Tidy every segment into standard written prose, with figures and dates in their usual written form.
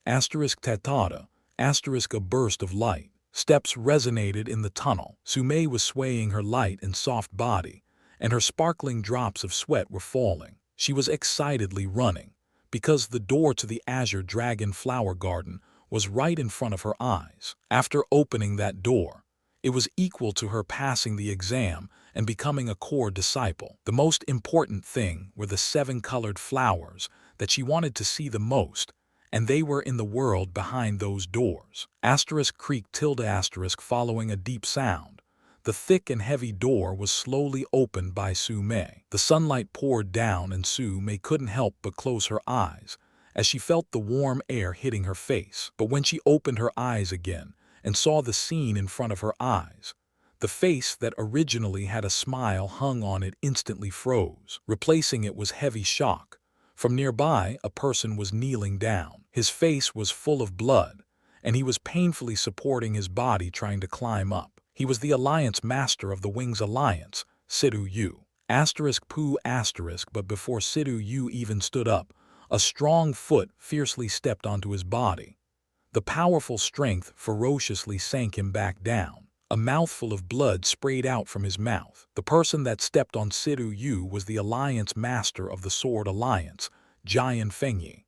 Asterisk tatata, asterisk a burst of light. Steps resonated in the tunnel. Sumei was swaying her light and soft body, and her sparkling drops of sweat were falling. She was excitedly running, because the door to the Azure Dragon Flower Garden was right in front of her eyes. After opening that door, it was equal to her passing the exam and becoming a core disciple. The most important thing were the 7 colored flowers that she wanted to see the most, and they were in the world behind those doors. Asterisk creak tilde asterisk following a deep sound. The thick and heavy door was slowly opened by Sumei. The sunlight poured down and Sumei couldn't help but close her eyes as she felt the warm air hitting her face. But when she opened her eyes again and saw the scene in front of her eyes, the face that originally had a smile hung on it instantly froze. Replacing it was heavy shock. From nearby, a person was kneeling down. His face was full of blood, and he was painfully supporting his body trying to climb up. He was the Alliance Master of the Wings Alliance, Sidu Yu. Asterisk poo asterisk, but before Sidu Yu even stood up, a strong foot fiercely stepped onto his body. The powerful strength ferociously sank him back down. A mouthful of blood sprayed out from his mouth. The person that stepped on Sidu Yu was the Alliance Master of the Sword Alliance, Jian Fengyi.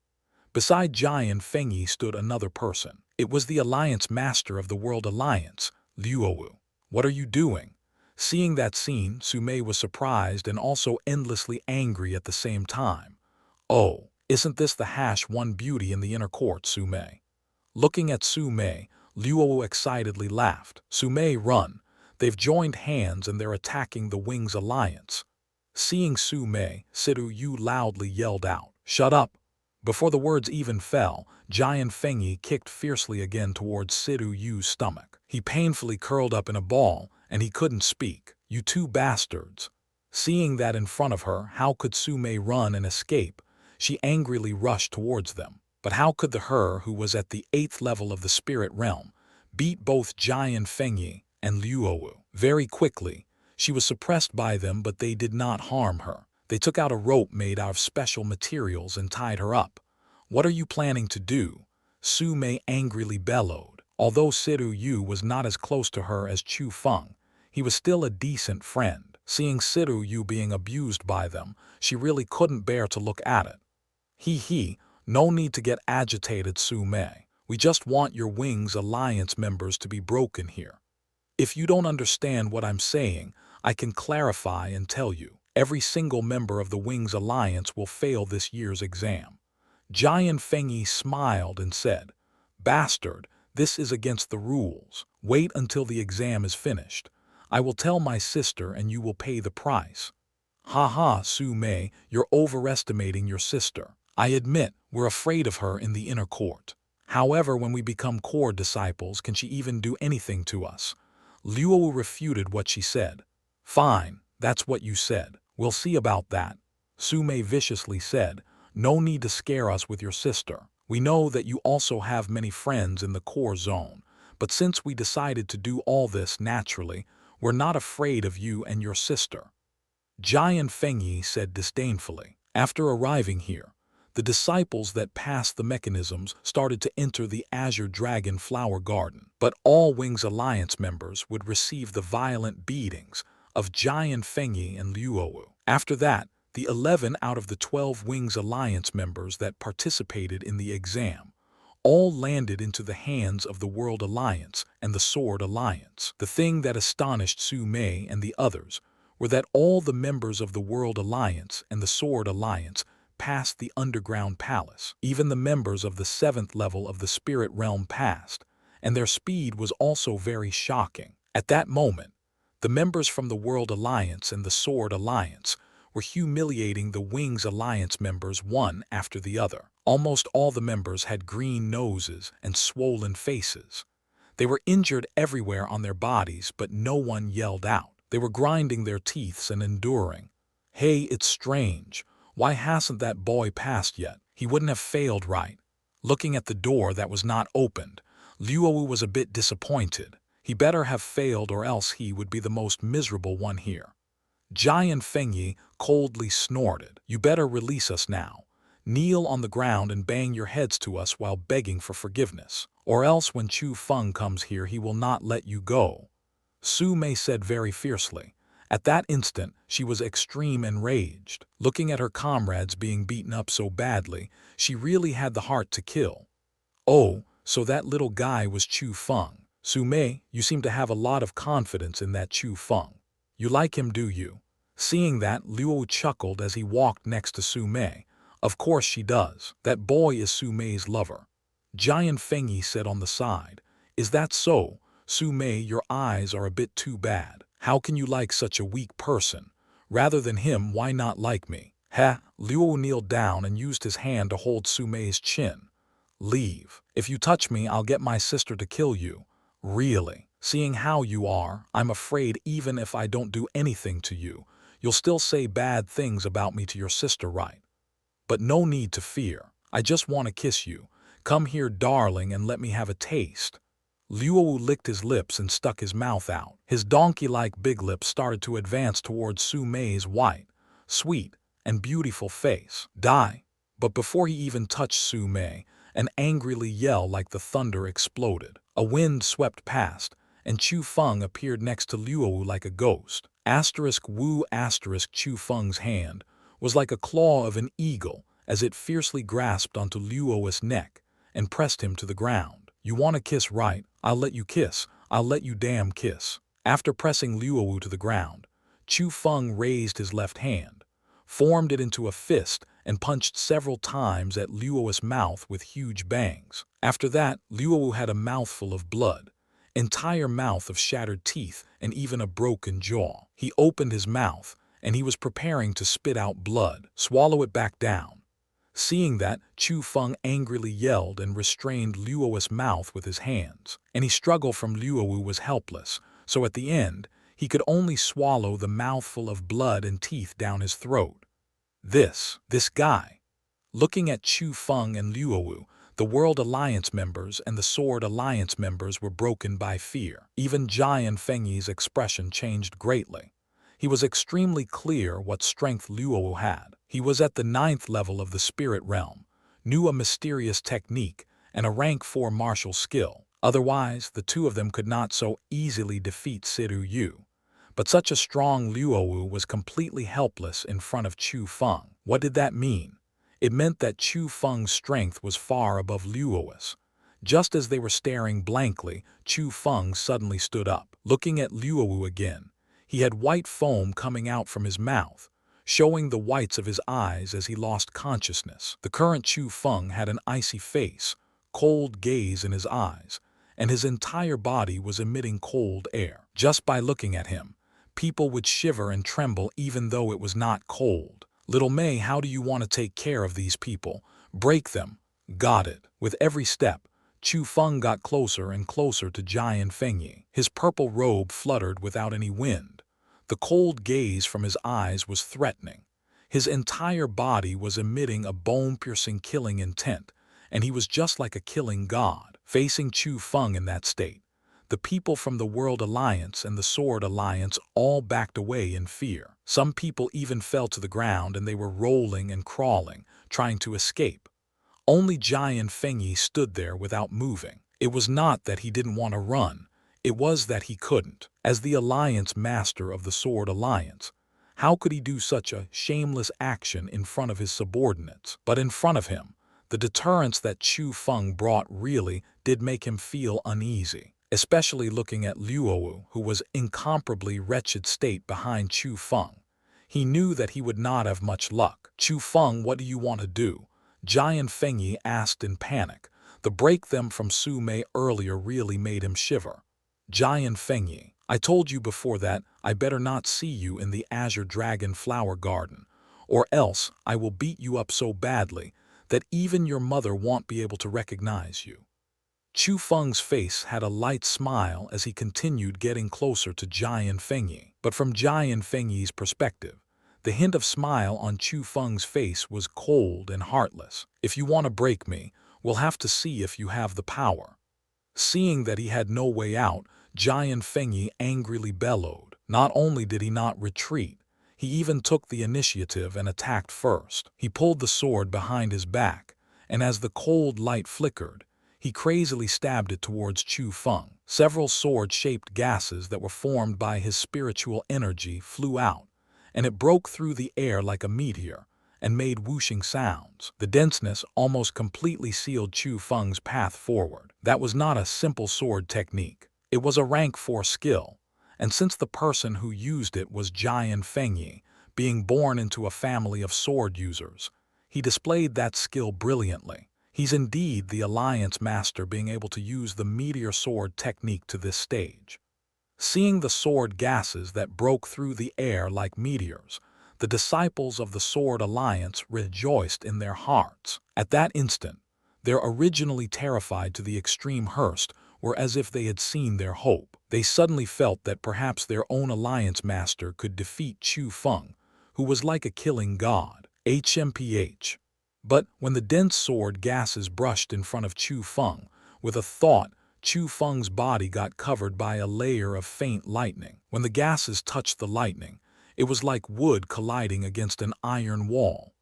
Beside Jian Fengyi stood another person. It was the Alliance Master of the World Alliance, Liuowu. What are you doing? Seeing that scene, Sumei was surprised and also endlessly angry at the same time. Oh, isn't this the #1 beauty in the inner court, Sumei? Looking at Sumei, Liuowu excitedly laughed. Sumei, run. They've joined hands and they're attacking the Wings Alliance. Seeing Sumei, Sidu Yu loudly yelled out, "Shut up!" Before the words even fell, Jian Fengyi kicked fiercely again towards Sidu Yu's stomach. He painfully curled up in a ball, and he couldn't speak. "You two bastards!" Seeing that in front of her, how could Sumei run and escape? She angrily rushed towards them. But how could her who was at the 8th level of the spirit realm beat both Jian Fengyi and Liuowu? Very quickly, she was suppressed by them, but they did not harm her. They took out a rope made out of special materials and tied her up. "What are you planning to do?" Sumei angrily bellowed. Although Sidu Yu was not as close to her as Chu Feng, he was still a decent friend. Seeing Sidu Yu being abused by them, she really couldn't bear to look at it. He, no need to get agitated, Sumei. We just want your Wings Alliance members to be broken here. If you don't understand what I'm saying, I can clarify and tell you. Every single member of the Wings Alliance will fail this year's exam. Jian Fengyi smiled and said, "Bastard, this is against the rules. Wait until the exam is finished. I will tell my sister and you will pay the price." "Haha, Sumei, you're overestimating your sister. I admit, we're afraid of her in the inner court. However, when we become core disciples, can she even do anything to us?" Liuowu refuted what she said. "Fine, that's what you said. We'll see about that," Sumei viciously said. "No need to scare us with your sister. We know that you also have many friends in the core zone, but since we decided to do all this naturally, we're not afraid of you and your sister," Jian Fengyi said disdainfully. After arriving here, the disciples that passed the mechanisms started to enter the Azure Dragon Flower Garden, but all Wings Alliance members would receive the violent beatings of Jian Fengyi and Liuowu. After that, the 11 out of the 12 Wings Alliance members that participated in the exam all landed into the hands of the World Alliance and the Sword Alliance. The thing that astonished Sumei and the others were that all the members of the World Alliance and the Sword Alliance passed the underground palace. Even the members of the 7th level of the spirit realm passed, and their speed was also very shocking. At that moment, the members from the World Alliance and the Sword Alliance were humiliating the Wings Alliance members one after the other. Almost all the members had green noses and swollen faces. They were injured everywhere on their bodies, but no one yelled out. They were grinding their teeth and enduring. "Hey, it's strange. Why hasn't that boy passed yet? He wouldn't have failed, right?" Looking at the door that was not opened, Liuowu was a bit disappointed. He better have failed or else he would be the most miserable one here. Jian Fengyi coldly snorted. "You better release us now. kneel on the ground and bang your heads to us while begging for forgiveness. Or else when Chu Feng comes here he will not let you go," Su Mei said very fiercely. At that instant, she was extreme enraged. Looking at her comrades being beaten up so badly, she really had the heart to kill. "Oh, so that little guy was Chu Feng. Su Mei, you seem to have a lot of confidence in that Chu Feng. You like him, do you?" Seeing that, Luo chuckled as he walked next to Su Mei. "Of course she does. That boy is Su Mei's lover," Giant Fengyi said on the side. "Is that so? Su Mei, your eyes are a bit too bad. How can you like such a weak person? Rather than him, why not like me?" "Heh." Luo kneeled down and used his hand to hold Su Mei's chin. "Leave. If you touch me, I'll get my sister to kill you." "Really? Seeing how you are, I'm afraid even if I don't do anything to you, you'll still say bad things about me to your sister, right? But no need to fear. I just want to kiss you. Come here, darling, and let me have a taste." Luo licked his lips and stuck his mouth out. His donkey-like big lips started to advance towards Su Mei's white, sweet, and beautiful face. "Die!" But before he even touched Su Mei, an angrily yell like the thunder exploded. A wind swept past, and Chu Feng appeared next to Luo like a ghost. Chu Feng's hand was like a claw of an eagle as it fiercely grasped onto Luo's neck and pressed him to the ground. "You want to kiss, right? I'll let you kiss. I'll let you damn kiss." After pressing Luo to the ground, Chu Feng raised his left hand, formed it into a fist, and punched several times at Luo's mouth with huge bangs. After that, Luo had a mouthful of blood, entire mouth of shattered teeth, and even a broken jaw. He opened his mouth, and he was preparing to spit out blood. "Swallow it back down." Seeing that, Chu Feng angrily yelled and restrained Luo's mouth with his hands. Any struggle from Luo was helpless, so at the end, he could only swallow the mouthful of blood and teeth down his throat. This guy. Looking at Chu Feng and Luo, the World Alliance members and the Sword Alliance members were broken by fear. Even Jian Fengyi's expression changed greatly. He was extremely clear what strength Luo had. He was at the 9th level of the spirit realm, knew a mysterious technique, and a rank 4 martial skill. Otherwise, the two of them could not so easily defeat Siru Yu. But such a strong Luo was completely helpless in front of Chu Feng. What did that mean? It meant that Chu Feng's strength was far above Luo's. Just as they were staring blankly, Chu Feng suddenly stood up. Looking at Luo again, he had white foam coming out from his mouth, showing the whites of his eyes as he lost consciousness. The current Chu Feng had an icy face, cold gaze in his eyes, and his entire body was emitting cold air. Just by looking at him, people would shiver and tremble even though it was not cold. "Little Mei, how do you want to take care of these people? Break them." "Got it." With every step, Chu Feng got closer and closer to Jian Fengyi. His purple robe fluttered without any wind. The cold gaze from his eyes was threatening. His entire body was emitting a bone-piercing killing intent, and he was just like a killing god. Facing Chu Feng in that state, the people from the World Alliance and the Sword Alliance all backed away in fear. Some people even fell to the ground and they were rolling and crawling, trying to escape. Only Jian Fengyi stood there without moving. It was not that he didn't want to run, it was that he couldn't. As the Alliance Master of the Sword Alliance, how could he do such a shameless action in front of his subordinates? But in front of him, the deterrence that Chu Feng brought really did make him feel uneasy, especially looking at Luo, who was incomparably wretched state behind Chu Feng. He knew that he would not have much luck. "Chu Feng, what do you want to do?" Jian Fengyi asked in panic. The break them from Su Mei earlier really made him shiver. "Jian Fengyi, I told you before that I better not see you in the Azure Dragon Flower Garden, or else I will beat you up so badly that even your mother won't be able to recognize you." Chu Feng's face had a light smile as he continued getting closer to Jian Fengyi. But from Jian Fengyi's perspective, the hint of smile on Chu Feng's face was cold and heartless. "If you want to break me, we'll have to see if you have the power." Seeing that he had no way out, Jian Fengyi angrily bellowed. Not only did he not retreat, He even took the initiative and attacked first. He pulled the sword behind his back, and as the cold light flickered, he crazily stabbed it towards Chu Feng. Several sword-shaped gases that were formed by his spiritual energy flew out, and it broke through the air like a meteor and made whooshing sounds. The denseness almost completely sealed Chu Feng's path forward. That was not a simple sword technique. It was a rank 4 skill, and since the person who used it was Xianxia, being born into a family of sword users, he displayed that skill brilliantly. He's indeed the Alliance Master, being able to use the meteor sword technique to this stage. Seeing the sword gases that broke through the air like meteors, the disciples of the Sword Alliance rejoiced in their hearts. At that instant, their originally terrified to the extreme Hearst were as if they had seen their hope. They suddenly felt that perhaps their own Alliance Master could defeat Chu Feng, who was like a killing god. HMPH. But when the dense sword gases brushed in front of Chu Feng, with a thought, Chu Feng's body got covered by a layer of faint lightning. When the gases touched the lightning, it was like wood colliding against an iron wall.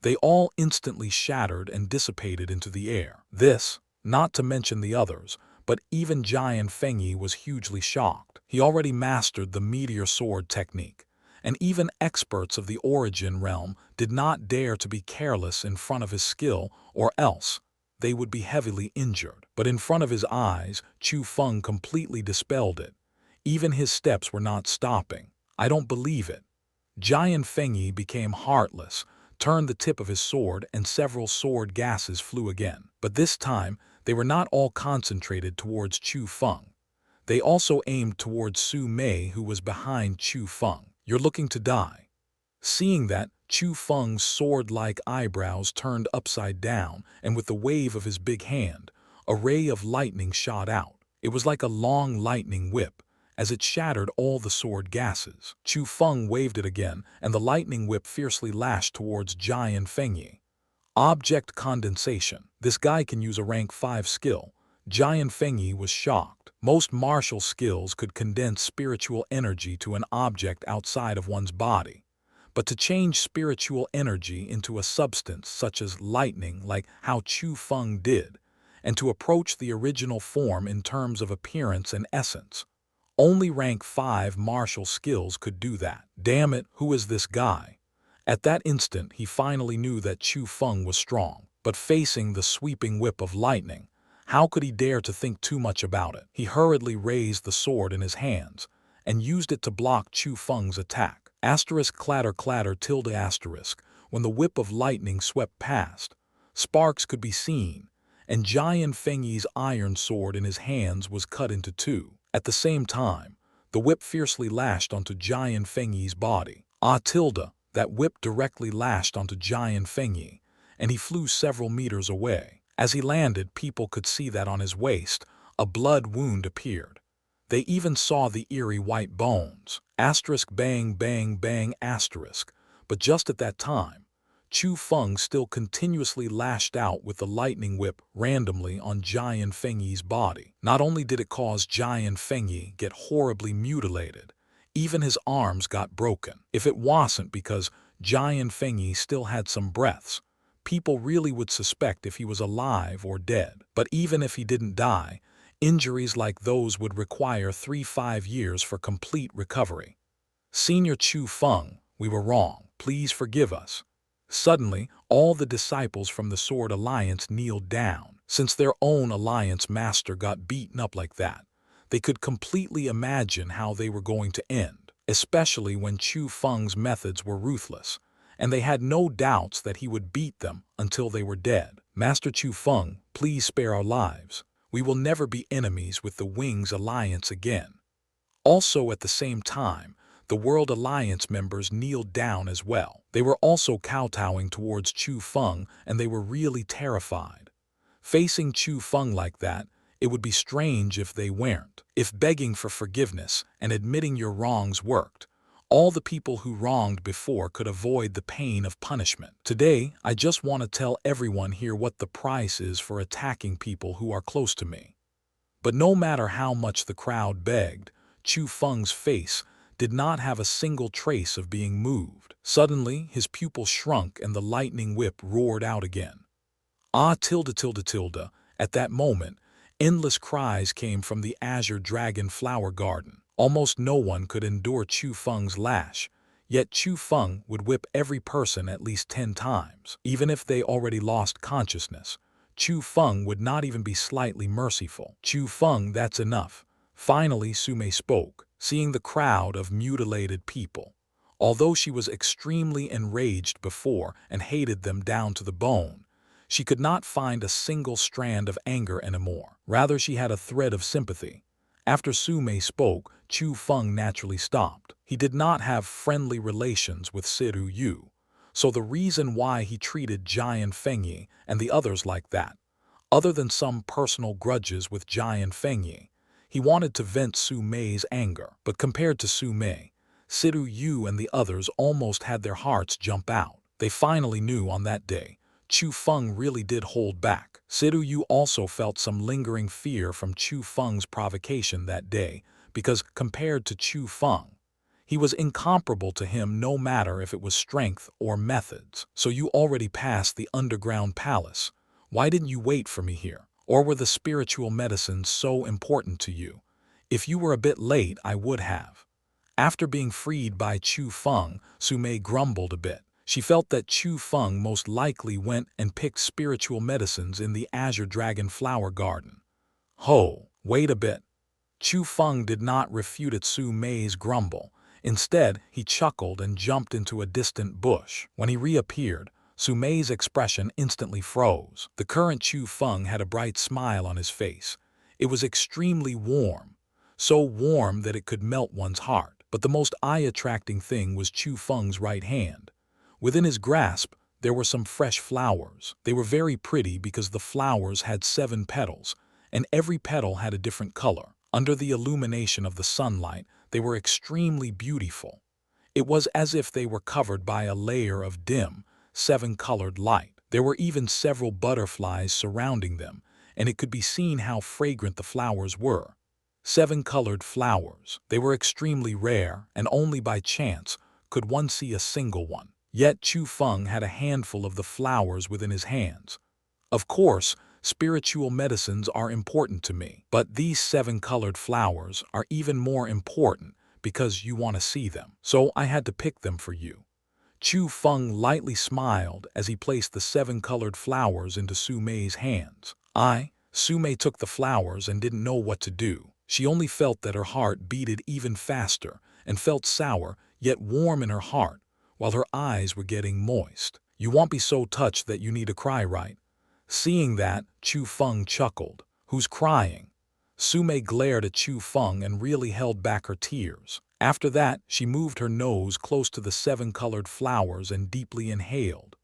They all instantly shattered and dissipated into the air. This, not to mention the others, but even Xianxia was hugely shocked. He already mastered the meteor sword technique, and even experts of the origin realm did not dare to be careless in front of his skill, or else they would be heavily injured. But in front of his eyes, Chu Feng completely dispelled it. Even his steps were not stopping. I don't believe it. Xianxia became heartless, turned the tip of his sword, and several sword gases flew again. But this time, they were not all concentrated towards Chu Feng. They also aimed towards Su Mei, who was behind Chu Feng. You're looking to die. Seeing that, Chu Feng's sword-like eyebrows turned upside down, and with the wave of his big hand, a ray of lightning shot out. It was like a long lightning whip, as it shattered all the sword gases. Chu Feng waved it again, and the lightning whip fiercely lashed towards Xianxia. Object condensation. This guy can use a rank 5 skill. Xianxia was shocked. Most martial skills could condense spiritual energy to an object outside of one's body. But to change spiritual energy into a substance such as lightning, like how Chu Feng did, and to approach the original form in terms of appearance and essence, only rank 5 martial skills could do that. Damn it, who is this guy? At that instant, he finally knew that Chu Feng was strong. But facing the sweeping whip of lightning, how could he dare to think too much about it? He hurriedly raised the sword in his hands and used it to block Chu Feng's attack. Asterisk clatter clatter tilde asterisk. When the whip of lightning swept past, sparks could be seen, and Xianxia's iron sword in his hands was cut into two. At the same time, the whip fiercely lashed onto Xianxia's body. That whip directly lashed onto Xianxia, and he flew several meters away. As he landed, people could see that on his waist, a blood wound appeared. They even saw the eerie white bones. Asterisk bang bang bang asterisk. But just at that time, Chu Feng still continuously lashed out with the lightning whip randomly on Xianxia's body. Not only did it cause Xianxia get horribly mutilated, even his arms got broken. If it wasn't because Xianxia still had some breaths, people really would suspect if he was alive or dead. But even if he didn't die, injuries like those would require 3-5 years for complete recovery. Senior Chu Feng, we were wrong. Please forgive us. Suddenly, all the disciples from the Sword Alliance kneeled down. Since their own Alliance Master got beaten up like that, they could completely imagine how they were going to end, especially when Chu Feng's methods were ruthless, and they had no doubts that he would beat them until they were dead. Master Chu Feng, please spare our lives. We will never be enemies with the Wings Alliance again. Also at the same time, the World Alliance members kneeled down as well. They were also kowtowing towards Chu Feng, and they were really terrified. Facing Chu Feng like that, it would be strange if they weren't. If begging for forgiveness and admitting your wrongs worked, all the people who wronged before could avoid the pain of punishment. Today, I just want to tell everyone here what the price is for attacking people who are close to me. But no matter how much the crowd begged, Chu Feng's face did not have a single trace of being moved. Suddenly, his pupil shrunk and the lightning whip roared out again. Ah tilde tilde tilde. At that moment, endless cries came from the Azure Dragon Flower Garden. Almost no one could endure Chu Feng's lash, yet Chu Feng would whip every person at least 10 times. Even if they already lost consciousness, Chu Feng would not even be slightly merciful. Chu Feng, that's enough. Finally, Sumei spoke, seeing the crowd of mutilated people. Although she was extremely enraged before and hated them down to the bone, she could not find a single strand of anger anymore. Rather, she had a thread of sympathy. After Sumei spoke, Chu Feng naturally stopped. He did not have friendly relations with Siru Yu, so the reason why he treated Giant Fengyi and the others like that, other than some personal grudges with Giant Fengyi, he wanted to vent Sumei's anger. But compared to Sumei, Siru Yu and the others almost had their hearts jump out. They finally knew on that day Chu Feng really did hold back. Siru Yu also felt some lingering fear from Chu Feng's provocation that day, because compared to Chu Feng, he was incomparable to him no matter if it was strength or methods. So you already passed the underground palace. Why didn't you wait for me here? Or were the spiritual medicines so important to you? If you were a bit late, I would have. After being freed by Chu Feng, Sumei grumbled a bit. She felt that Chu Feng most likely went and picked spiritual medicines in the Azure Dragon Flower Garden. Ho, wait a bit. Chu Feng did not refute Sumei's grumble. Instead, he chuckled and jumped into a distant bush. When he reappeared, Sumei's expression instantly froze. The current Chu Feng had a bright smile on his face. It was extremely warm, so warm that it could melt one's heart. But the most eye-attracting thing was Chu Feng's right hand. Within his grasp, there were some fresh flowers. They were very pretty because the flowers had 7 petals, and every petal had a different color. Under the illumination of the sunlight, they were extremely beautiful. It was as if they were covered by a layer of dim, 7-colored light. There were even several butterflies surrounding them, and it could be seen how fragrant the flowers were. 7-colored flowers. They were extremely rare, and only by chance could one see a single one. Yet Chu Feng had a handful of the flowers within his hands. Of course, spiritual medicines are important to me, but these 7-colored flowers are even more important because you want to see them. So I had to pick them for you. Chu Feng lightly smiled as he placed the 7-colored flowers into Sumei's hands. Sumei took the flowers and didn't know what to do. She only felt that her heart beated even faster and felt sour yet warm in her heart, while her eyes were getting moist. You won't be so touched that you need to cry, right? Seeing that, Chu Feng chuckled. Who's crying? Sumei glared at Chu Feng and really held back her tears. After that, she moved her nose close to the 7-colored flowers and deeply inhaled.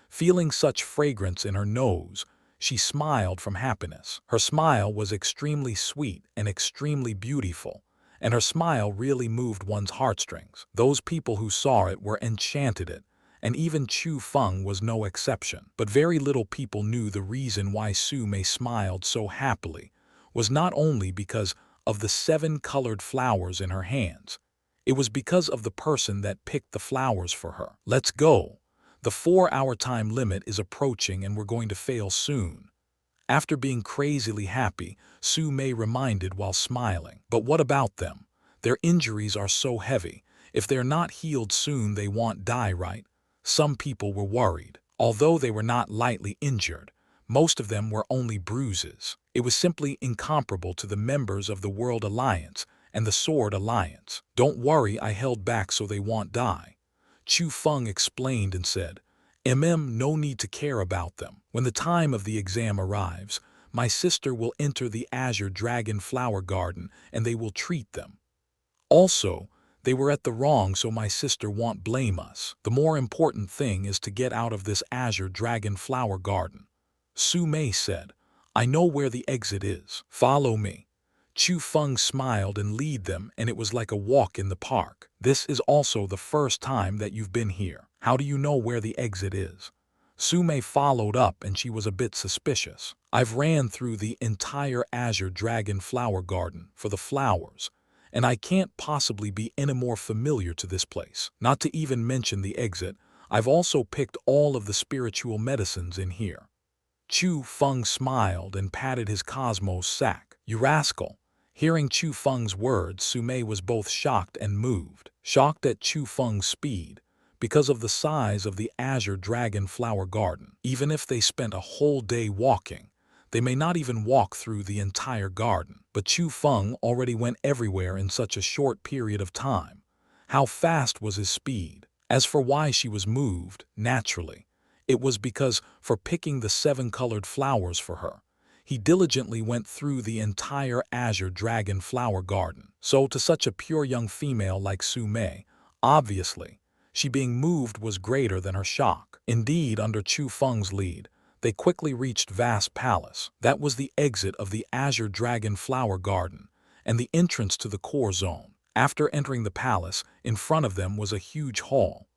Feeling such fragrance in her nose, she smiled from happiness. Her smile was extremely sweet and extremely beautiful, and her smile really moved one's heartstrings. Those people who saw it were enchanted it, and even Chu Feng was no exception. But very little people knew the reason why Sumei smiled so happily was not only because of the 7-colored flowers in her hands. It was because of the person that picked the flowers for her. Let's go. The 4-hour time limit is approaching and we're going to fail soon. After being crazily happy, Sumei reminded while smiling. But what about them? Their injuries are so heavy. If they're not healed soon, they won't die, right? Some people were worried. Although they were not lightly injured, most of them were only bruises. It was simply incomparable to the members of the World Alliance and the Sword Alliance. Don't worry, I held back so they won't die. Chu Feng explained and said, no need to care about them. When the time of the exam arrives, my sister will enter the Azure Dragon Flower Garden and they will treat them. Also, they were at the wrong, so my sister won't blame us. The more important thing is to get out of this Azure Dragon Flower Garden. Sumei said, I know where the exit is. Follow me. Chu Feng smiled and led them, and it was like a walk in the park. This is also the first time that you've been here. How do you know where the exit is? Sumei followed up, and she was a bit suspicious. I've ran through the entire Azure Dragon Flower Garden for the flowers, and I can't possibly be any more familiar to this place. Not to even mention the exit, I've also picked all of the spiritual medicines in here." Chu Feng smiled and patted his cosmos sack. "You rascal." Hearing Chu Feng's words, Sumei was both shocked and moved. Shocked at Chu Feng's speed, because of the size of the Azure Dragon Flower Garden. Even if they spent a whole day walking, they may not even walk through the entire garden. But Chu Feng already went everywhere in such a short period of time. How fast was his speed? As for why she was moved, naturally, it was because, for picking the 7 colored flowers for her, he diligently went through the entire Azure Dragon Flower Garden. So to such a pure young female like Sumei, obviously, she being moved was greater than her shock. Indeed, under Chu Feng's lead, they quickly reached Vast Palace. That was the exit of the Azure Dragon Flower Garden and the entrance to the core zone. After entering the palace, in front of them was a huge hall.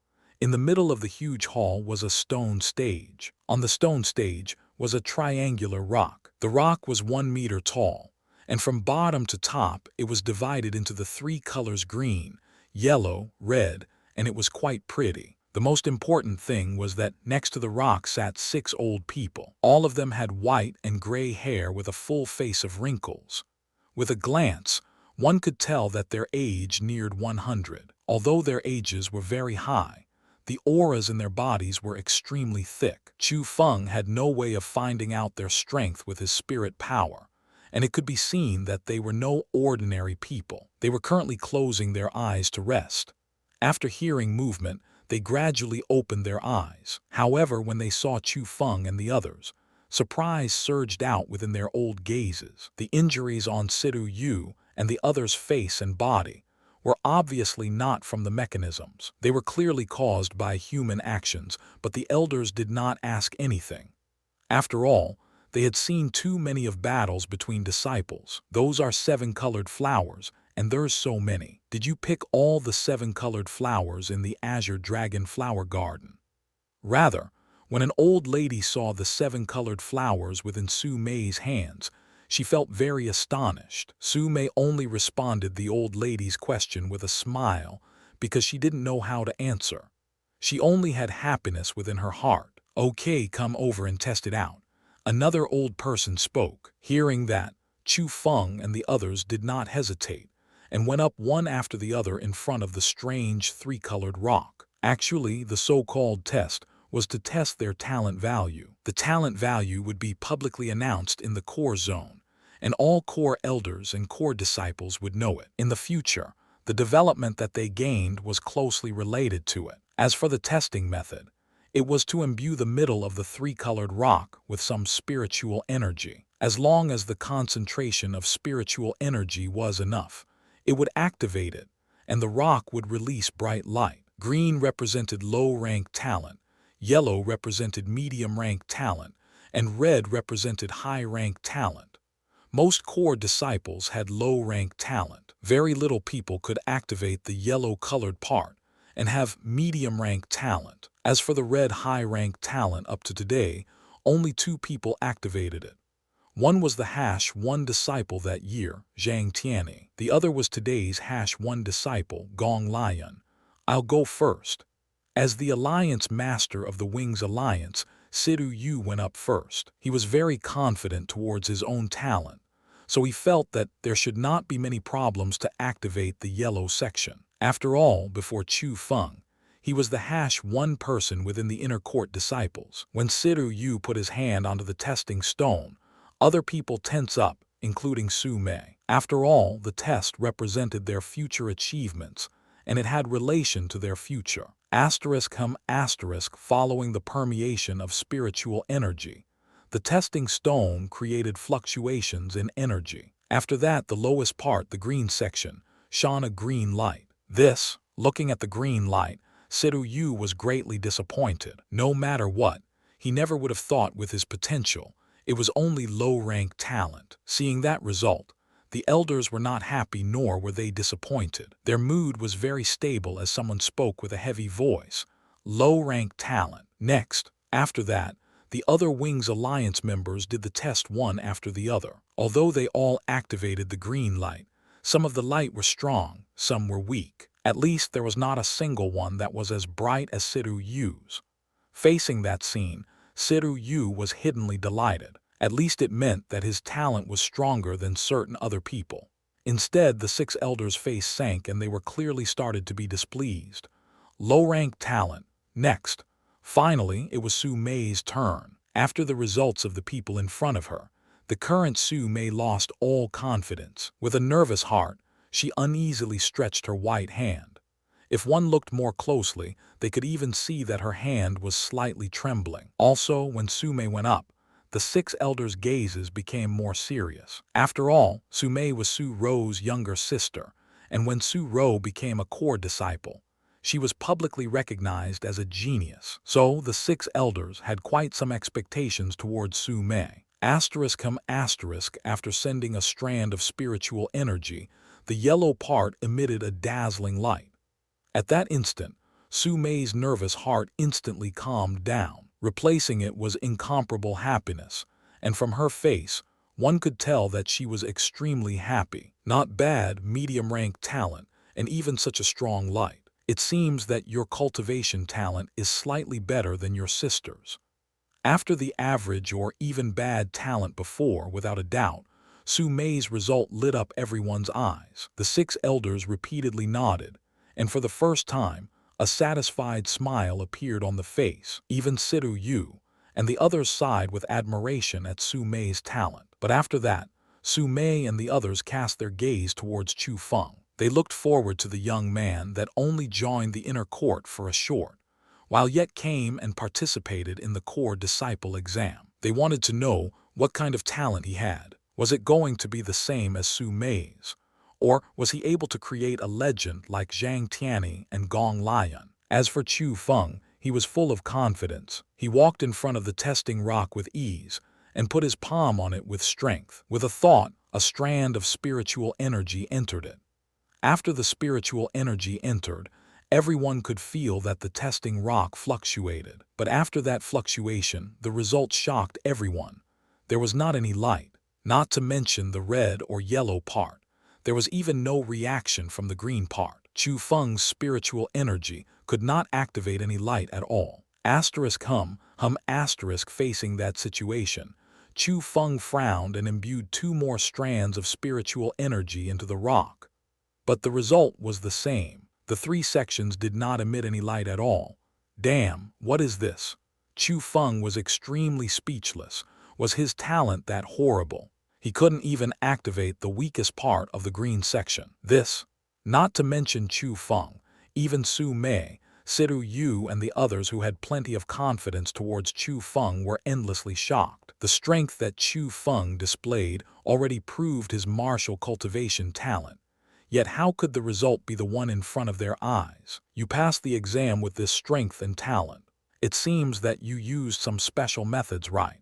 In the middle of the huge hall was a stone stage. On the stone stage was a triangular rock. The rock was 1 meter tall, and from bottom to top it was divided into the 3 colors green, yellow, red, and it was quite pretty. The most important thing was that next to the rock sat 6 old people. All of them had white and gray hair with a full face of wrinkles. With a glance, one could tell that their age neared 100. Although their ages were very high, the auras in their bodies were extremely thick. Chu Feng had no way of finding out their strength with his spirit power, and it could be seen that they were no ordinary people. They were currently closing their eyes to rest. After hearing movement, they gradually opened their eyes. However, when they saw Chu Feng and the others, surprise surged out within their old gazes. The injuries on Siru Yu and the other's face and body were obviously not from the mechanisms. They were clearly caused by human actions, but the elders did not ask anything. After all, they had seen too many of battles between disciples. "Those are 7 colored flowers, and there's so many. Did you pick all the 7 colored flowers in the Azure Dragon Flower Garden?" Rather, when an old lady saw the 7 colored flowers within Sumei's hands, she felt very astonished. Sumei only responded the old lady's question with a smile because she didn't know how to answer. She only had happiness within her heart. "Okay, come over and test it out." Another old person spoke. Hearing that, Chu Feng and the others did not hesitate and went up one after the other in front of the strange 3-colored rock. Actually, the so-called test was to test their talent value. The talent value would be publicly announced in the core zone, and all core elders and core disciples would know it. In the future, the development that they gained was closely related to it. As for the testing method, it was to imbue the middle of the 3-colored rock with some spiritual energy. As long as the concentration of spiritual energy was enough, it would activate it, and the rock would release bright light. Green represented low-rank talent, yellow represented medium-rank talent, and red represented high-rank talent. Most core disciples had low-rank talent. Very little people could activate the yellow-colored part and have medium-rank talent. As for the red high-rank talent up to today, only 2 people activated it. One was the #1 disciple that year, Zhang Tianyi. The other was today's #1 disciple, Gong Lion. I'll go first. As the Alliance Master of the Wings Alliance, Siru Yu went up first. He was very confident towards his own talent, so he felt that there should not be many problems to activate the yellow section. After all, before Chu Feng, he was the #1 person within the inner court disciples. When Siru Yu put his hand onto the testing stone, other people tense up, including Sumei. After all, the test represented their future achievements, and it had relation to their future. Following the permeation of spiritual energy, the testing stone created fluctuations in energy. After that, the lowest part, the green section, shone a green light. Looking at the green light, Siru Yu was greatly disappointed. No matter what, he never would have thought with his potential, it was only low-rank talent. Seeing that result, the elders were not happy nor were they disappointed. Their mood was very stable as someone spoke with a heavy voice. Low-rank talent. Next, after that, the other Wings Alliance members did the test one after the other. Although they all activated the green light, Some of the light were strong, some were weak. At least there was not a single one that was as bright as Siru Yu's. Facing that scene, Siru Yu was hiddenly delighted. At least it meant that his talent was stronger than certain other people. Instead, the 6 elders' face sank and they were clearly started to be displeased. Low-rank talent. Next. Finally, it was Su Mei's turn. After the results of the people in front of her, the current Su Mei lost all confidence. With a nervous heart, she uneasily stretched her white hand. If one looked more closely, they could even see that her hand was slightly trembling. Also, when Su Mei went up, the 6 elders' gazes became more serious. After all, Su Mei was Su Ro's younger sister, and when Su Ro became a core disciple, she was publicly recognized as a genius. So the 6 elders had quite some expectations towards Su Mei. After sending a strand of spiritual energy, the yellow part emitted a dazzling light. At that instant, Su Mei's nervous heart instantly calmed down. Replacing it was incomparable happiness, and from her face, one could tell that she was extremely happy. Not bad, medium-rank talent, and even such a strong light. It seems that your cultivation talent is slightly better than your sister's. After the average or even bad talent before, without a doubt, Su Mei's result lit up everyone's eyes. The 6 elders repeatedly nodded, and for the first time, a satisfied smile appeared on the face. Even Siru Yu and the others sighed with admiration at Su Mei's talent. But after that, Su Mei and the others cast their gaze towards Chu Feng. They looked forward to the young man that only joined the inner court for a short, while yet came and participated in the core disciple exam. They wanted to know what kind of talent he had. Was it going to be the same as Su Mei's? Or was he able to create a legend like Zhang Tianyi and Gong Lion? As for Chu Feng, he was full of confidence. He walked in front of the testing rock with ease and put his palm on it with strength. With a thought, a strand of spiritual energy entered it. After the spiritual energy entered, everyone could feel that the testing rock fluctuated. But after that fluctuation, the result shocked everyone. There was not any light, not to mention the red or yellow part. There was even no reaction from the green part. Chu Feng's spiritual energy could not activate any light at all. Facing that situation, Chu Feng frowned and imbued 2 more strands of spiritual energy into the rock. But the result was the same. The 3 sections did not emit any light at all. Damn, what is this? Chu Feng was extremely speechless. Was his talent that horrible? He couldn't even activate the weakest part of the green section. This, not to mention Chu Feng, even Su Mei, Siru Yu and the others who had plenty of confidence towards Chu Feng were endlessly shocked. The strength that Chu Feng displayed already proved his martial cultivation talent. Yet how could the result be the one in front of their eyes? You passed the exam with this strength and talent. It seems that you used some special methods, right?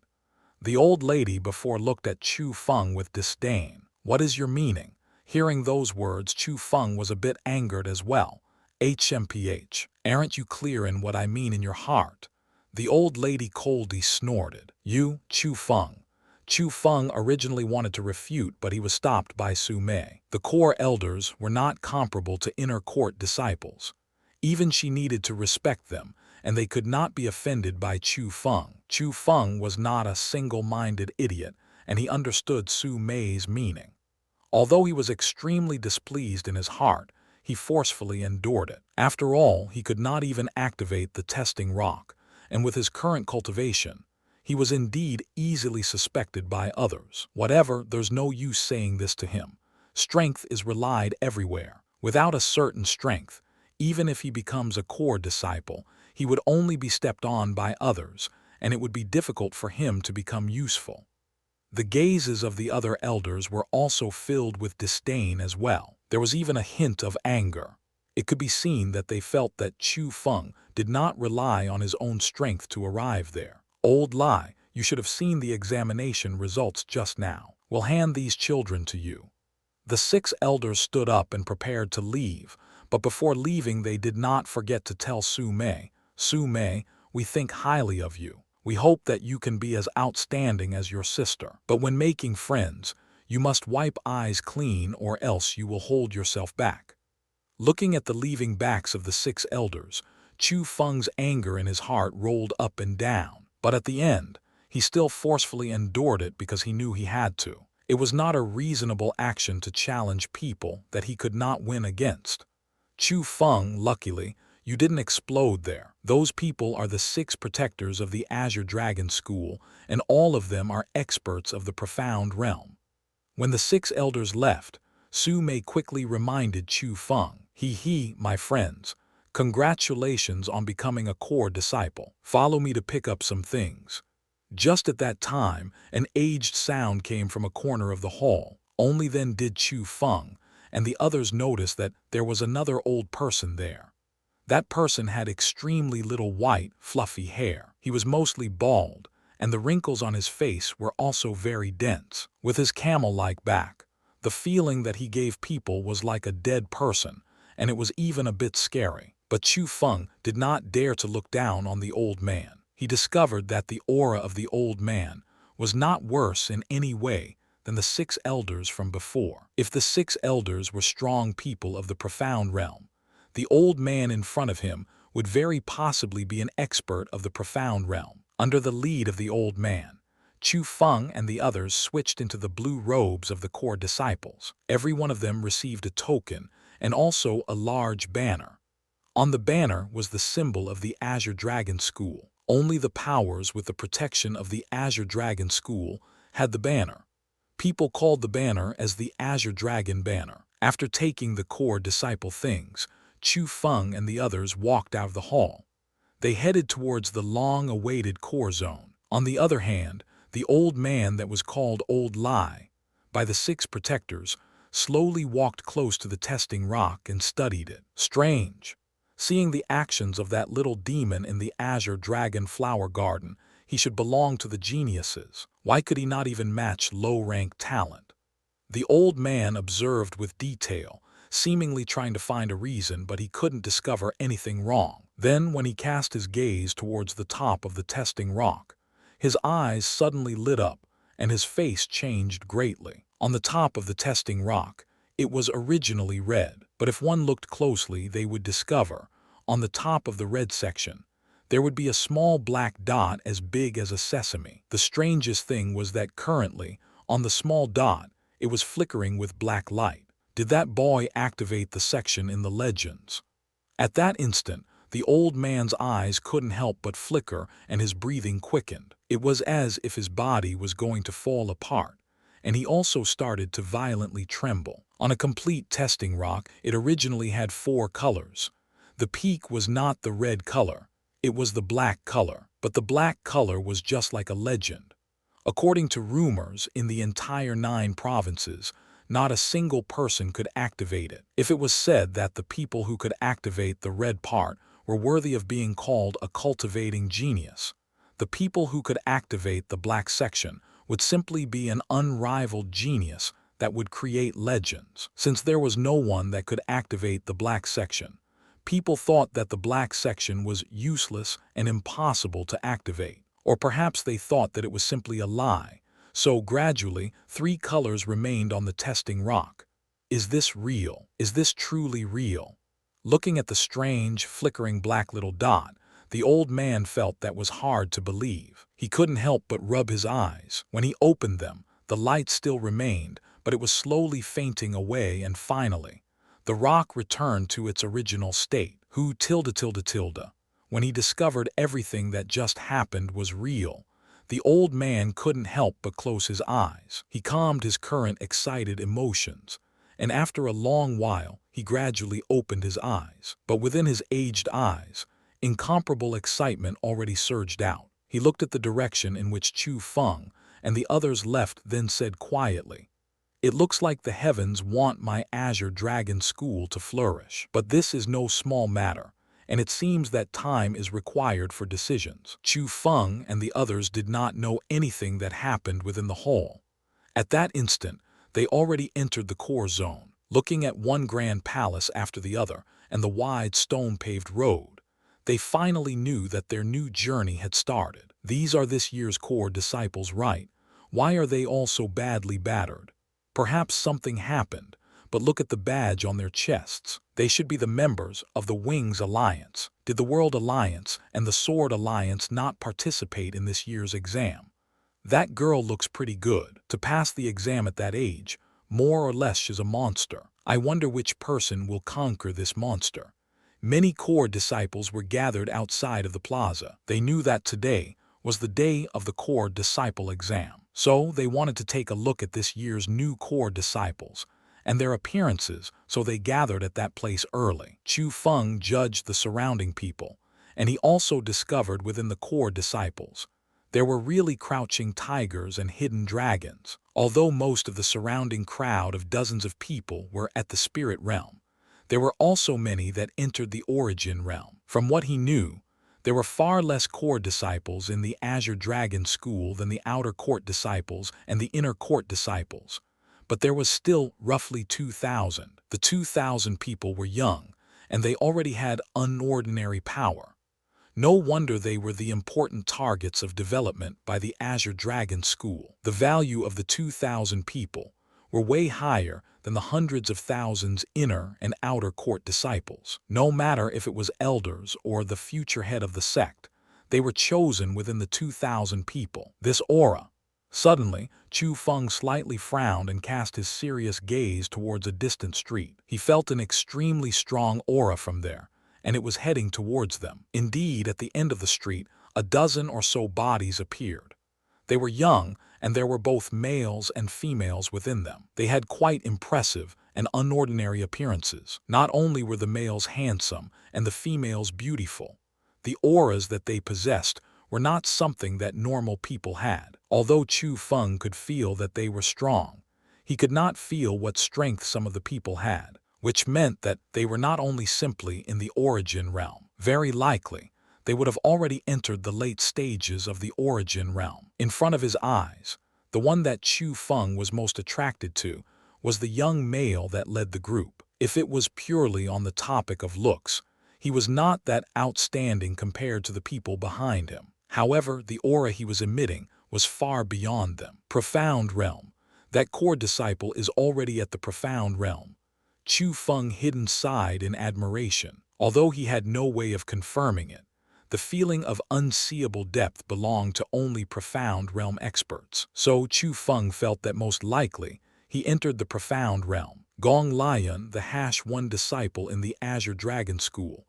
The old lady before looked at Chu Feng with disdain. What is your meaning? Hearing those words, Chu Feng was a bit angered as well. HMPH, aren't you clear in what I mean in your heart? The old lady coldly snorted. You, Chu Feng. Chu Feng originally wanted to refute, but he was stopped by Su Mei. The core elders were not comparable to inner court disciples. Even she needed to respect them, and they could not be offended by Chu Feng. Chu Feng was not a single-minded idiot, and he understood Su Mei's meaning. Although he was extremely displeased in his heart, he forcefully endured it. After all, he could not even activate the testing rock, and with his current cultivation, he was indeed easily suspected by others. Whatever, there's no use saying this to him. Strength is relied everywhere. Without a certain strength, even if he becomes a core disciple, he would only be stepped on by others, and it would be difficult for him to become useful. The gazes of the other elders were also filled with disdain as well. There was even a hint of anger. It could be seen that they felt that Chu Feng did not rely on his own strength to arrive there. Old lie, you should have seen the examination results just now. We'll hand these children to you. The 6 elders stood up and prepared to leave, but before leaving they did not forget to tell Su Mei, Su Mei, we think highly of you. We hope that you can be as outstanding as your sister. But when making friends, You must wipe eyes clean or else you will hold yourself back." Looking at the leaving backs of the 6 elders, Chu Feng's anger in his heart rolled up and down. But at the end, he still forcefully endured it because he knew he had to. It was not a reasonable action to challenge people that he could not win against. Chu Feng, luckily, you didn't explode there. Those people are the 6 protectors of the Azure Dragon School, and all of them are experts of the profound realm. When the 6 elders left, Su Mei quickly reminded Chu Feng, my friends, congratulations on becoming a core disciple. Follow me to pick up some things." Just at that time, an aged sound came from a corner of the hall. Only then did Chu Feng and the others notice that there was another old person there. That person had extremely little white, fluffy hair. He was mostly bald, and the wrinkles on his face were also very dense. With his camel-like back, the feeling that he gave people was like a dead person, and it was even a bit scary. But Chu Feng did not dare to look down on the old man. He discovered that the aura of the old man was not worse in any way than the 6 elders from before. If the 6 elders were strong people of the profound realm, the old man in front of him would very possibly be an expert of the profound realm. Under the lead of the old man, Chu Feng and the others switched into the blue robes of the core disciples. Every one of them received a token and also a large banner. On the banner was the symbol of the Azure Dragon School. Only the powers with the protection of the Azure Dragon School had the banner. People called the banner as the Azure Dragon Banner. After taking the core disciple things, Chu Feng and the others walked out of the hall. They headed towards the long-awaited core zone. On the other hand, the old man that was called Old Lai by the 6 protectors slowly walked close to the testing rock and studied it. Strange. Seeing the actions of that little demon in the Azure Dragon Flower Garden, he should belong to the geniuses. Why could he not even match low-rank talent? The old man observed with detail, seemingly trying to find a reason, but he couldn't discover anything wrong. Then, when he cast his gaze towards the top of the testing rock, his eyes suddenly lit up and his face changed greatly. On the top of the testing rock, it was originally red, but if one looked closely, they would discover, on the top of the red section, there would be a small black dot as big as a sesame. The strangest thing was that currently, on the small dot, it was flickering with black light. Did that boy activate the section in the legends? At that instant, the old man's eyes couldn't help but flicker and his breathing quickened. It was as if his body was going to fall apart, and he also started to violently tremble. On a complete testing rock, it originally had 4 colors. The peak was not the red color, it was the black color, but the black color was just like a legend. According to rumors, in the entire 9 provinces, not a single person could activate it. If it was said that the people who could activate the red part were worthy of being called a cultivating genius, the people who could activate the black section would simply be an unrivaled genius that would create legends. Since there was no one that could activate the black section, people thought that the black section was useless and impossible to activate. Or perhaps they thought that it was simply a lie. So gradually, 3 colors remained on the testing rock. Is this real? Is this truly real? Looking at the strange, flickering black little dot, the old man felt that was hard to believe. He couldn't help but rub his eyes. When he opened them, the light still remained, but it was slowly fainting away, and finally, the rock returned to its original state. When he discovered everything that just happened was real, the old man couldn't help but close his eyes. He calmed his current excited emotions, and after a long while, he gradually opened his eyes. But within his aged eyes, incomparable excitement already surged out. He looked at the direction in which Chu Feng and the others left, then said quietly, "It looks like the heavens want my Azure Dragon School to flourish. But this is no small matter, and it seems that time is required for decisions." Chu Feng and the others did not know anything that happened within the hall. At that instant, they already entered the core zone. Looking at one grand palace after the other and the wide stone-paved road, they finally knew that their new journey had started. These are this year's core disciples, right? Why are they all so badly battered? Perhaps something happened, but look at the badge on their chests. They should be the members of the Wings Alliance. Did the World Alliance and the Sword Alliance not participate in this year's exam? That girl looks pretty good. To pass the exam at that age, more or less she's a monster. I wonder which person will conquer this monster. Many core disciples were gathered outside of the plaza. They knew that today was the day of the core disciple exam. So they wanted to take a look at this year's new core disciples and their appearances, so they gathered at that place early. Chu Feng judged the surrounding people, and he also discovered within the core disciples there were really crouching tigers and hidden dragons. Although most of the surrounding crowd of dozens of people were at the spirit realm, there were also many that entered the origin realm. From what he knew, there were far less core disciples in the Azure Dragon School than the outer court disciples and the inner court disciples, but there was still roughly 2,000. The 2,000 people were young, and they already had unordinary power. No wonder they were the important targets of development by the Azure Dragon School. The value of the 2,000 people were way higher than the hundreds of thousands inner and outer court disciples. No matter if it was elders or the future head of the sect, they were chosen within the 2,000 people. This aura. Suddenly, Chu Feng slightly frowned and cast his serious gaze towards a distant street. He felt an extremely strong aura from there, and it was heading towards them. Indeed, at the end of the street, a dozen or so bodies appeared. They were young, and there were both males and females within them. They had quite impressive and unordinary appearances. Not only were the males handsome and the females beautiful, the auras that they possessed were not something that normal people had. Although Chu Feng could feel that they were strong, he could not feel what strength some of the people had, which meant that they were not only simply in the origin realm. Very likely, they would have already entered the late stages of the origin realm. In front of his eyes, the one that Chu Feng was most attracted to was the young male that led the group. If it was purely on the topic of looks, he was not that outstanding compared to the people behind him. However, the aura he was emitting was far beyond them. Profound realm. That core disciple is already at the profound realm. Chu Feng hidden sighed in admiration. Although he had no way of confirming it, the feeling of unseeable depth belonged to only profound realm experts. So Chu Feng felt that most likely he entered the profound realm. Gong Lion, the #1 disciple in the Azure Dragon School.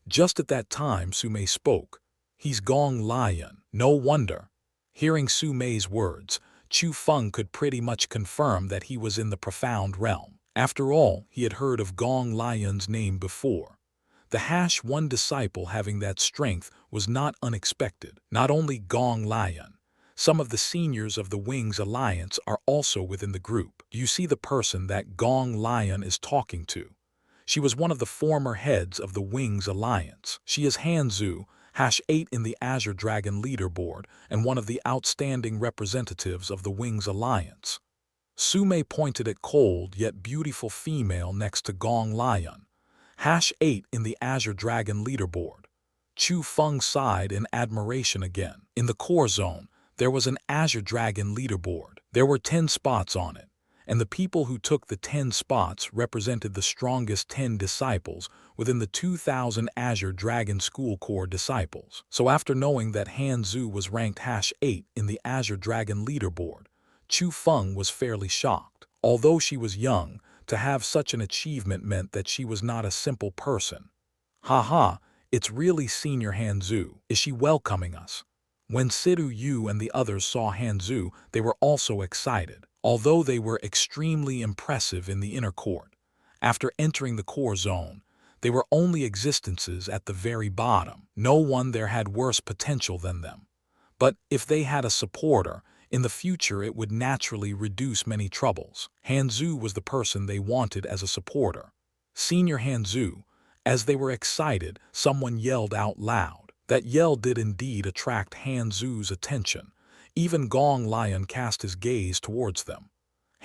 Just at that time, Sumei spoke. He's Gong Lion. No wonder. Hearing Sumei's words, Chu Feng could pretty much confirm that he was in the profound realm. After all, he had heard of Gong Lion's name before. The #1 disciple having that strength was not unexpected. Not only Gong Lion, some of the seniors of the Wings Alliance are also within the group. You see the person that Gong Lion is talking to. She was one of the former heads of the Wings Alliance. She is Hanzu, #8 in the Azure Dragon leaderboard and one of the outstanding representatives of the Wings Alliance. Sumei pointed at cold yet beautiful female next to Gong Lion, #8 in the Azure Dragon leaderboard. Chu Feng sighed in admiration again. In the core zone, there was an Azure Dragon leaderboard. There were 10 spots on it, and the people who took the 10 spots represented the strongest 10 disciples within the 2,000 Azure Dragon School core disciples. So after knowing that Hanzu was ranked #8 in the Azure Dragon leaderboard, Chu Feng was fairly shocked. Although she was young, to have such an achievement meant that she was not a simple person. Haha, it's really Senior Hanzu. Is she welcoming us? When Sidu Yu and the others saw Hanzu, they were also excited. Although they were extremely impressive in the inner court, after entering the core zone, they were only existences at the very bottom. No one there had worse potential than them. But if they had a supporter, in the future it would naturally reduce many troubles. Hanzu was the person they wanted as a supporter. Senior Hanzu. As they were excited, someone yelled out loud. That yell did indeed attract Hanzu's attention. Even Gong Lion cast his gaze towards them.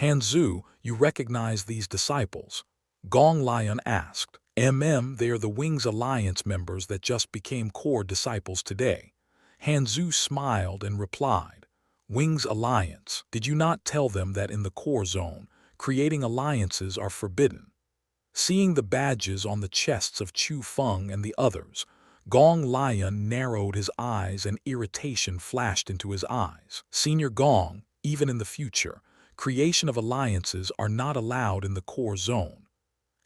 Hanzu, you recognize these disciples? Gong Lion asked. They are the Wings Alliance members that just became core disciples today. Hanzu smiled and replied. Wings Alliance, did you not tell them that in the core zone, creating alliances are forbidden. Seeing the badges on the chests of Chu Feng and the others, Gong Lion narrowed his eyes and irritation flashed into his eyes. Senior Gong, even in the future, creation of alliances are not allowed in the core zone.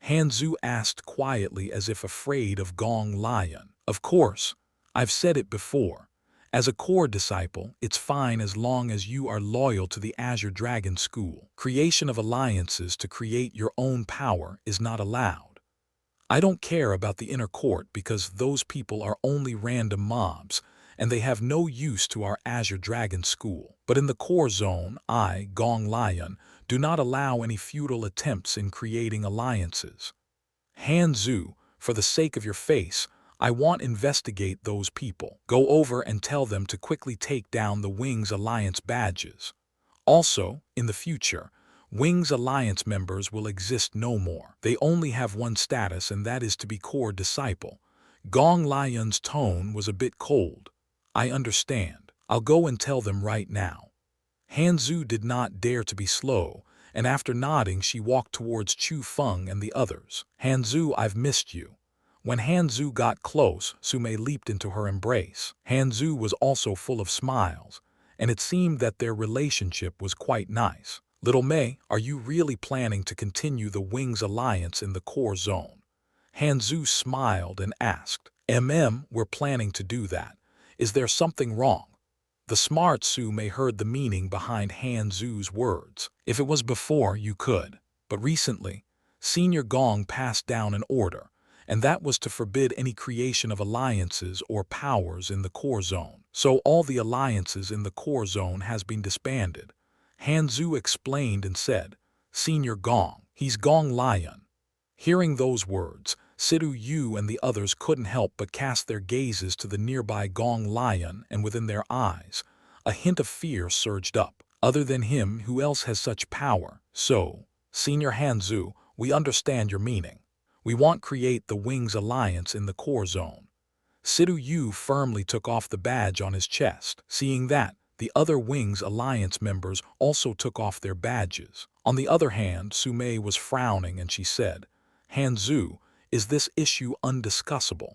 Hanzu asked quietly as if afraid of Gong Lion. Of course, I've said it before. As a core disciple, it's fine as long as you are loyal to the Azure Dragon School. Creation of alliances to create your own power is not allowed. I don't care about the inner court because those people are only random mobs, and they have no use to our Azure Dragon School. But in the core zone, I, Gong Lion, do not allow any futile attempts in creating alliances. Hanzu, for the sake of your face, I want investigate those people. Go over and tell them to quickly take down the Wings Alliance badges. Also, in the future, Wings Alliance members will exist no more. They only have one status, and that is to be core disciple. Gong Lion's tone was a bit cold. I understand. I'll go and tell them right now. Hanzu did not dare to be slow, and after nodding she walked towards Chu Feng and the others. Hanzu, I've missed you. When Hanzu got close, Sume leaped into her embrace. Hanzu was also full of smiles, and it seemed that their relationship was quite nice. Little Mei, are you really planning to continue the Wings Alliance in the core zone? Hanzu smiled and asked. We're planning to do that. Is there something wrong? The smart Sume heard the meaning behind Hanzu's words. If it was before, you could. But recently, Senior Gong passed down an order, and that was to forbid any creation of alliances or powers in the core zone. So all the alliances in the core zone has been disbanded. Hanzu explained and said, Senior Gong, he's Gong Lion. Hearing those words, Sidu Yu and the others couldn't help but cast their gazes to the nearby Gong Lion, and within their eyes, a hint of fear surged up. Other than him, who else has such power? So, Senior Hanzu, we understand your meaning. We want create the Wings Alliance in the core zone. Sidu Yu firmly took off the badge on his chest. Seeing that, the other Wings Alliance members also took off their badges. On the other hand, Sume was frowning and she said, Hanzu, is this issue undiscussable?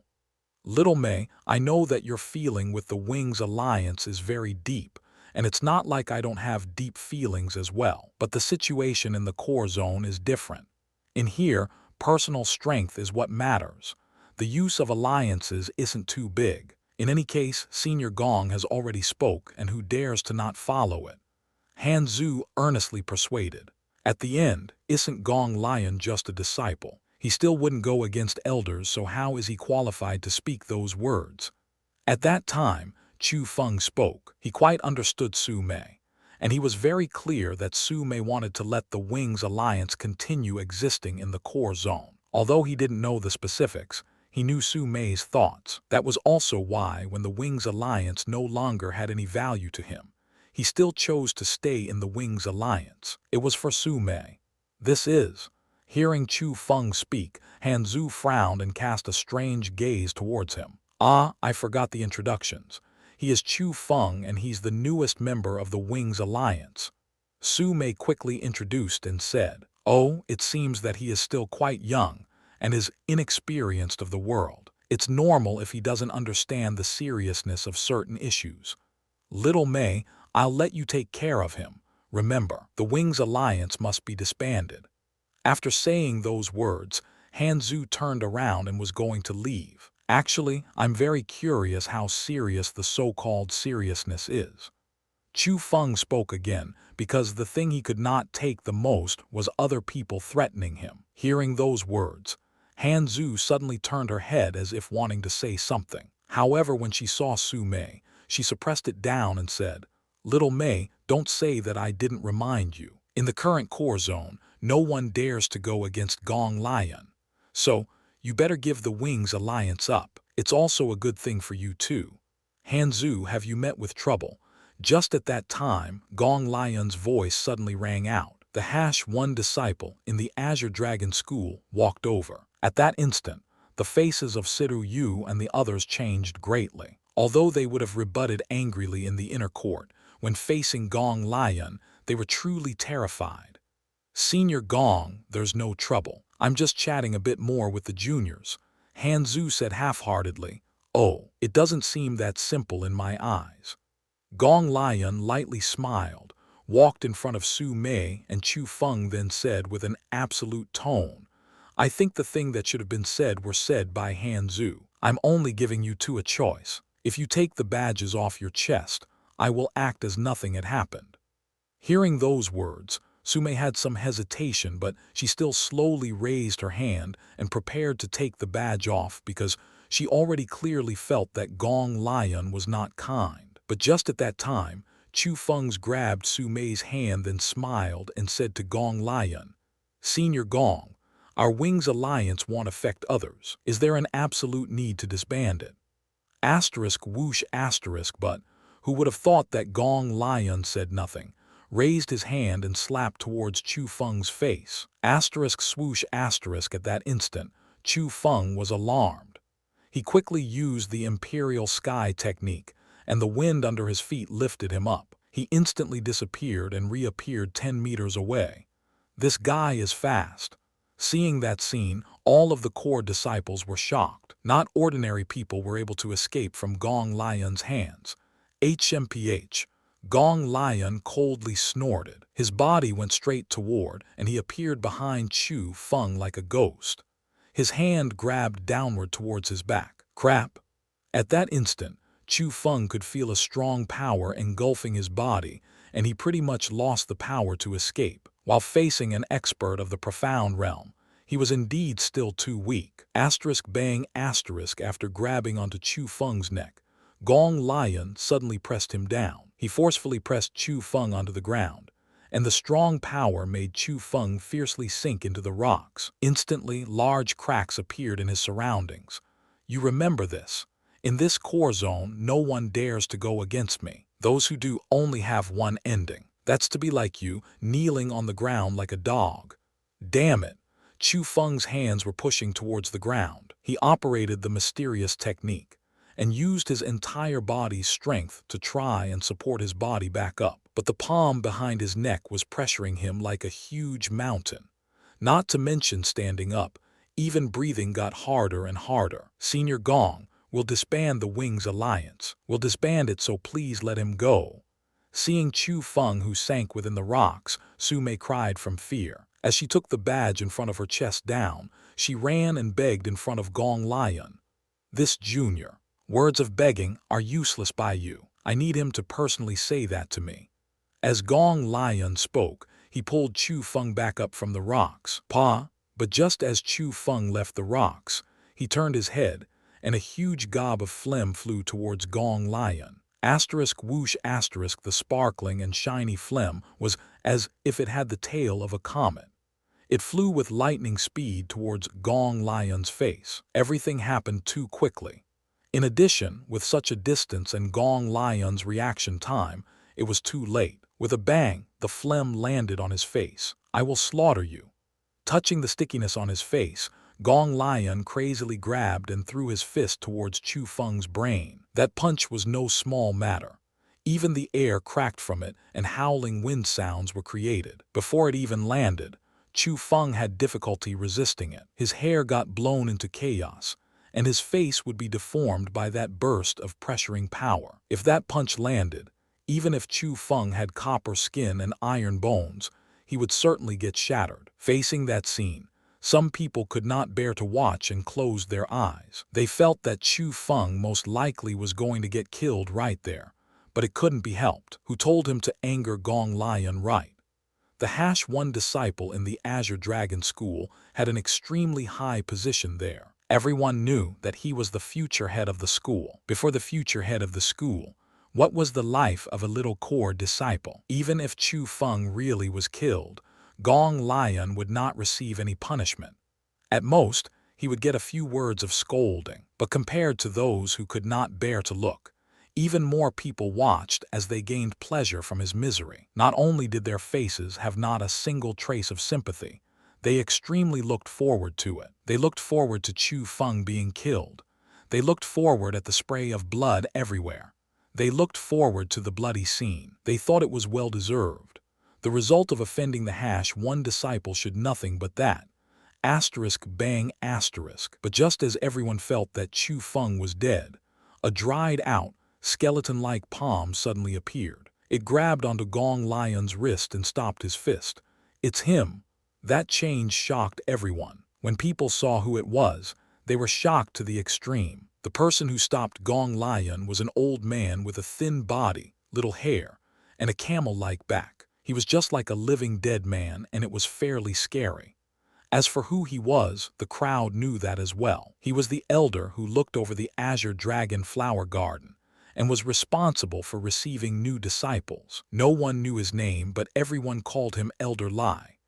Little Mei, I know that your feeling with the Wings Alliance is very deep, and it's not like I don't have deep feelings as well. But the situation in the core zone is different. In here, personal strength is what matters. The use of alliances isn't too big. In any case, Senior Gong has already spoke, and who dares to not follow it? Hanzu earnestly persuaded. At the end, isn't Gong Lion just a disciple? He still wouldn't go against elders, so how is he qualified to speak those words? At that time, Chu Feng spoke. He quite understood Su Mei, and he was very clear that Su Mei wanted to let the Wings Alliance continue existing in the core zone. Although he didn't know the specifics, he knew Su Mei's thoughts. That was also why, when the Wings Alliance no longer had any value to him, he still chose to stay in the Wings Alliance. It was for Su Mei. This is. Hearing Chu Feng speak, Hanzu frowned and cast a strange gaze towards him. Ah, I forgot the introductions. He is Chu Feng and he's the newest member of the Wings Alliance. Su Mei quickly introduced and said, Oh, it seems that he is still quite young and is inexperienced of the world. It's normal if he doesn't understand the seriousness of certain issues. Little Mei, I'll let you take care of him. Remember, the Wings Alliance must be disbanded. After saying those words, Hanzu turned around and was going to leave. Actually, I'm very curious how serious the so-called seriousness is. Chu Feng spoke again, because the thing he could not take the most was other people threatening him. Hearing those words, Hanzu suddenly turned her head as if wanting to say something. However, when she saw Su Mei, she suppressed it down and said, Little Mei, don't say that I didn't remind you. In the current core zone, no one dares to go against Gong Lion. So, you better give the Wings Alliance up. It's also a good thing for you too. Hanzu, have you met with trouble? Just at that time, Gong Lion's voice suddenly rang out. The #1 disciple in the Azure Dragon School walked over. At that instant, the faces of Sidu Yu and the others changed greatly. Although they would have rebutted angrily in the inner court, when facing Gong Lion, they were truly terrified. "Senior Gong, there's no trouble. I'm just chatting a bit more with the juniors," Hanzu said half-heartedly. "Oh, it doesn't seem that simple in my eyes." Gong Lion lightly smiled, walked in front of Su Mei and Chu Feng, then said with an absolute tone, "I think the thing that should have been said were said by Hanzu. I'm only giving you two a choice. If you take the badges off your chest, I will act as nothing had happened." Hearing those words, Su Mei had some hesitation, but she still slowly raised her hand and prepared to take the badge off because she already clearly felt that Gong Lion was not kind. But just at that time, Chu Feng's grabbed Su Mei's hand, then smiled and said to Gong Lion, "Senior Gong, our Wings Alliance won't affect others. Is there an absolute need to disband it?" Asterisk whoosh asterisk, but who would have thought that Gong Lion said nothing, raised his hand and slapped towards Chu Feng's face. Asterisk swoosh asterisk. At that instant, Chu Feng was alarmed. He quickly used the Imperial Sky technique, and the wind under his feet lifted him up. He instantly disappeared and reappeared 10 meters away. "This guy is fast." Seeing that scene, all of the core disciples were shocked. Not ordinary people were able to escape from Gong Lion's hands. HMPH. Gong Lion coldly snorted. His body went straight toward, and he appeared behind Chu Feng like a ghost. His hand grabbed downward towards his back. Crap! At that instant, Chu Feng could feel a strong power engulfing his body, and he pretty much lost the power to escape. While facing an expert of the profound realm, he was indeed still too weak. Asterisk bang asterisk. After grabbing onto Chu Feng's neck, Gong Lion suddenly pressed him down. He forcefully pressed Chu Feng onto the ground, and the strong power made Chu Feng fiercely sink into the rocks. Instantly, large cracks appeared in his surroundings. "You remember this. In this core zone, no one dares to go against me. Those who do only have one ending. That's to be like you, kneeling on the ground like a dog." Damn it! Chu Feng's hands were pushing towards the ground. He operated the mysterious technique and used his entire body's strength to try and support his body back up. But the palm behind his neck was pressuring him like a huge mountain. Not to mention standing up, even breathing got harder and harder. "Senior Gong, we'll disband the Wings Alliance. We'll disband it, so please let him go." Seeing Chu Feng, who sank within the rocks, Su Mei cried from fear. As she took the badge in front of her chest down, she ran and begged in front of Gong Lion. "This junior. Words of begging are useless by you. I need him to personally say that to me." As Gong Lion spoke, he pulled Chu Feng back up from the rocks. "Pa!" But just as Chu Feng left the rocks, he turned his head, and a huge gob of phlegm flew towards Gong Lion. Asterisk whoosh asterisk. The sparkling and shiny phlegm was as if it had the tail of a comet. It flew with lightning speed towards Gong Lion's face. Everything happened too quickly. In addition, with such a distance and Gong Lion's reaction time, it was too late. With a bang, the phlegm landed on his face. "I will slaughter you." Touching the stickiness on his face, Gong Lion crazily grabbed and threw his fist towards Chu Feng's brain. That punch was no small matter. Even the air cracked from it, and howling wind sounds were created. Before it even landed, Chu Feng had difficulty resisting it. His hair got blown into chaos, and his face would be deformed by that burst of pressuring power. If that punch landed, even if Chu Feng had copper skin and iron bones, he would certainly get shattered. Facing that scene, some people could not bear to watch and closed their eyes. They felt that Chu Feng most likely was going to get killed right there, but it couldn't be helped. Who told him to anger Gong Lion right? The #1 disciple in the Azure Dragon School had an extremely high position there. Everyone knew that he was the future head of the school. Before the future head of the school, what was the life of a little core disciple? Even if Chu Feng really was killed, Gong Lion would not receive any punishment. At most, he would get a few words of scolding. But compared to those who could not bear to look, even more people watched as they gained pleasure from his misery. Not only did their faces have not a single trace of sympathy, they extremely looked forward to it. They looked forward to Chu Feng being killed. They looked forward at the spray of blood everywhere. They looked forward to the bloody scene. They thought it was well-deserved. The result of offending the one disciple should nothing but that. Asterisk bang asterisk. But just as everyone felt that Chu Feng was dead, a dried-out, skeleton-like palm suddenly appeared. It grabbed onto Gong Lion's wrist and stopped his fist. "It's him." That change shocked everyone. When people saw who it was, they were shocked to the extreme. The person who stopped Gong Lion was an old man with a thin body, little hair, and a camel-like back. He was just like a living dead man, and it was fairly scary. As for who he was, the crowd knew that as well. He was the elder who looked over the Azure Dragon flower garden and was responsible for receiving new disciples. No one knew his name, but everyone called him Elder Lai.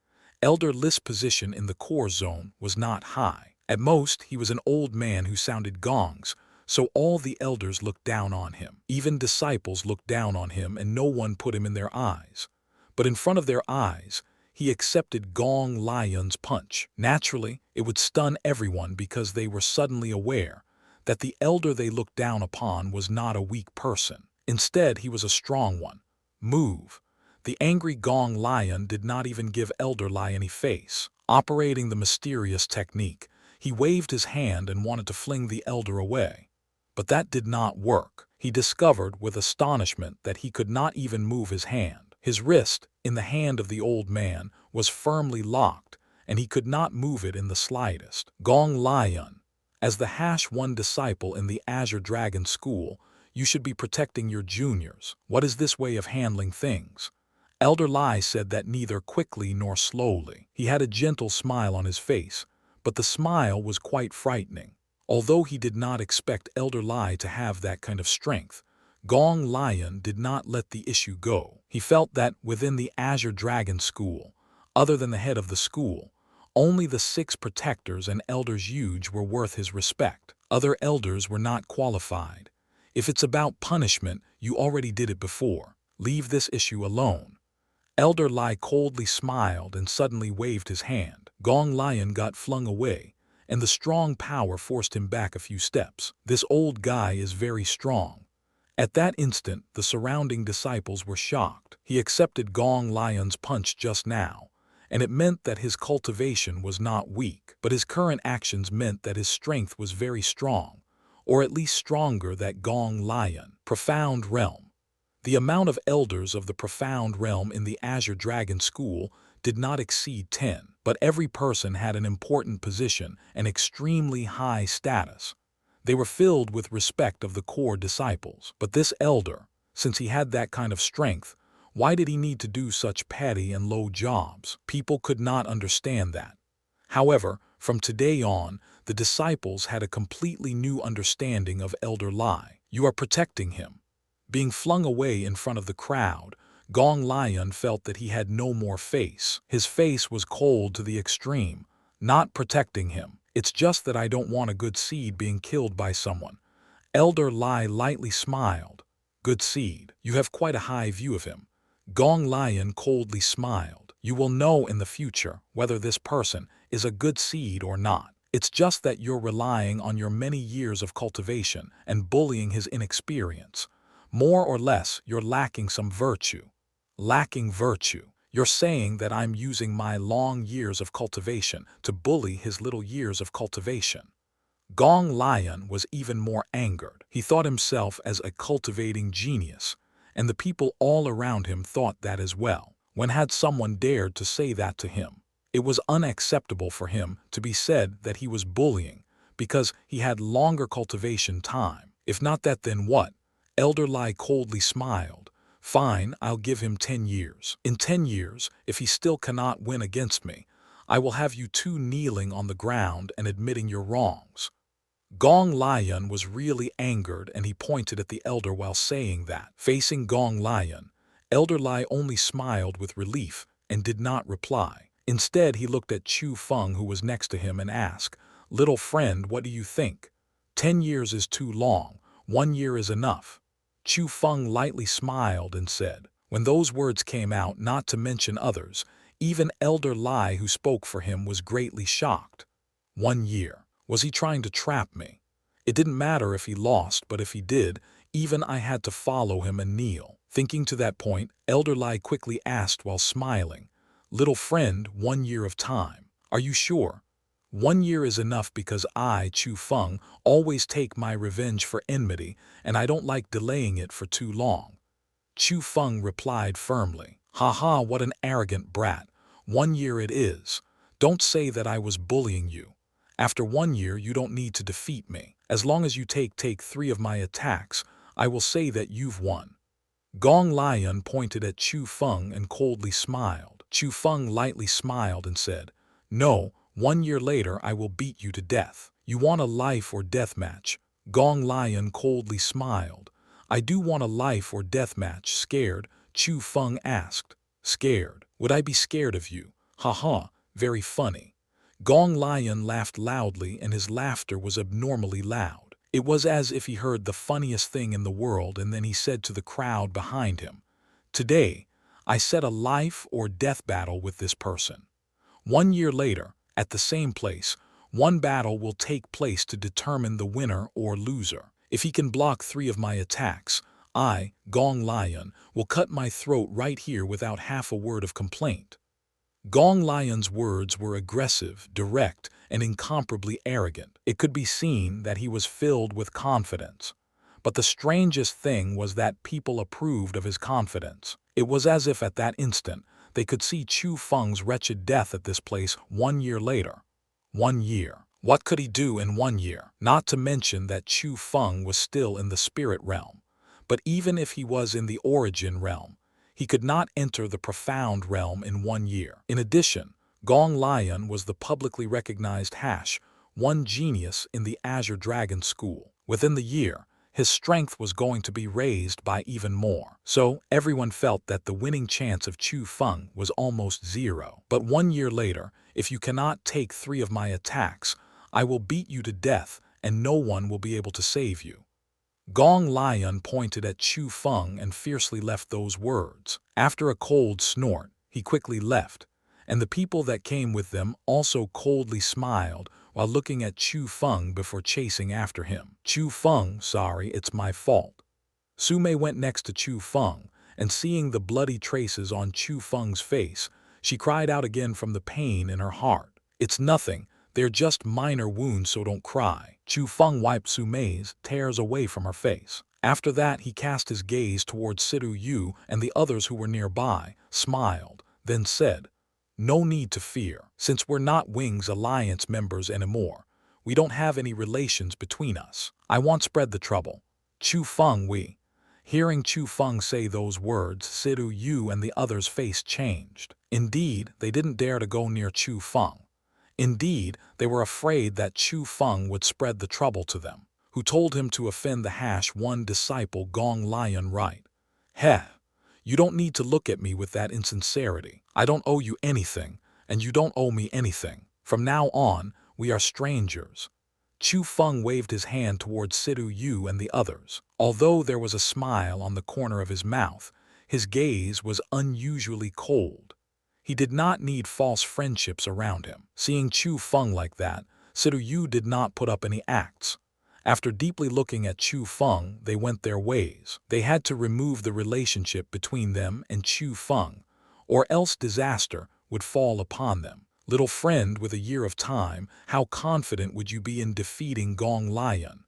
Elder Li's position in the core zone was not high. At most, he was an old man who sounded gongs, so all the elders looked down on him. Even disciples looked down on him, and no one put him in their eyes. But in front of their eyes, he accepted Gong Lion's punch. Naturally, it would stun everyone because they were suddenly aware that the elder they looked down upon was not a weak person. Instead, he was a strong one. Move. The angry Gong Lion did not even give Elder Lai any face. Operating the mysterious technique, he waved his hand and wanted to fling the elder away. But that did not work. He discovered with astonishment that he could not even move his hand. His wrist, in the hand of the old man, was firmly locked, and he could not move it in the slightest. Gong Lion, as the #1 disciple in the Azure Dragon School, you should be protecting your juniors. What is this way of handling things? Elder Lai said that neither quickly nor slowly. He had a gentle smile on his face, but the smile was quite frightening. Although he did not expect Elder Lai to have that kind of strength, Gong Lion did not let the issue go. He felt that within the Azure Dragon School, other than the head of the school, only the 6 protectors and elders huge were worth his respect. Other elders were not qualified. If it's about punishment, you already did it before. Leave this issue alone. Elder Lai coldly smiled and suddenly waved his hand. Gong Lion got flung away, and the strong power forced him back a few steps. This old guy is very strong. At that instant, the surrounding disciples were shocked. He accepted Gong Lion's punch just now, and it meant that his cultivation was not weak, but his current actions meant that his strength was very strong, or at least stronger than Gong Lion. Profound Realm. The amount of elders of the Profound Realm in the Azure Dragon School did not exceed 10, but every person had an important position and extremely high status. They were filled with respect of the core disciples. But this elder, since he had that kind of strength, why did he need to do such petty and low jobs? People could not understand that. However, from today on, the disciples had a completely new understanding of Elder Lai. You are protecting him. Being flung away in front of the crowd, Gong Lion felt that he had no more face. His face was cold to the extreme. Not protecting him. It's just that I don't want a good seed being killed by someone. Elder Lai lightly smiled. Good seed. You have quite a high view of him. Gong Lion coldly smiled. You will know in the future whether this person is a good seed or not. It's just that you're relying on your many years of cultivation and bullying his inexperience. More or less, you're lacking some virtue. Lacking virtue. You're saying that I'm using my long years of cultivation to bully his little years of cultivation. Gong Lion was even more angered. He thought himself as a cultivating genius, and the people all around him thought that as well. When had someone dared to say that to him? It was unacceptable for him to be said that he was bullying because he had longer cultivation time. If not that, then what? Elder Lai coldly smiled. Fine, I'll give him 10 years. In 10 years, if he still cannot win against me, I will have you 2 kneeling on the ground and admitting your wrongs. Gong Lion was really angered, and he pointed at the elder while saying that. Facing Gong Lion, Elder Lai only smiled with relief and did not reply. Instead, he looked at Chu Feng, who was next to him, and asked, "Little friend, what do you think? 10 years is too long. 1 year is enough." Chu Feng lightly smiled and said, when those words came out, not to mention others, even Elder Lai, who spoke for him, was greatly shocked. 1 year. Was he trying to trap me? It didn't matter if he lost, but if he did, even I had to follow him and kneel. Thinking to that point, Elder Lai quickly asked while smiling, "Little friend, 1 year of time. Are you sure? 1 year is enough because I, Chu Feng, always take my revenge for enmity, and I don't like delaying it for too long." Chu Feng replied firmly, "Haha, what an arrogant brat. 1 year it is. Don't say that I was bullying you. After 1 year you don't need to defeat me. As long as you take 3 of my attacks, I will say that you've won." Gong Lion pointed at Chu Feng and coldly smiled. Chu Feng lightly smiled and said, "No, 1 year later I will beat you to death." "You want a life or death match?" Gong Lion coldly smiled. "I do want a life or death match." Scared? Chu Feng asked. "Scared? Would I be scared of you? Haha, very funny." Gong Lion laughed loudly, and his laughter was abnormally loud. It was as if he heard the funniest thing in the world, and then he said to the crowd behind him, "Today, I set a life or death battle with this person. 1 year later, at the same place, one battle will take place to determine the winner or loser. If he can block 3 of my attacks, I, Gong Lion, will cut my throat right here without half a word of complaint." Gong Lion's words were aggressive, direct, and incomparably arrogant. It could be seen that he was filled with confidence. But the strangest thing was that people approved of his confidence. It was as if at that instant they could see Chu Feng's wretched death at this place 1 year later. 1 year. What could he do in 1 year? Not to mention that Chu Feng was still in the spirit realm. But even if he was in the origin realm, he could not enter the profound realm in 1 year. In addition, Gong Lion was the publicly recognized one genius in the Azure Dragon School. Within the year, his strength was going to be raised by even more. So everyone felt that the winning chance of Chu Feng was almost zero. But 1 year later, if you cannot take 3 of my attacks, I will beat you to death and no one will be able to save you. Gong Lion pointed at Chu Feng and fiercely left those words. After a cold snort, he quickly left, and the people that came with them also coldly smiled while looking at Chu Feng before chasing after him. "Chu Feng, sorry, it's my fault." Sume went next to Chu Feng, and seeing the bloody traces on Chu Feng's face, she cried out again from the pain in her heart. "It's nothing. They're just minor wounds, so don't cry." Chu Feng wiped Sume's tears away from her face. After that, he cast his gaze towards Sidu Yu and the others who were nearby, smiled, then said, "No need to fear. Since we're not Wings Alliance members anymore, we don't have any relations between us. I won't spread the trouble. Chu Feng, we." Hearing Chu Feng say those words, Sidu Yu and the others' face changed. Indeed, they didn't dare to go near Chu Feng. Indeed, they were afraid that Chu Feng would spread the trouble to them, who told him to offend the one disciple Gong Lion right. "Heh, you don't need to look at me with that insincerity. I don't owe you anything, and you don't owe me anything. From now on, we are strangers." Chu Feng waved his hand towards Sidu Yu and the others. Although there was a smile on the corner of his mouth, his gaze was unusually cold. He did not need false friendships around him. Seeing Chu Feng like that, Sidu Yu did not put up any acts. After deeply looking at Chu Feng, they went their ways. They had to remove the relationship between them and Chu Feng, or else disaster would fall upon them. "Little friend, with a year of time, how confident would you be in defeating Gong Lion?"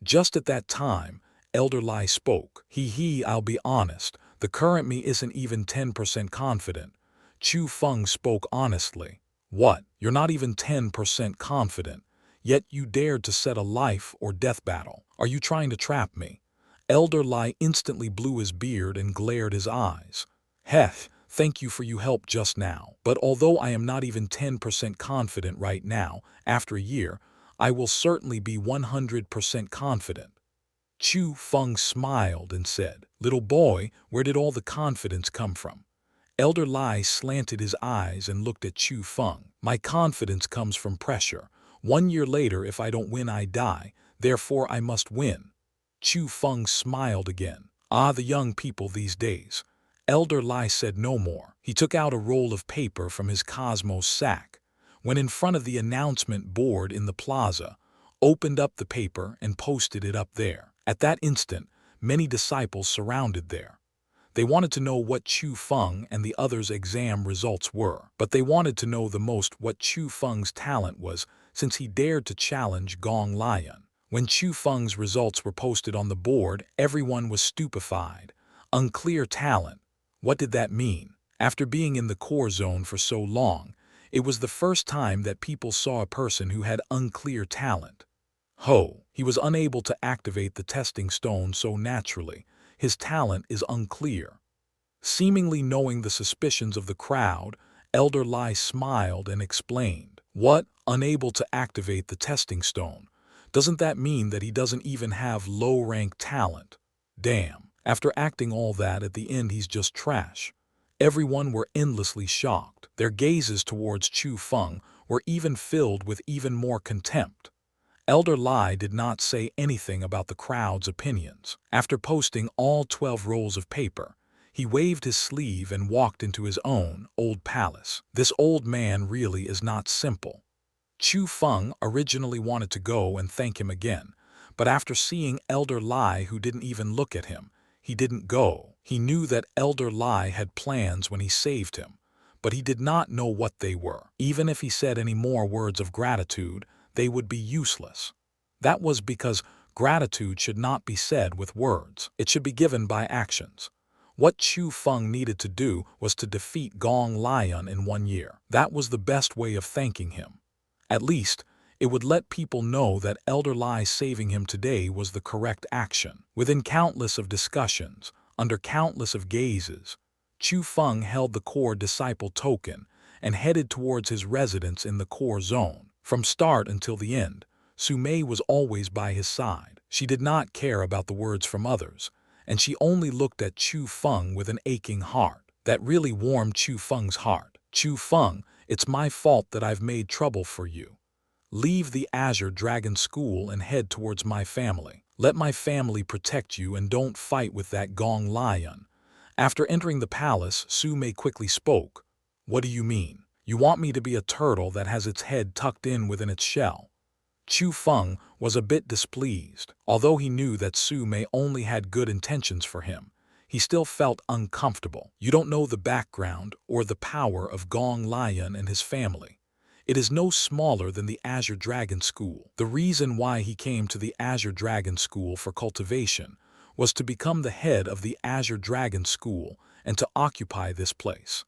Just at that time, Elder Lai spoke. I'll be honest, the current me isn't even 10% confident." Chu Feng spoke honestly. "What? You're not even 10% confident, yet you dared to set a life or death battle. Are you trying to trap me?" Elder Lai instantly blew his beard and glared his eyes. "Heh, thank you for your help just now. But although I am not even 10% confident right now, after a year, I will certainly be 100% confident." Chu Feng smiled and said, "Little boy, where did all the confidence come from?" Elder Lai slanted his eyes and looked at Chu Feng. "My confidence comes from pressure. 1 year later, if I don't win, I die. Therefore, I must win." Chu Feng smiled again. "Ah, the young people these days." Elder Lai said no more. He took out a roll of paper from his Cosmos sack, went in front of the announcement board in the plaza, opened up the paper and posted it up there. At that instant, many disciples surrounded there. They wanted to know what Chu Feng and the others' exam results were, but they wanted to know the most what Chu Feng's talent was, since he dared to challenge Gong Lion. When Chu Feng's results were posted on the board, everyone was stupefied. Unclear talent. What did that mean? After being in the core zone for so long, it was the first time that people saw a person who had unclear talent. He was unable to activate the testing stone so naturally. His talent is unclear. Seemingly knowing the suspicions of the crowd, Elder Lai smiled and explained, "What? Unable to activate the testing stone? Doesn't that mean that he doesn't even have low-rank talent? Damn, after acting all that at the end he's just trash." Everyone were endlessly shocked. Their gazes towards Chu Feng were even filled with even more contempt. Elder Lai did not say anything about the crowd's opinions. After posting all 12 rolls of paper, he waved his sleeve and walked into his own old palace. This old man really is not simple. Chu Feng originally wanted to go and thank him again, but after seeing Elder Lai, who didn't even look at him, he didn't go. He knew that Elder Lai had plans when he saved him, but he did not know what they were. Even if he said any more words of gratitude, they would be useless. That was because gratitude should not be said with words. It should be given by actions. What Chu Feng needed to do was to defeat Gong Lion in 1 year. That was the best way of thanking him. At least, it would let people know that Elder Lai saving him today was the correct action. Within countless of discussions, under countless of gazes, Chu Feng held the core disciple token and headed towards his residence in the core zone. From start until the end, Su Mei was always by his side. She did not care about the words from others, and she only looked at Chu Feng with an aching heart. That really warmed Chu Feng's heart. "Chu Feng, it's my fault that I've made trouble for you. Leave the Azure Dragon School and head towards my family. Let my family protect you and don't fight with that Gong Lion." After entering the palace, Su Mei quickly spoke. "What do you mean? You want me to be a turtle that has its head tucked in within its shell?" Chu Feng was a bit displeased. Although he knew that Su Mei only had good intentions for him, he still felt uncomfortable. "You don't know the background or the power of Gong Lion and his family. It is no smaller than the Azure Dragon School." The reason why he came to the Azure Dragon School for cultivation was to become the head of the Azure Dragon School and to occupy this place.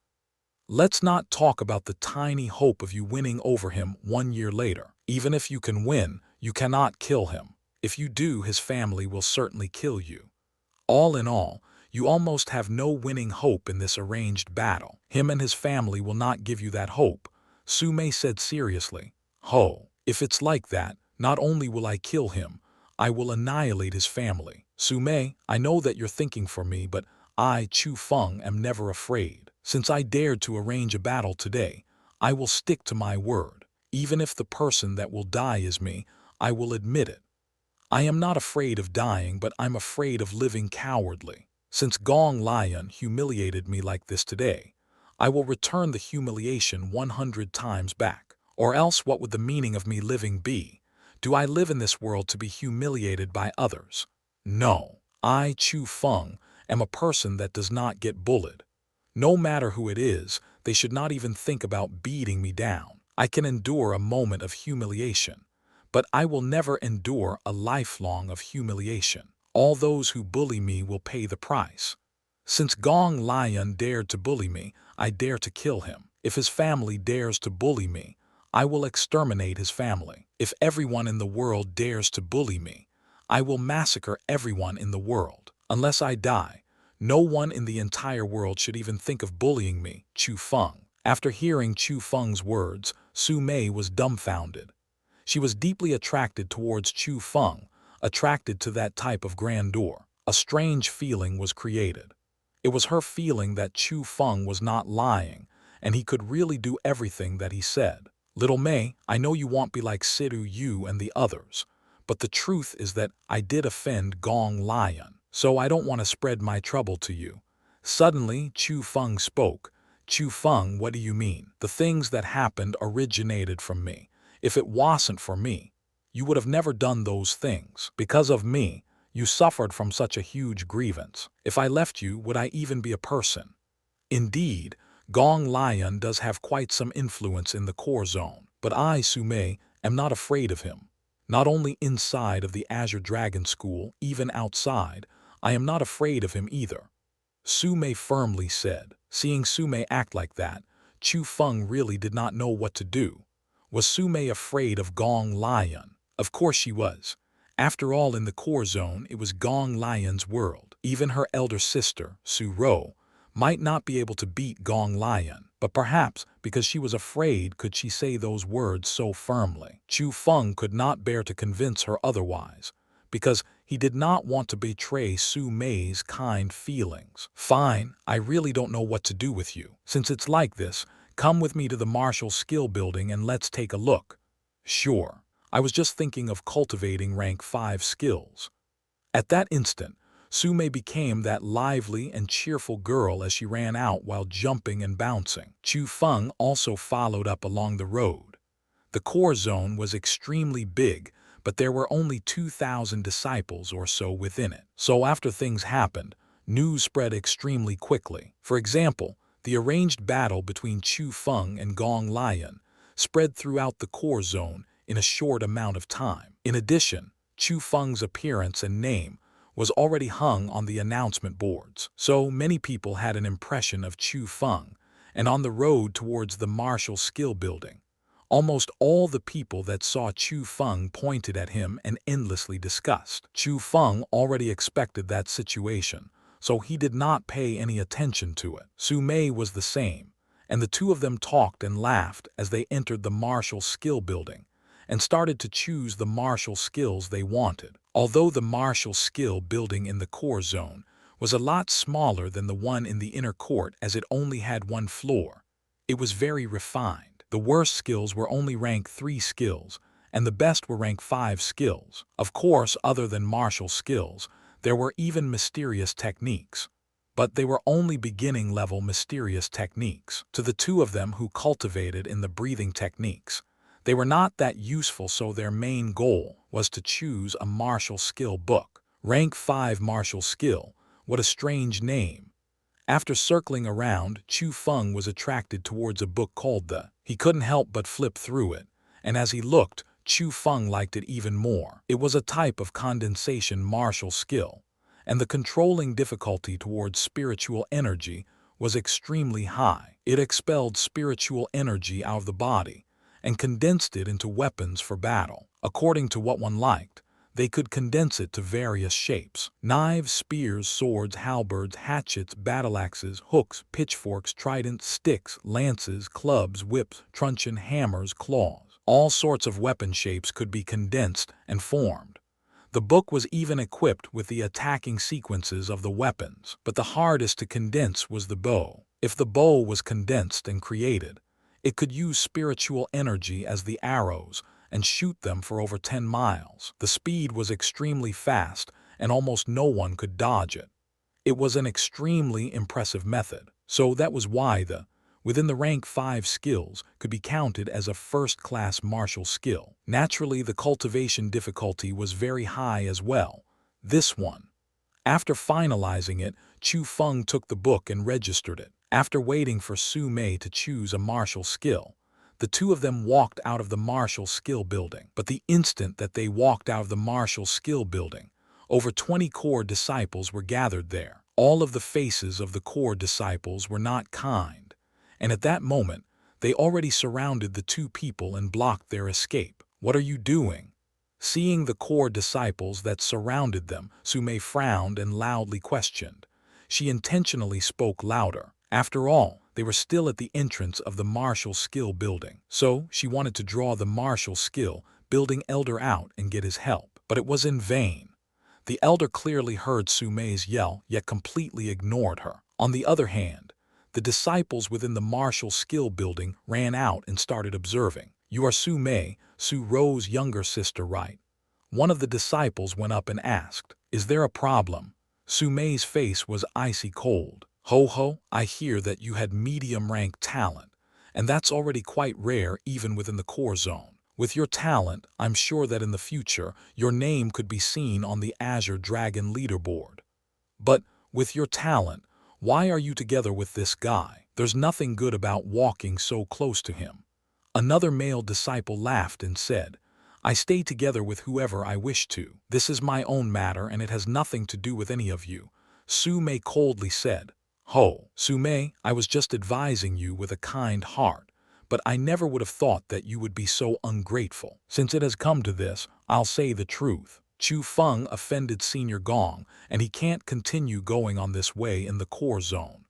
Let's not talk about the tiny hope of you winning over him 1 year later. Even if you can win, you cannot kill him. If you do, his family will certainly kill you. All in all, you almost have no winning hope in this arranged battle. Him and his family will not give you that hope, Su Mei said seriously. If it's like that, not only will I kill him, I will annihilate his family. Su Mei, I know that you're thinking for me, but I, Chu Feng, am never afraid. Since I dared to arrange a battle today, I will stick to my word. Even if the person that will die is me, I will admit it. I am not afraid of dying, but I'm afraid of living cowardly. Since Gong Lion humiliated me like this today, I will return the humiliation 100 times back. Or else what would the meaning of me living be? Do I live in this world to be humiliated by others? No. I, Chu Feng, am a person that does not get bullied. No matter who it is, they should not even think about beating me down. I can endure a moment of humiliation, but I will never endure a lifelong of humiliation. All those who bully me will pay the price. Since Gong Lion dared to bully me, I dare to kill him. If his family dares to bully me, I will exterminate his family. If everyone in the world dares to bully me, I will massacre everyone in the world. Unless I die, no one in the entire world should even think of bullying me, Chu Feng. After hearing Chu Feng's words, Su Mei was dumbfounded. She was deeply attracted towards Chu Feng, attracted to that type of grandeur. A strange feeling was created. It was her feeling that Chu Feng was not lying, and he could really do everything that he said. "Little Mei, I know you won't be like Sidu Yu and the others, but the truth is that I did offend Gong Lion. So I don't want to spread my trouble to you." Suddenly, Chu Feng spoke. "Chu Feng, what do you mean? The things that happened originated from me. If it wasn't for me, you would have never done those things. Because of me, You suffered from such a huge grievance. If I left you, would I even be a person? Indeed, Gong Lion does have quite some influence in the core zone, but I, Sumei, am not afraid of him. Not only inside of the Azure Dragon School, even outside, I am not afraid of him either. Sumei firmly said. Seeing Sumei act like that, Chu Feng really did not know what to do. Was Sumei afraid of Gong Lion? Of course she was. After all, in the core zone, it was Gong Lion's world. Even her elder sister, Su Ro, might not be able to beat Gong Lion, but perhaps because she was afraid could she say those words so firmly. Chu Feng could not bear to convince her otherwise, because he did not want to betray Su Mei's kind feelings. Fine, I really don't know what to do with you. Since it's like this, come with me to the martial skill building and let's take a look. Sure, I was just thinking of cultivating rank 5 skills. At that instant, Sumei became that lively and cheerful girl as she ran out while jumping and bouncing. Chu Feng also followed up along the road. The core zone was extremely big, but there were only 2,000 disciples or so within it. So after things happened, news spread extremely quickly. For example, the arranged battle between Chu Feng and Gong Lion spread throughout the core zone in a short amount of time. In addition, Chu Feng's appearance and name was already hung on the announcement boards. So many people had an impression of Chu Feng, and on the road towards the martial skill building, almost all the people that saw Chu Feng pointed at him and endlessly discussed. Chu Feng already expected that situation, so he did not pay any attention to it. Sumei was the same, and the two of them talked and laughed as they entered the martial skill building and started to choose the martial skills they wanted. Although the martial skill building in the core zone was a lot smaller than the one in the inner court as it only had one floor, it was very refined. The worst skills were only rank 3 skills, and the best were rank 5 skills. Of course, other than martial skills, there were even mysterious techniques. But they were only beginning-level mysterious techniques. To the two of them who cultivated in the breathing techniques, they were not that useful, so their main goal was to choose a martial skill book. Rank 5 martial skill, what a strange name. After circling around, Chu Feng was attracted towards a book called the. He couldn't help but flip through it, and as he looked, Chu Feng liked it even more. It was a type of condensation martial skill, and the controlling difficulty towards spiritual energy was extremely high. It expelled spiritual energy out of the body and condensed it into weapons for battle. According to what one liked, they could condense it to various shapes: knives, spears, swords, halberds, hatchets, battleaxes, hooks, pitchforks, tridents, sticks, lances, clubs, whips, truncheon, hammers, claws. All sorts of weapon shapes could be condensed and formed. The book was even equipped with the attacking sequences of the weapons, but the hardest to condense was the bow. If the bow was condensed and created, it could use spiritual energy as the arrows and shoot them for over 10 miles. The speed was extremely fast, and almost no one could dodge it. It was an extremely impressive method, so that was why within the rank 5 skills could be counted as a first-class martial skill. Naturally, the cultivation difficulty was very high as well. This one. After finalizing it, Chu Feng took the book and registered it. After waiting for Sumei to choose a martial skill, the two of them walked out of the martial skill building. But the instant that they walked out of the martial skill building, over 20 core disciples were gathered there. All of the faces of the core disciples were not kind, and at that moment, they already surrounded the two people and blocked their escape. What are you doing? Seeing the core disciples that surrounded them, Sumei frowned and loudly questioned. She intentionally spoke louder. After all, they were still at the entrance of the martial skill building, so she wanted to draw the martial skill building elder out and get his help. But it was in vain. The elder clearly heard Sumei's yell, yet completely ignored her. On the other hand, the disciples within the martial skill building ran out and started observing. You are Sumei, Su Ro's younger sister, right? One of the disciples went up and asked, is there a problem? Sumei's face was icy cold. Ho ho, I hear that you had medium rank talent, and that's already quite rare even within the core zone. With your talent, I'm sure that in the future, your name could be seen on the Azure Dragon leaderboard. But with your talent, why are you together with this guy? There's nothing good about walking so close to him." Another male disciple laughed and said, "I stay together with whoever I wish to. This is my own matter and it has nothing to do with any of you." Su Mei coldly said, "Ho, Su Mei, I was just advising you with a kind heart, but I never would have thought that you would be so ungrateful. Since it has come to this, I'll say the truth. Chu Feng offended Senior Gong, and he can't continue going on this way in the core zone.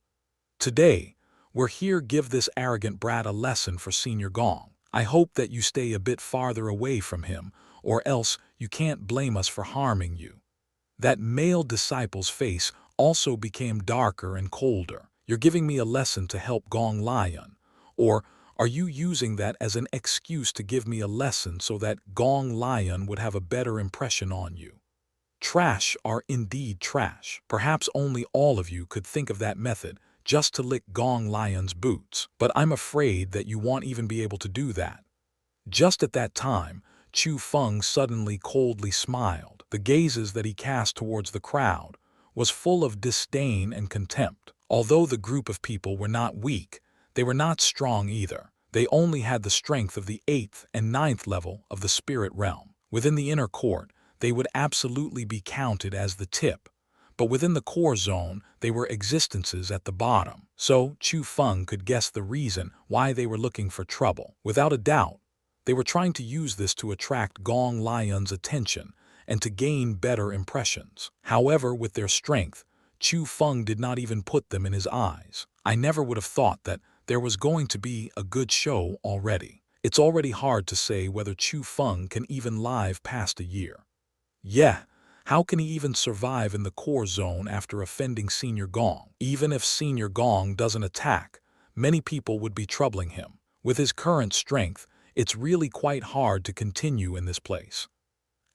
Today, we're here give this arrogant brat a lesson for Senior Gong. I hope that you stay a bit farther away from him, or else you can't blame us for harming you." That male disciple's face also became darker and colder. "You're giving me a lesson to help Gong Lion, or are you using that as an excuse to give me a lesson so that Gong Lion would have a better impression on you? Trash are indeed trash. Perhaps only all of you could think of that method just to lick Gong Lion's boots, but I'm afraid that you won't even be able to do that." Just at that time, Chu Feng suddenly coldly smiled. The gazes that he cast towards the crowd was full of disdain and contempt. Although the group of people were not weak, they were not strong either. They only had the strength of the 8th and 9th level of the spirit realm. Within the inner court, they would absolutely be counted as the tip, but within the core zone, they were existences at the bottom. So Chu Feng could guess the reason why they were looking for trouble. Without a doubt, they were trying to use this to attract Gong Lion's attention and to gain better impressions. However, with their strength, Chu Feng did not even put them in his eyes. I never would have thought that there was going to be a good show already. It's already hard to say whether Chu Feng can even live past a year. Yeah, how can he even survive in the core zone after offending Senior Gong? Even if Senior Gong doesn't attack, many people would be troubling him. With his current strength, it's really quite hard to continue in this place.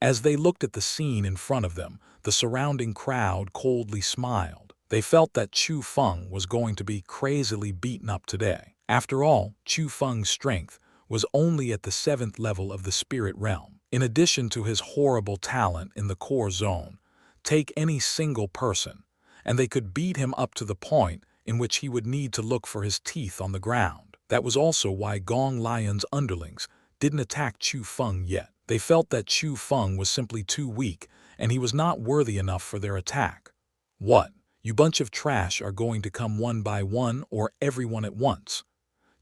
As they looked at the scene in front of them, the surrounding crowd coldly smiled. They felt that Chu Feng was going to be crazily beaten up today. After all, Chu Feng's strength was only at the 7th level of the spirit realm. In addition to his horrible talent in the core zone, take any single person, and they could beat him up to the point in which he would need to look for his teeth on the ground. That was also why Gong Lion's underlings didn't attack Chu Feng yet. They felt that Chu Feng was simply too weak, and he was not worthy enough for their attack. "What? You bunch of trash are going to come one by one or everyone at once?"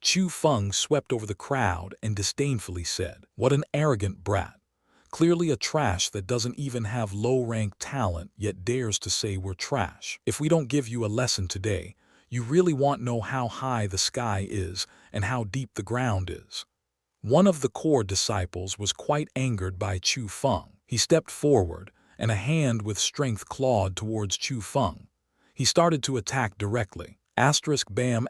Chu Feng swept over the crowd and disdainfully said, "What an arrogant brat. Clearly a trash that doesn't even have low-rank talent yet dares to say we're trash. If we don't give you a lesson today, you really won't know how high the sky is and how deep the ground is." One of the core disciples was quite angered by Chu Feng. He stepped forward, and a hand with strength clawed towards Chu Feng. He started to attack directly. Bam!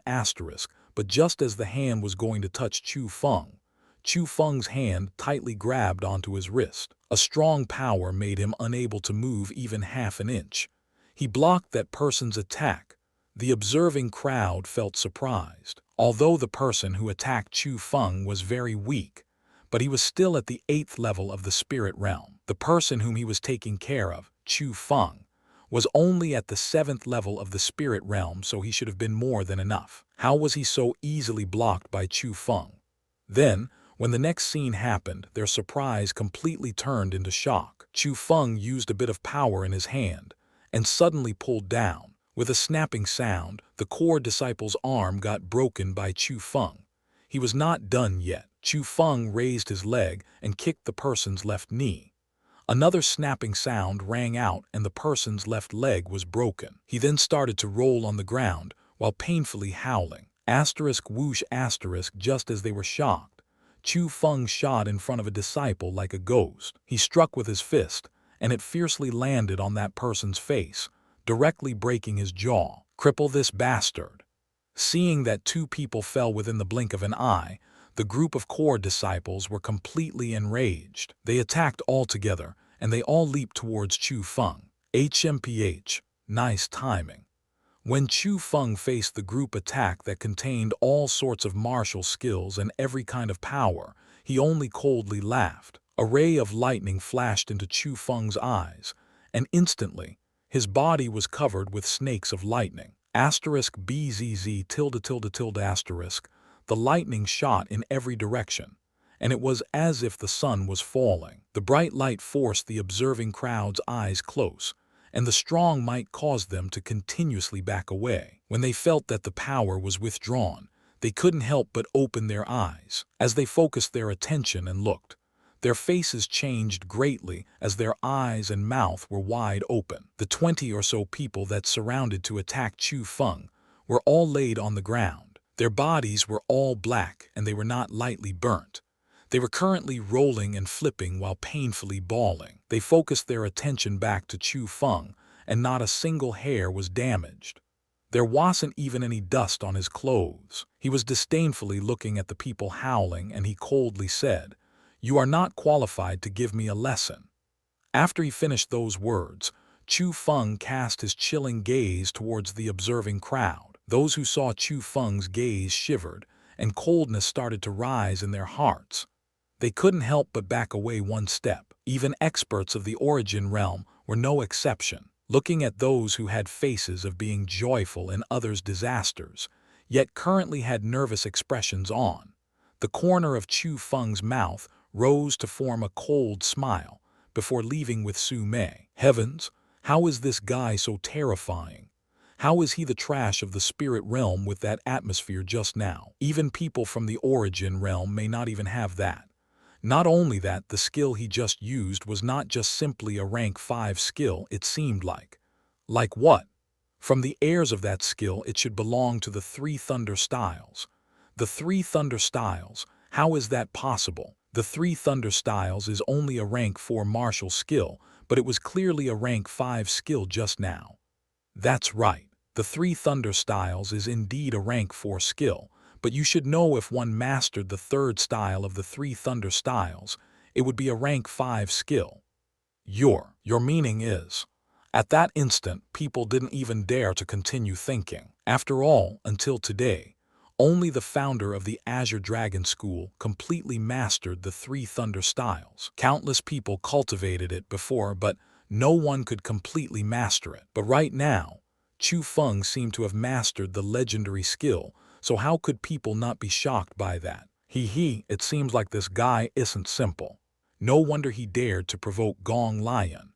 But just as the hand was going to touch Chu Feng's hand tightly grabbed onto his wrist. A strong power made him unable to move even half an inch. He blocked that person's attack. The observing crowd felt surprised. Although the person who attacked Chu Feng was very weak, but he was still at the 8th level of the spirit realm. The person whom he was taking care of, Chu Feng, was only at the 7th level of the spirit realm, so he should have been more than enough. How was he so easily blocked by Chu Feng? Then, when the next scene happened, their surprise completely turned into shock. Chu Feng used a bit of power in his hand and suddenly pulled down. With a snapping sound, the core disciple's arm got broken by Chu Feng. He was not done yet. Chu Feng raised his leg and kicked the person's left knee. Another snapping sound rang out and the person's left leg was broken. He then started to roll on the ground while painfully howling. Whoosh just as they were shocked, Chu Feng shot in front of a disciple like a ghost. He struck with his fist, and it fiercely landed on that person's face, directly breaking his jaw. Cripple this bastard. Seeing that two people fell within the blink of an eye, the group of core disciples were completely enraged. They attacked all together, and they all leaped towards Chu Feng. Nice timing. When Chu Feng faced the group attack that contained all sorts of martial skills and every kind of power, He only coldly laughed. A ray of lightning flashed into Chu Feng's eyes, and instantly, his body was covered with snakes of lightning. Asterisk BZZ tilde tilde tilde asterisk. The lightning shot in every direction, and it was as if the sun was falling. The bright light forced the observing crowd's eyes close, and the strong might caused them to continuously back away. When they felt that the power was withdrawn, they couldn't help but open their eyes. As they focused their attention and looked, their faces changed greatly as their eyes and mouth were wide open. The 20 or so people that surrounded to attack Chu Feng were all laid on the ground. Their bodies were all black and they were not lightly burnt. They were currently rolling and flipping while painfully bawling. They focused their attention back to Chu Feng, and not a single hair was damaged. There wasn't even any dust on his clothes. He was disdainfully looking at the people howling, and he coldly said, "You are not qualified to give me a lesson." After he finished those words, Chu Feng cast his chilling gaze towards the observing crowd. Those who saw Chu Feng's gaze shivered, and coldness started to rise in their hearts. They couldn't help but back away one step. Even experts of the origin realm were no exception, looking at those who had faces of being joyful in others' disasters, yet currently had nervous expressions on. The corner of Chu Feng's mouth rose to form a cold smile before leaving with Su Mei. Heavens, how is this guy so terrifying? How is he the trash of the spirit realm with that atmosphere just now? Even people from the origin realm may not even have that. Not only that, the skill he just used was not just simply a rank 5 skill, it seemed like. Like what? From the heirs of that skill, it should belong to the 3 Thunder Styles. The 3 Thunder Styles, how is that possible? The 3 Thunder Styles is only a rank 4 martial skill, but it was clearly a rank 5 skill just now. That's right, the 3 Thunder Styles is indeed a rank 4 skill, but you should know if one mastered the 3rd style of the 3 Thunder Styles, it would be a rank 5 skill. Your meaning is. At that instant, people didn't even dare to continue thinking. After all, until today, only the founder of the Azure Dragon School completely mastered the 3 Thunder Styles. Countless people cultivated it before, but no one could completely master it. But right now, Chu Feng seemed to have mastered the legendary skill, so how could people not be shocked by that? It seems like this guy isn't simple. No wonder he dared to provoke Gong Lion.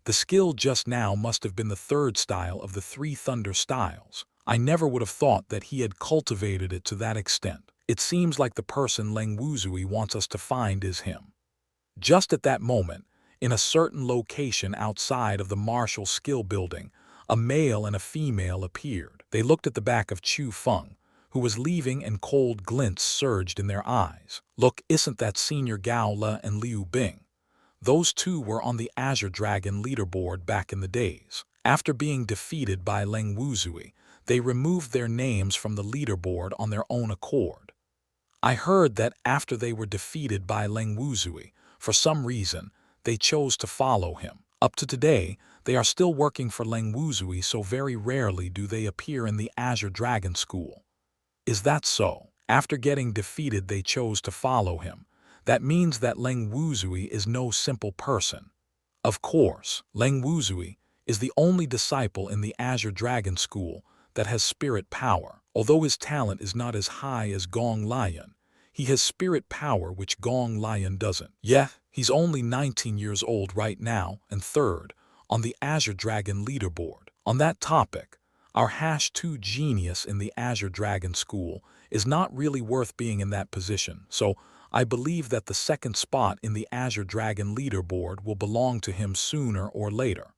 The skill just now must have been the 3rd style of the 3 Thunder Styles. I never would have thought that he had cultivated it to that extent. It seems like the person Leng Wuzui wants us to find is him. Just at that moment, in a certain location outside of the martial skill building, a male and a female appeared. They looked at the back of Chu Feng, who was leaving, and cold glints surged in their eyes. Look, isn't that Senior Gao Le and Liu Bing? Those two were on the Azure Dragon leaderboard back in the days. After being defeated by Leng Wuzui, they removed their names from the leaderboard on their own accord. I heard that after they were defeated by Leng Wuzui, for some reason, they chose to follow him. Up to today, they are still working for Leng Wuzui, so very rarely do they appear in the Azure Dragon School. Is that so? After getting defeated, they chose to follow him. That means that Leng Wuzui is no simple person. Of course, Leng Wuzui is the only disciple in the Azure Dragon School that has spirit power. Although his talent is not as high as Gong Lion, he has spirit power which Gong Lion doesn't. Yeah, he's only 19 years old right now and 3rd on the Azure Dragon leaderboard. On that topic, our #2 genius in the Azure Dragon School is not really worth being in that position, so I believe that the 2nd spot in the Azure Dragon leaderboard will belong to him sooner or later.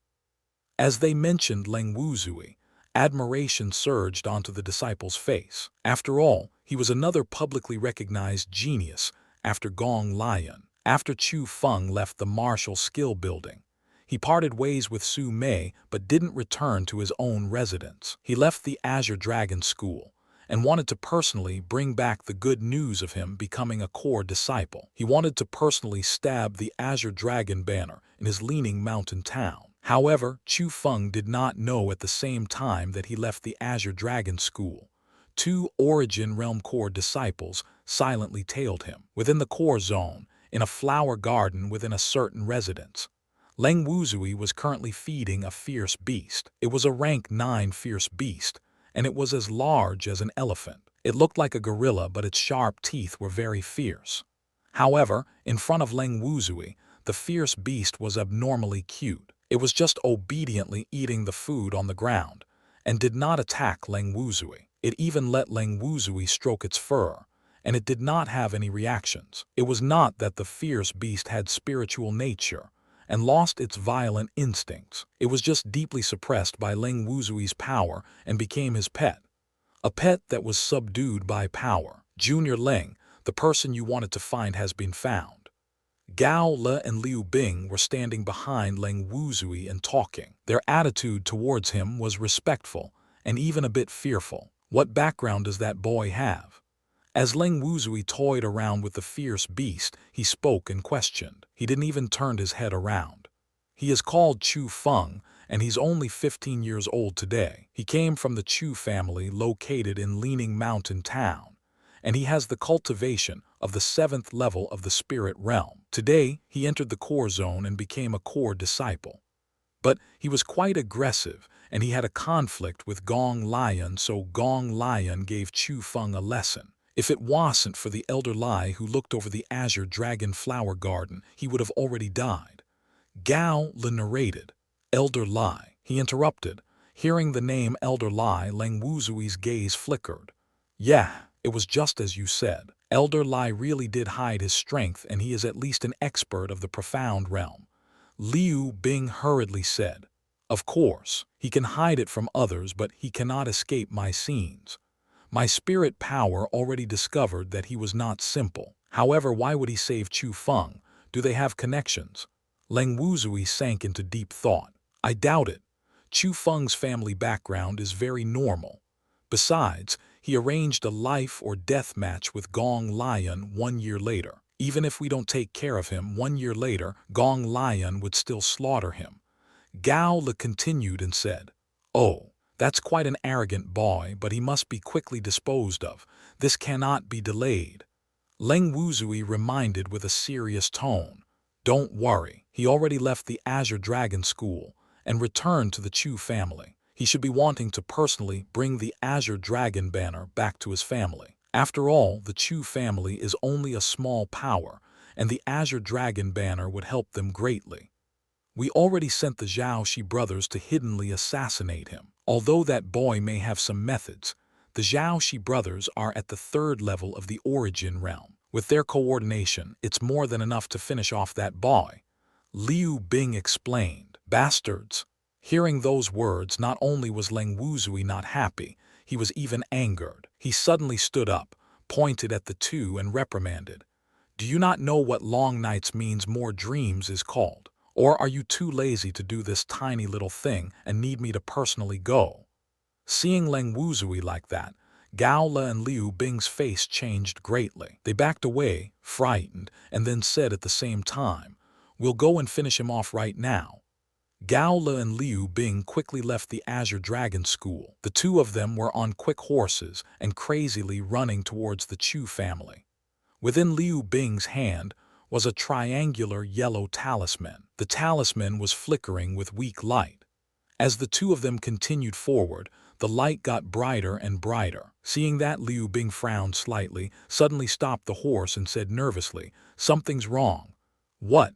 As they mentioned Leng Wuzui, admiration surged onto the disciple's face. After all, he was another publicly recognized genius after Gong Lion. After Chu Feng left the martial skill building, he parted ways with Su Mei but didn't return to his own residence. He left the Azure Dragon School and wanted to personally bring back the good news of him becoming a core disciple. He wanted to personally stab the Azure Dragon banner in his leaning mountain town. However, Chu Feng did not know at the same time that he left the Azure Dragon School. 2 Origin Realm core disciples silently tailed him. Within the core zone, in a flower garden within a certain residence, Leng Wuzui was currently feeding a fierce beast. It was a rank 9 fierce beast, and it was as large as an elephant. It looked like a gorilla, but its sharp teeth were very fierce. However, in front of Leng Wuzui, the fierce beast was abnormally cute. It was just obediently eating the food on the ground, and did not attack Leng Wuzui. It even let Leng Wuzui stroke its fur, and it did not have any reactions. It was not that the fierce beast had spiritual nature and lost its violent instincts. It was just deeply suppressed by Leng Wuzui's power and became his pet. A pet that was subdued by power. Junior Leng, the person you wanted to find has been found. Gao Le and Liu Bing were standing behind Leng Wuzui and talking. Their attitude towards him was respectful and even a bit fearful. What background does that boy have? As Leng Wuzui toyed around with the fierce beast, he spoke and questioned. He didn't even turn his head around. He is called Chu Feng, and he's only 15 years old today. He came from the Chu family located in Leaning Mountain Town, and he has the cultivation of the 7th level of the spirit realm. Today, he entered the core zone and became a core disciple. But he was quite aggressive, and he had a conflict with Gong Lion, so Gong Lion gave Chu Feng a lesson. If it wasn't for the Elder Lai who looked over the Azure Dragon flower garden, he would have already died. Gao Le narrated. Elder Lai, he interrupted. Hearing the name Elder Lai, Leng Wuzui's gaze flickered. Yeah, it was just as you said. Elder Lai really did hide his strength, and he is at least an expert of the profound realm. Liu Bing hurriedly said. Of course, he can hide it from others, but he cannot escape my scenes. My spirit power already discovered that he was not simple. However, why would he save Chu Feng? Do they have connections? Leng Wuzui sank into deep thought. I doubt it. Chu Feng's family background is very normal. Besides, he arranged a life or death match with Gong Lion 1 year later. Even if we don't take care of him 1 year later, Gong Lion would still slaughter him. Gao Le continued and said, Oh, that's quite an arrogant boy, but he must be quickly disposed of. This cannot be delayed. Leng Wuzui reminded with a serious tone. Don't worry, he already left the Azure Dragon School and returned to the Chu family. He should be wanting to personally bring the Azure Dragon banner back to his family. After all, the Chu family is only a small power, and the Azure Dragon banner would help them greatly. We already sent the Xiaoxi brothers to hiddenly assassinate him. Although that boy may have some methods, the Xiaoxi brothers are at the 3rd level of the origin realm. With their coordination, it's more than enough to finish off that boy. Liu Bing explained. Bastards. Hearing those words, not only was Leng Wuzui not happy, he was even angered. He suddenly stood up, pointed at the two and reprimanded. Do you not know what long nights means more dreams is called? Or are you too lazy to do this tiny little thing and need me to personally go? Seeing Leng Wuzui like that, Gao Le and Liu Bing's face changed greatly. They backed away, frightened, and then said at the same time, We'll go and finish him off right now. Gao Le and Liu Bing quickly left the Azure Dragon School. The two of them were on quick horses and crazily running towards the Chu family. Within Liu Bing's hand was a triangular yellow talisman. The talisman was flickering with weak light. As the two of them continued forward, the light got brighter and brighter. Seeing that, Liu Bing frowned slightly, suddenly stopped the horse and said nervously, Something's wrong. What?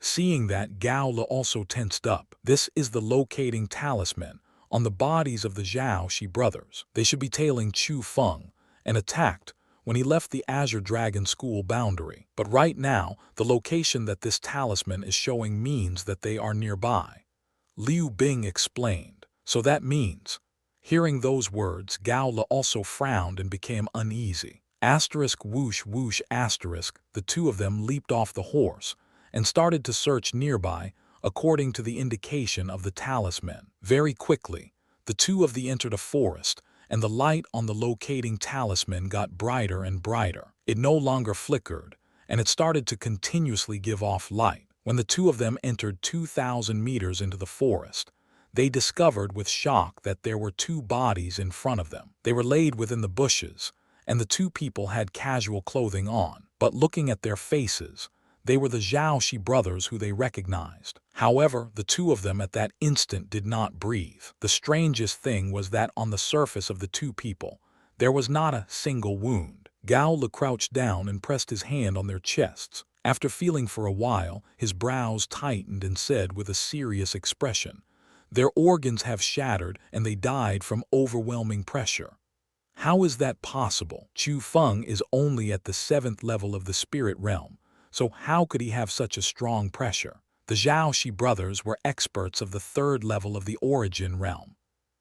Seeing that, Gao Le also tensed up. This is the locating talisman on the bodies of the Xiaoxi brothers. They should be tailing Chu Feng and attacked when he left the Azure Dragon School boundary. But right now, the location that this talisman is showing means that they are nearby. Liu Bing explained. So that means. Hearing those words, Gao Le also frowned and became uneasy. Asterisk whoosh whoosh asterisk, the two of them leaped off the horse and started to search nearby according to the indication of the talisman. Very quickly, the two of them entered a forest, and the light on the locating talisman got brighter and brighter. It no longer flickered, and it started to continuously give off light. When the two of them entered 2,000 meters into the forest, they discovered with shock that there were two bodies in front of them. They were laid within the bushes, and the two people had casual clothing on. But looking at their faces, they were the Xiaoxi brothers who they recognized. However, the two of them at that instant did not breathe. The strangest thing was that on the surface of the two people, there was not a single wound. Gao Le crouched down and pressed his hand on their chests. After feeling for a while, his brows tightened and said with a serious expression, "Their organs have shattered and they died from overwhelming pressure." How is that possible? Chu Feng is only at the 7th level of the spirit realm, so how could he have such a strong pressure? The Xiaoxi brothers were experts of the 3rd level of the origin realm.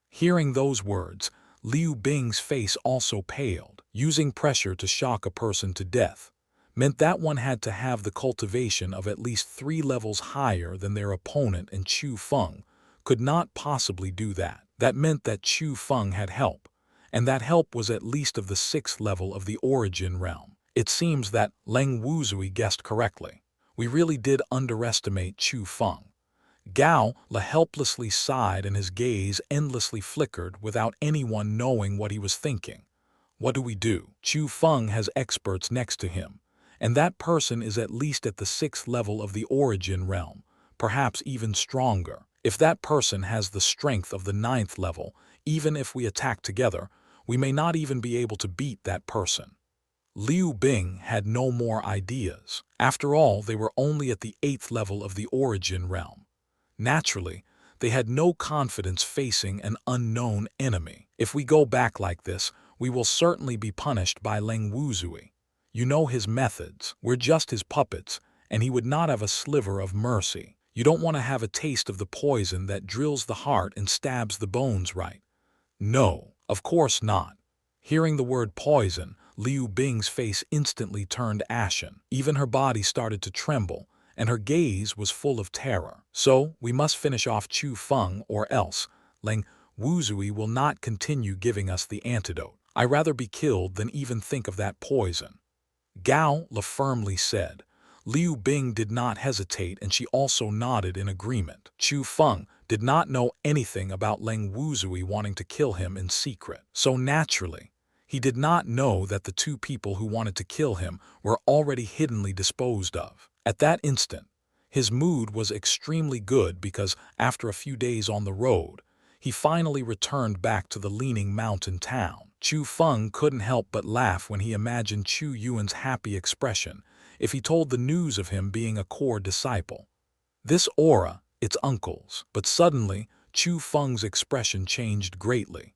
Hearing those words, Liu Bing's face also paled. Using pressure to shock a person to death meant that one had to have the cultivation of at least 3 levels higher than their opponent, and Chu Feng could not possibly do that. That meant that Chu Feng had help, and that help was at least of the 6th level of the origin realm. It seems that Leng Wuzui guessed correctly. We really did underestimate Chu Feng. Gao Le helplessly sighed and his gaze endlessly flickered without anyone knowing what he was thinking. What do we do? Chu Feng has experts next to him, and that person is at least at the 6th level of the origin realm, perhaps even stronger. If that person has the strength of the 9th level, even if we attack together, we may not even be able to beat that person. Liu Bing had no more ideas. After all, they were only at the 8th level of the origin realm. Naturally, they had no confidence facing an unknown enemy. If we go back like this, we will certainly be punished by Leng Wuzui. You know his methods. We're just his puppets, and he would not have a sliver of mercy. You don't want to have a taste of the poison that drills the heart and stabs the bones, right? No, of course not. Hearing the word poison, Liu Bing's face instantly turned ashen. Even her body started to tremble, and her gaze was full of terror. So, we must finish off Chu Feng, or else Leng Wuzui will not continue giving us the antidote. I'd rather be killed than even think of that poison. Gao Le firmly said. Liu Bing did not hesitate, and she also nodded in agreement. Chu Feng did not know anything about Leng Wuzui wanting to kill him in secret. So naturally, he did not know that the two people who wanted to kill him were already hiddenly disposed of. At that instant, his mood was extremely good because after a few days on the road, he finally returned back to the Leaning Mountain town. Chu Feng couldn't help but laugh when he imagined Chu Yuan's happy expression if he told the news of him being a core disciple. This aura, it's uncle's. But suddenly, Chu Feng's expression changed greatly.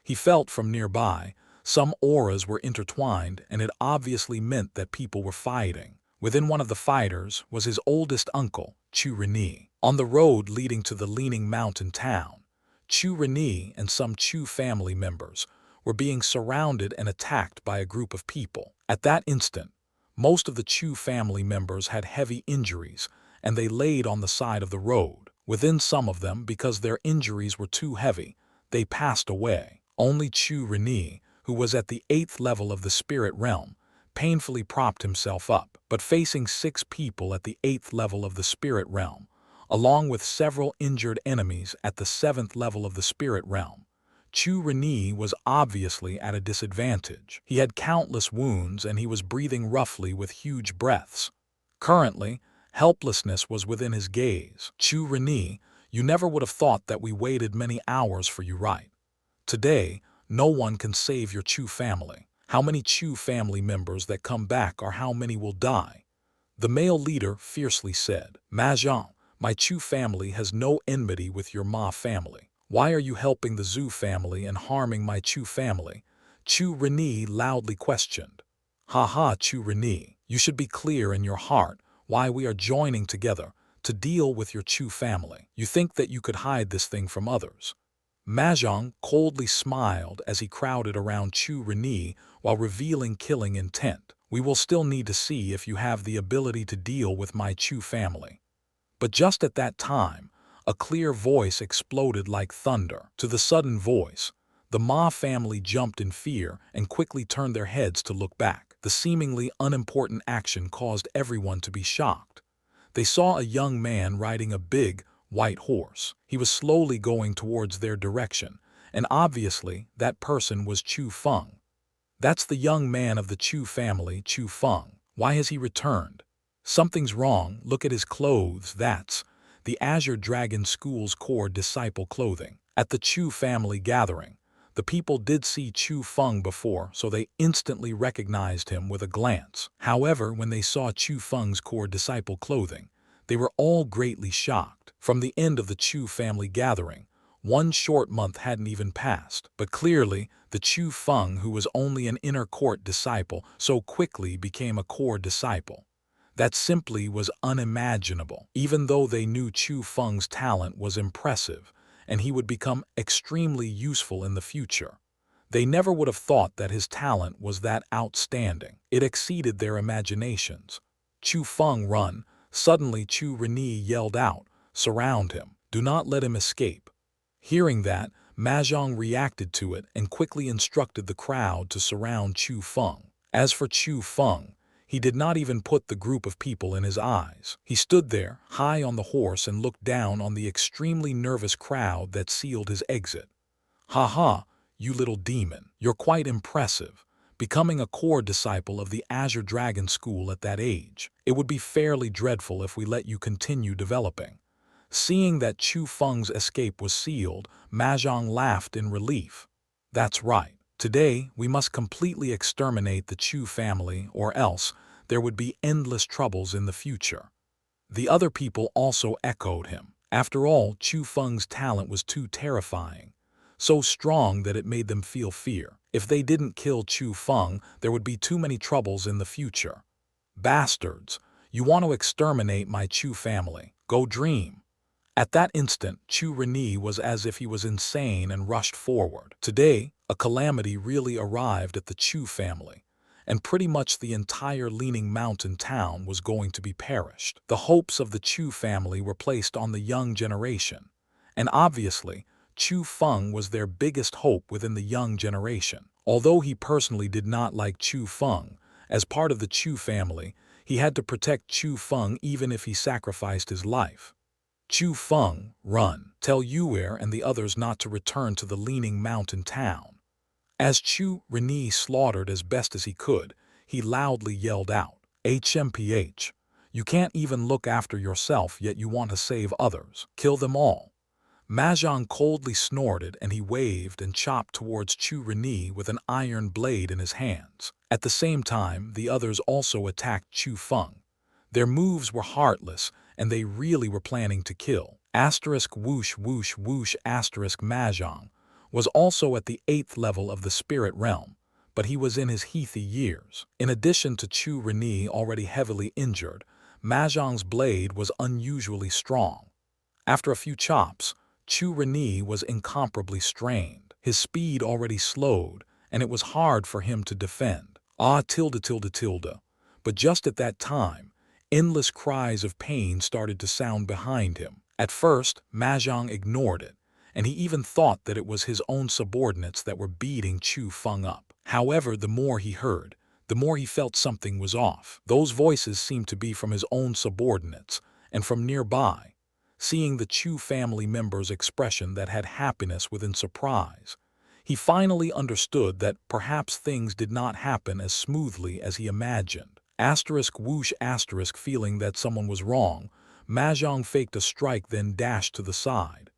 He felt from nearby, some auras were intertwined, and it obviously meant that people were fighting. Within one of the fighters was his oldest uncle, Chu Reni. On the road leading to the Leaning Mountain town, Chu Reni and some Chu family members were being surrounded and attacked by a group of people. At that instant, most of the Chu family members had heavy injuries, and they laid on the side of the road. Within some of them, because their injuries were too heavy, they passed away. Only Chu Reni, who was at the 8th level of the spirit realm, painfully propped himself up. But facing 6 people at the 8th level of the spirit realm, along with several injured enemies at the 7th level of the spirit realm, Chu Reni was obviously at a disadvantage. He had countless wounds and he was breathing roughly with huge breaths. Currently, helplessness was within his gaze. Chu Reni, you never would have thought that we waited many hours for you, right? Today, no one can save your Chu family. How many Chu family members that come back or how many will die? The male leader fiercely said. Mahjong, my Chu family has no enmity with your Ma family. Why are you helping the Zhu family and harming my Chu family? Chu Reni loudly questioned. Ha ha, Chu Reni, you should be clear in your heart why we are joining together to deal with your Chu family. You think that you could hide this thing from others. Mahjong coldly smiled as he crowded around Chu Reni while revealing killing intent. We will still need to see if you have the ability to deal with my Chu family. But just at that time, a clear voice exploded like thunder. To the sudden voice, the Ma family jumped in fear and quickly turned their heads to look back. The seemingly unimportant action caused everyone to be shocked. They saw a young man riding a big, white horse. He was slowly going towards their direction, and obviously that person was Chu Feng. That's the young man of the Chu family, Chu Feng. Why has he returned? Something's wrong, look at his clothes, that's the Azure Dragon School's core disciple clothing. At the Chu family gathering, the people did see Chu Feng before, so they instantly recognized him with a glance. However, when they saw Chu Feng's core disciple clothing, they were all greatly shocked. From the end of the Chu family gathering, one short month hadn't even passed, but clearly the Chu Feng, who was only an inner court disciple, so quickly became a core disciple. That simply was unimaginable. Even though they knew Chu Feng's talent was impressive and he would become extremely useful in the future, they never would have thought that his talent was that outstanding. It exceeded their imaginations. Chu Feng, run! Suddenly Chu Reni yelled out, surround him. Do not let him escape. Hearing that, Mahjong reacted to it and quickly instructed the crowd to surround Chu Feng. As for Chu Feng, he did not even put the group of people in his eyes. He stood there, high on the horse, and looked down on the extremely nervous crowd that sealed his exit. Ha ha, you little demon, you're quite impressive. Becoming a core disciple of the Azure Dragon School at that age, it would be fairly dreadful if we let you continue developing. Seeing that Chu Feng's escape was sealed, Mahjong laughed in relief. That's right. Today, we must completely exterminate the Chu family, or else there would be endless troubles in the future. The other people also echoed him. After all, Chu Feng's talent was too terrifying, so strong that it made them feel fear. If they didn't kill Chu Feng, there would be too many troubles in the future. Bastards, you want to exterminate my Chu family? Go dream. At that instant, Chu Reni was as if he was insane and rushed forward. Today, a calamity really arrived at the Chu family, and pretty much the entire Leaning Mountain town was going to be perished. The hopes of the Chu family were placed on the young generation, and obviously, Chu Feng was their biggest hope within the young generation. Although he personally did not like Chu Feng, as part of the Chu family, he had to protect Chu Feng even if he sacrificed his life. Chu Feng, run! Tell Yuer and the others not to return to the Leaning Mountain town. As Chu Reni slaughtered as best as he could, he loudly yelled out, HMPH! You can't even look after yourself, yet you want to save others. Kill them all. Mahjong coldly snorted and he waved and chopped towards Chu Reni with an iron blade in his hands. At the same time, the others also attacked Chu Feng. Their moves were heartless, and they really were planning to kill. Asterisk whoosh whoosh whoosh asterisk Mahjong was also at the 8th level of the spirit realm, but he was in his heathy years. In addition to Chu Reni already heavily injured, Mahjong's blade was unusually strong. After a few chops, Chu Reni was incomparably strained. His speed already slowed, and it was hard for him to defend. But just at that time, endless cries of pain started to sound behind him. At first, Mahjong ignored it, and he even thought that it was his own subordinates that were beating Chu Feng up. However, the more he heard, the more he felt something was off. Those voices seemed to be from his own subordinates, and from nearby. Seeing the Chu family member's expression that had happiness within surprise, he finally understood that perhaps things did not happen as smoothly as he imagined. Asterisk whoosh asterisk feeling that someone was wrong, Mahjong faked a strike then dashed to the side.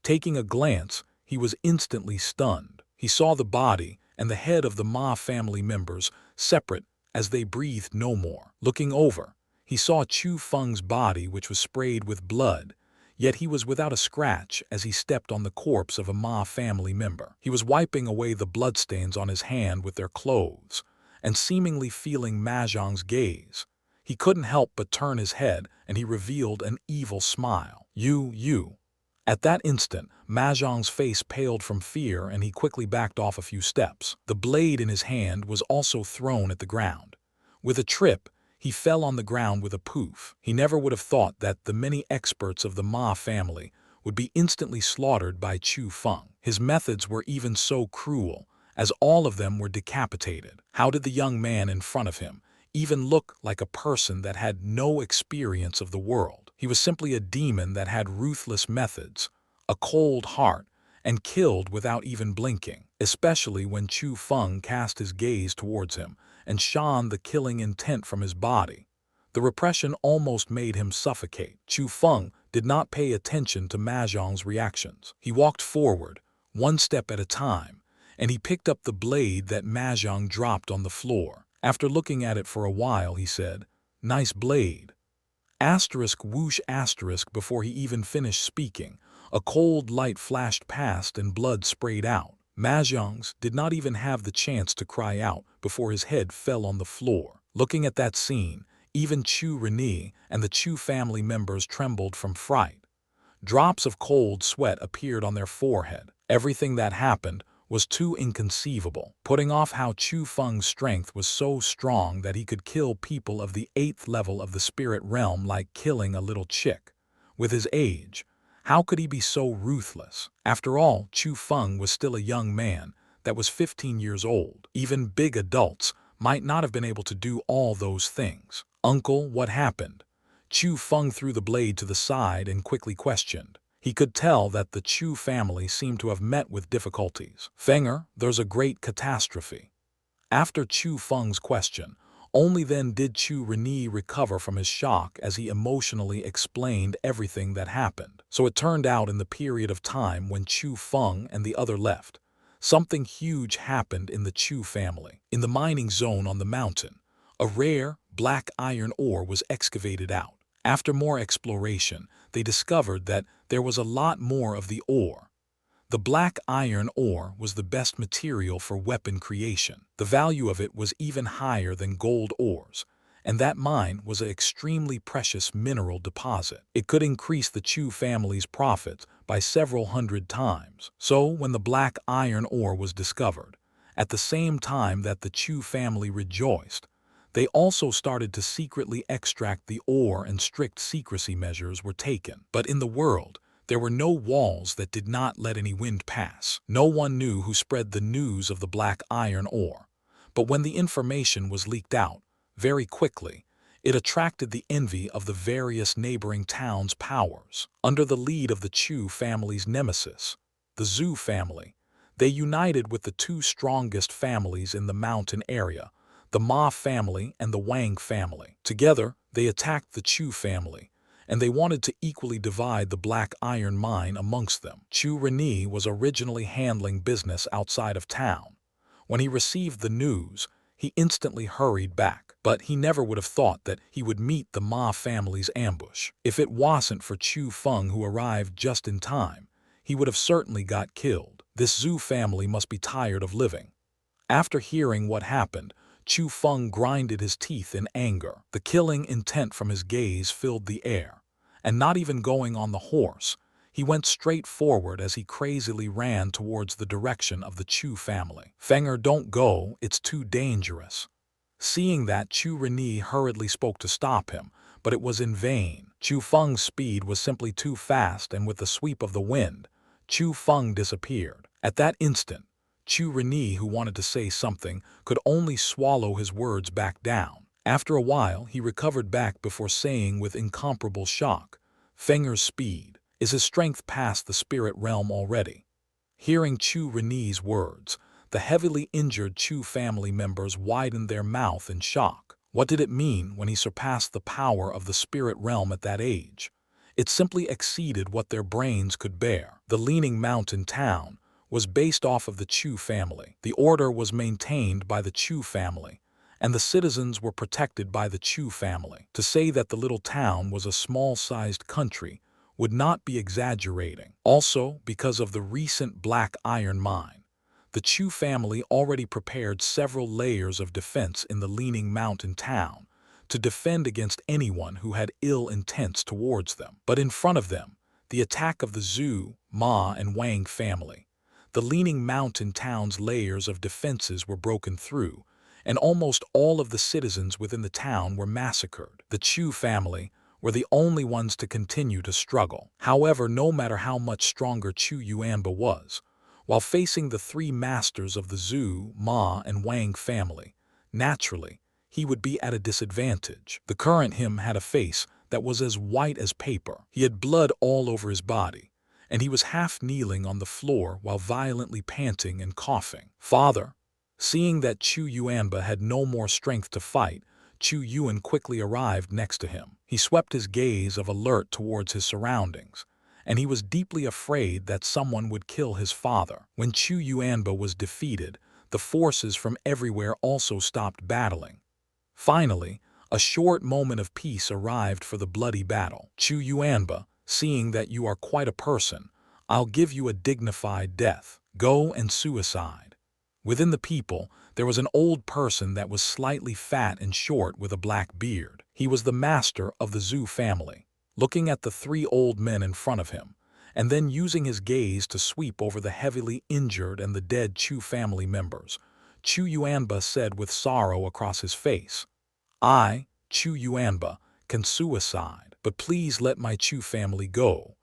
Taking a glance, he was instantly stunned. He saw the body and the head of the Ma family members separate as they breathed no more. Looking over, he saw Chu Feng's body which was sprayed with blood, yet he was without a scratch as he stepped on the corpse of a Ma family member. He was wiping away the bloodstains on his hand with their clothes, and seemingly feeling Mahjong's gaze. He couldn't help but turn his head, and he revealed an evil smile. You. At that instant, Mahjong's face paled from fear and he quickly backed off a few steps. The blade in his hand was also thrown at the ground. With a trip, he fell on the ground with a poof. He never would have thought that the many experts of the Ma family would be instantly slaughtered by Chu Feng. His methods were even so cruel, as all of them were decapitated. How did the young man in front of him even look like a person that had no experience of the world? He was simply a demon that had ruthless methods, a cold heart, and killed without even blinking. especially when Chu Feng cast his gaze towards him and shone the killing intent from his body. The repression almost made him suffocate. Chu Feng did not pay attention to Mahjong's reactions. He walked forward, one step at a time, and he picked up the blade that Mahjong dropped on the floor. After looking at it for a while, he said, "Nice blade." Asterisk whoosh asterisk before he even finished speaking, a cold light flashed past and blood sprayed out. Mahjong's did not even have the chance to cry out before his head fell on the floor. Looking at that scene, even Chu Reni and the Chu family members trembled from fright. Drops of cold sweat appeared on their forehead. Everything that happened was too inconceivable, putting off how Chu Feng's strength was so strong that he could kill people of the 8th level of the spirit realm like killing a little chick. With his age, how could he be so ruthless? After all, Chu Feng was still a young man that was 15 years old. Even big adults might not have been able to do all those things. "Uncle, what happened?" Chu Feng threw the blade to the side and quickly questioned. He could tell that the Chu family seemed to have met with difficulties. "Fenger, there's a great catastrophe." After Chu Feng's question, only then did Chu Reni recover from his shock as he emotionally explained everything that happened. So it turned out in the period of time when Chu Feng and the other left, something huge happened in the Chu family. In the mining zone on the mountain, a rare, black iron ore was excavated out. After more exploration, they discovered that there was a lot more of the ore. The black iron ore was the best material for weapon creation. The value of it was even higher than gold ores, and that mine was an extremely precious mineral deposit. It could increase the Chu family's profits by several hundred times. So when the black iron ore was discovered, at the same time that the Chu family rejoiced, they also started to secretly extract the ore and strict secrecy measures were taken. But in the world, there were no walls that did not let any wind pass. No one knew who spread the news of the black iron ore. But when the information was leaked out, very quickly, it attracted the envy of the various neighboring towns' powers. Under the lead of the Chu family's nemesis, the Zhu family, they united with the two strongest families in the mountain area, the Ma family and the Wang family. Together, they attacked the Chu family, and they wanted to equally divide the black iron mine amongst them. Chu Reni was originally handling business outside of town. When he received the news, he instantly hurried back, but he never would have thought that he would meet the Ma family's ambush. If it wasn't for Chu Feng, who arrived just in time, he would have certainly got killed. This Zhu family must be tired of living. After hearing what happened, Chu Feng grinded his teeth in anger. The killing intent from his gaze filled the air, and not even going on the horse, he went straight forward as he crazily ran towards the direction of the Chu family. "Fenger, don't go, it's too dangerous." Seeing that, Chu Reni hurriedly spoke to stop him, but it was in vain. Chu Feng's speed was simply too fast, and with the sweep of the wind, Chu Feng disappeared. At that instant, Chu Reni, who wanted to say something, could only swallow his words back down. After a while, he recovered back before saying with incomparable shock, "Fenger's speed. Is his strength past the spirit realm already?" Hearing Chu Reni's words, the heavily injured Chu family members widened their mouth in shock. What did it mean when he surpassed the power of the spirit realm at that age? It simply exceeded what their brains could bear. The Leaning Mountain town was based off of the Chu family. The order was maintained by the Chu family, and the citizens were protected by the Chu family. To say that the little town was a small-sized country would not be exaggerating. Also, because of the recent black iron mine, the Chu family already prepared several layers of defense in the Leaning Mountain town to defend against anyone who had ill intents towards them. But in front of them, the attack of the Zhu, Ma, and Wang family, the Leaning Mountain town's layers of defenses were broken through, and almost all of the citizens within the town were massacred. The Chu family were the only ones to continue to struggle. However, no matter how much stronger Chu Yuanba was, while facing the three masters of the Zhu, Ma, and Wang family, naturally, he would be at a disadvantage. The current him had a face that was as white as paper. He had blood all over his body, and he was half kneeling on the floor while violently panting and coughing. "Father." Seeing that Chu Yuanba had no more strength to fight, Chu Yuan quickly arrived next to him. He swept his gaze of alert towards his surroundings, and he was deeply afraid that someone would kill his father. When Chu Yuanba was defeated, the forces from everywhere also stopped battling. Finally, a short moment of peace arrived for the bloody battle. "Chu Yuanba, seeing that you are quite a person, I'll give you a dignified death. Go and suicide." Within the people, there was an old person that was slightly fat and short with a black beard. He was the master of the Zhu family. Looking at the three old men in front of him, and then using his gaze to sweep over the heavily injured and the dead Chu family members, Chu Yuanba said with sorrow across his face, "I, Chu Yuanba, can suicide, but please let my Chu family go.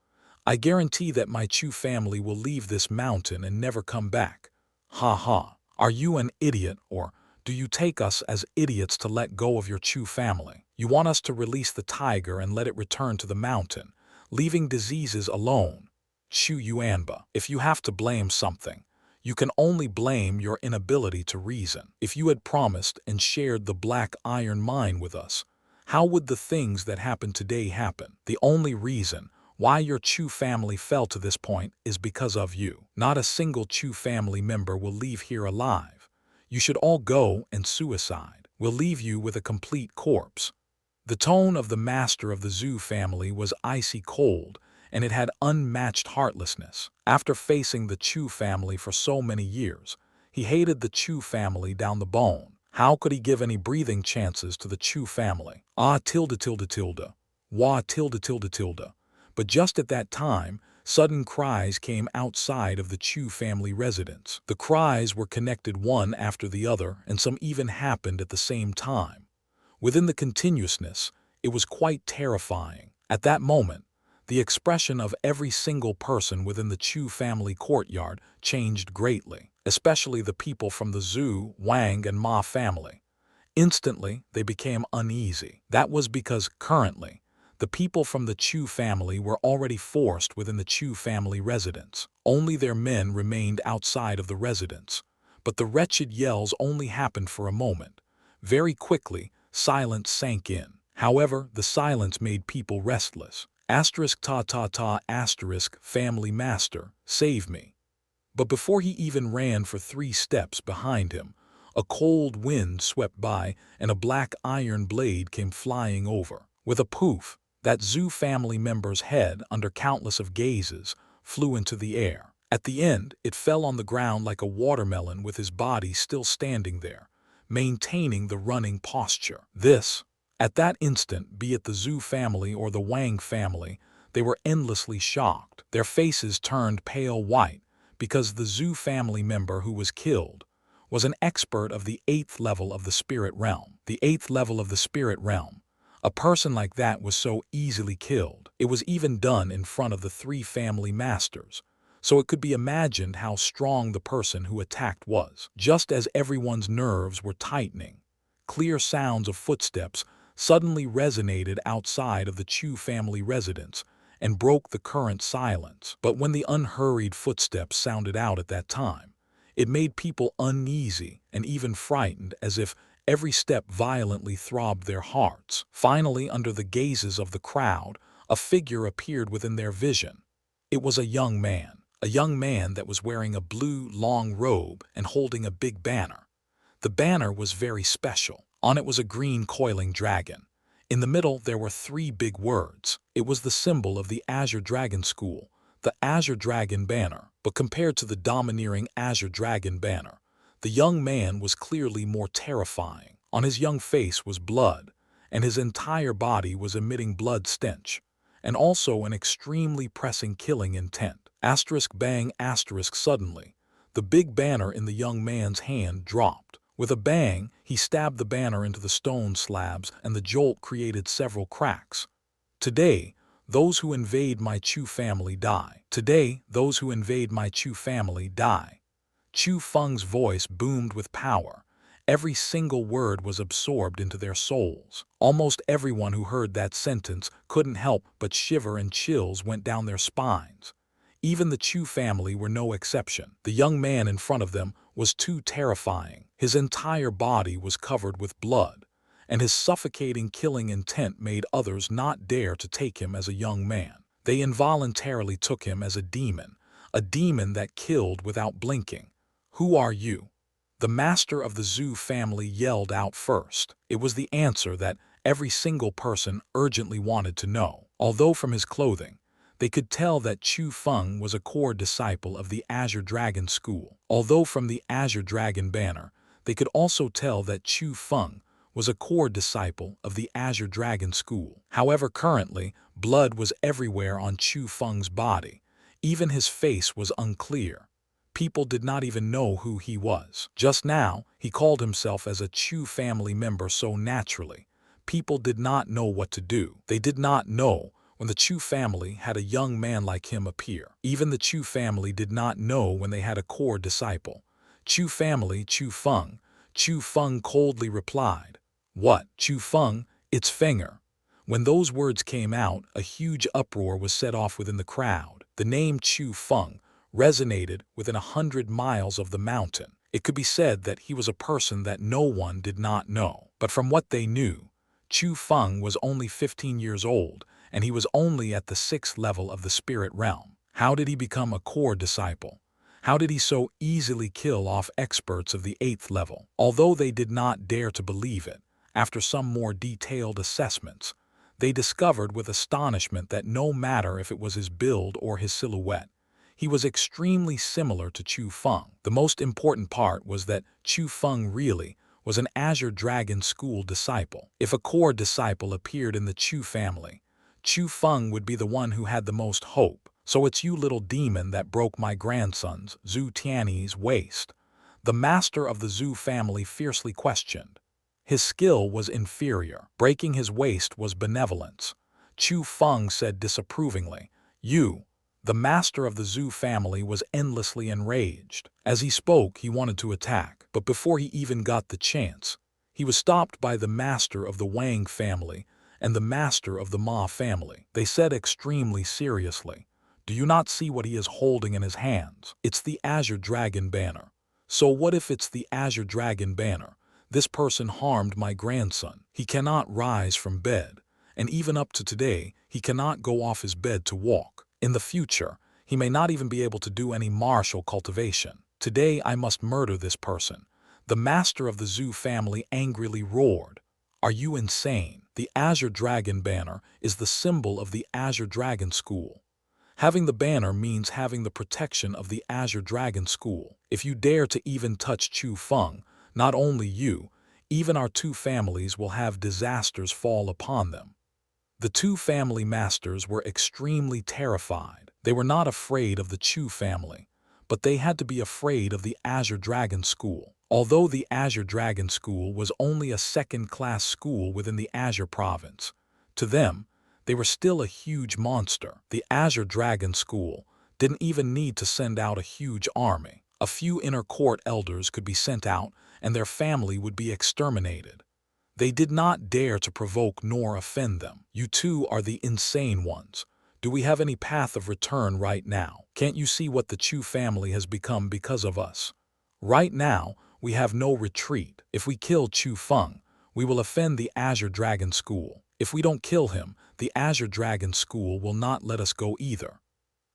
I guarantee that my Chu family will leave this mountain and never come back." "Ha ha. Are you an idiot, or do you take us as idiots to let go of your Chu family? You want us to release the tiger and let it return to the mountain, leaving diseases alone?" "Chu Yuanba, if you have to blame something, you can only blame your inability to reason. If you had promised and shared the black iron mine with us, how would the things that happen today happen? The only reason why your Chu family fell to this point is because of you. Not a single Chu family member will leave here alive. You should all go and suicide. We'll leave you with a complete corpse." The tone of the master of the Zhu family was icy cold, and it had unmatched heartlessness. After facing the Chu family for so many years, he hated the Chu family down the bone. How could he give any breathing chances to the Chu family? "Ah tilde tilde tilde. Wah tilde tilde tilde." But just at that time, sudden cries came outside of the Chu family residence. The cries were connected one after the other, and some even happened at the same time. Within the continuousness, it was quite terrifying. At that moment, the expression of every single person within the Chu family courtyard changed greatly, especially the people from the Zhu, Wang, and Ma family. Instantly, they became uneasy. That was because, currently, the people from the Chu family were already forced within the Chu family residence. Only their men remained outside of the residence. But the wretched yells only happened for a moment. Very quickly, silence sank in. However, the silence made people restless. Asterisk ta ta ta asterisk family master, save me. But before he even ran for 3 steps behind him, a cold wind swept by and a black iron blade came flying over. With a poof, that Zhu family member's head, under countless of gazes, flew into the air. At the end, it fell on the ground like a watermelon with his body still standing there, maintaining the running posture. At that instant, be it the Zhu family or the Wang family, they were endlessly shocked. Their faces turned pale white, because the Zhu family member who was killed was an expert of the 8th level of the spirit realm. The 8th level of the spirit realm. A person like that was so easily killed. It was even done in front of the 3 family masters, so it could be imagined how strong the person who attacked was. Just as everyone's nerves were tightening, clear sounds of footsteps suddenly resonated outside of the Chu family residence and broke the current silence. But when the unhurried footsteps sounded out at that time, it made people uneasy and even frightened, as if every step violently throbbed their hearts. Finally, under the gazes of the crowd, a figure appeared within their vision. It was a young man that was wearing a blue, long robe and holding a big banner. The banner was very special. On it was a green coiling dragon. In the middle, there were 3 big words. It was the symbol of the Azure Dragon School, the Azure Dragon banner. But compared to the domineering Azure Dragon banner, the young man was clearly more terrifying. On his young face was blood, and his entire body was emitting blood stench, and also an extremely pressing killing intent. Asterisk bang asterisk suddenly, the big banner in the young man's hand dropped. With a bang, he stabbed the banner into the stone slabs, and the jolt created several cracks. "Today, those who invade my Chu family die. Today, those who invade my Chu family die." Chu Feng's voice boomed with power. Every single word was absorbed into their souls. Almost everyone who heard that sentence couldn't help but shiver, and chills went down their spines. Even the Chu family were no exception. The young man in front of them was too terrifying. His entire body was covered with blood, and his suffocating killing intent made others not dare to take him as a young man. They involuntarily took him as a demon that killed without blinking. "Who are you?" The master of the Zhu family yelled out first. It was the answer that every single person urgently wanted to know. Although from his clothing, they could tell that Chu Feng was a core disciple of the Azure Dragon School. Although from the Azure Dragon banner, they could also tell that Chu Feng was a core disciple of the Azure Dragon School. However, currently, blood was everywhere on Chu Feng's body. Even his face was unclear. People did not even know who he was. Just now, he called himself as a Chu family member so naturally. People did not know what to do. They did not know when the Chu family had a young man like him appear. Even the Chu family did not know when they had a core disciple. Chu family, Chu Feng. Chu Feng coldly replied, "What? Chu Feng, it's Fenger." When those words came out, a huge uproar was set off within the crowd. The name Chu Feng resonated within 100 miles of the mountain. It could be said that he was a person that no one did not know. But from what they knew, Chu Feng was only 15 years old, and he was only at the 6th level of the spirit realm. How did he become a core disciple? How did he so easily kill off experts of the 8th level? Although they did not dare to believe it, after some more detailed assessments, they discovered with astonishment that no matter if it was his build or his silhouette, he was extremely similar to Chu Feng. The most important part was that Chu Feng really was an Azure Dragon School disciple. If a core disciple appeared in the Chu family, Chu Feng would be the one who had the most hope. "So it's you, little demon, that broke my grandson's, Zhu Tianyi's, waist?" The master of the Zhu family fiercely questioned. His skill was inferior. Breaking his waist was benevolence. Chu Feng said disapprovingly, "You." The master of the Zhu family was endlessly enraged. As he spoke, he wanted to attack, but before he even got the chance, he was stopped by the master of the Wang family and the master of the Ma family. They said extremely seriously, "Do you not see what he is holding in his hands? It's the Azure Dragon banner." "So what if it's the Azure Dragon banner? This person harmed my grandson. He cannot rise from bed, and even up to today, he cannot go off his bed to walk. In the future, he may not even be able to do any martial cultivation. Today I must murder this person." The master of the Zhu family angrily roared, "Are you insane? The Azure Dragon banner is the symbol of the Azure Dragon School. Having the banner means having the protection of the Azure Dragon School. If you dare to even touch Chu Feng, not only you, even our two families will have disasters fall upon them." The two family masters were extremely terrified. They were not afraid of the Chu family, but they had to be afraid of the Azure Dragon School. Although the Azure Dragon School was only a second-class school within the Azure province, to them, they were still a huge monster. The Azure Dragon School didn't even need to send out a huge army. A few inner court elders could be sent out, and their family would be exterminated. They did not dare to provoke nor offend them. "You two are the insane ones. Do we have any path of return right now? Can't you see what the Chu family has become because of us? Right now, we have no retreat. If we kill Chu Feng, we will offend the Azure Dragon School. If we don't kill him, the Azure Dragon School will not let us go either.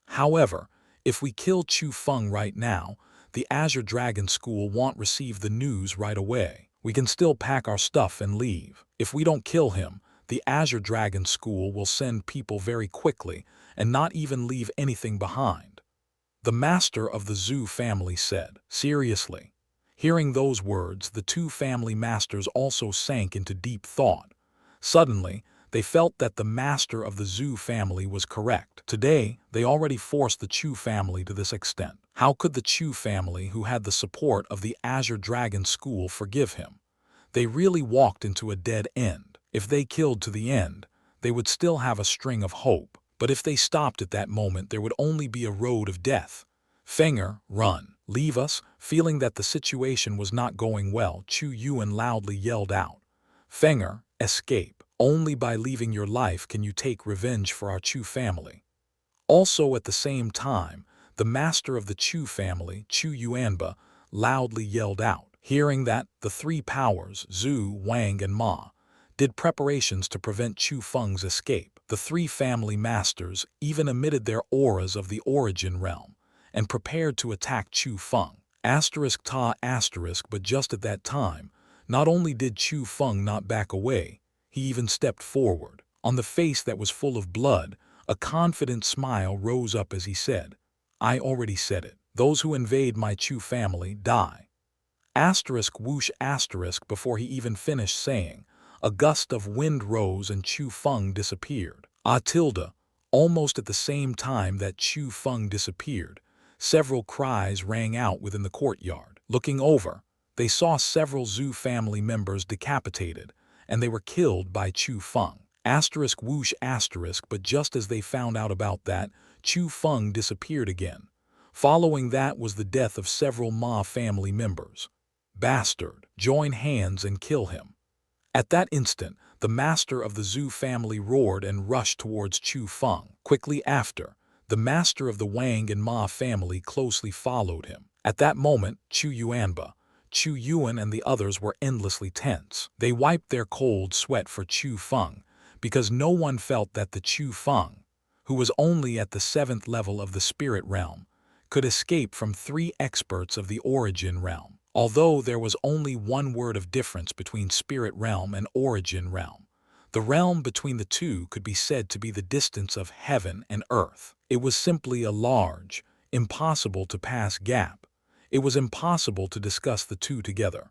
However, if we kill Chu Feng right now, the Azure Dragon School won't receive the news right away. We can still pack our stuff and leave. If we don't kill him, the Azure Dragon School will send people very quickly and not even leave anything behind." The master of the Zhu family said, seriously. Hearing those words, the two family masters also sank into deep thought. Suddenly, they felt that the master of the Zhu family was correct. Today, they already forced the Chu family to this extent. How could the Chu family, who had the support of the Azure Dragon School, forgive him? They really walked into a dead end. If they killed to the end, they would still have a string of hope. But if they stopped at that moment, there would only be a road of death. "Fenger, run. Leave us." Feeling that the situation was not going well, Chu Yuan loudly yelled out, "Fenger, escape. Only by leaving your life can you take revenge for our Chu family." Also at the same time, the master of the Chu family, Chu Yuanba, loudly yelled out. Hearing that, the three powers, Zhu, Wang, and Ma, did preparations to prevent Chu Feng's escape. The three family masters even emitted their auras of the origin realm and prepared to attack Chu Feng. But just at that time, not only did Chu Feng not back away, he even stepped forward. On the face that was full of blood, a confident smile rose up as he said, "I already said it. Those who invade my Chu family die." Whoosh before he even finished saying, a gust of wind rose and Chu Feng disappeared. Almost at the same time that Chu Feng disappeared, several cries rang out within the courtyard. Looking over, they saw several Zhu family members decapitated, and they were killed by Chu Feng. Whoosh but just as they found out about that, Chu Feng disappeared again. Following that was the death of several Ma family members. Bastard, join hands and kill him. At that instant, the master of the Zhu family roared and rushed towards Chu Feng. Quickly after, the master of the Wang and Ma family closely followed him. At that moment, Chu Yuanba, Chu Yuan and the others were endlessly tense. They wiped their cold sweat for Chu Feng, because no one felt that the Chu Feng, who was only at the 7th level of the spirit realm, could escape from 3 experts of the origin realm. Although there was only one word of difference between spirit realm and origin realm, the realm between the two could be said to be the distance of heaven and earth. It was simply a large, impossible to pass gap. It was impossible to discuss the two together.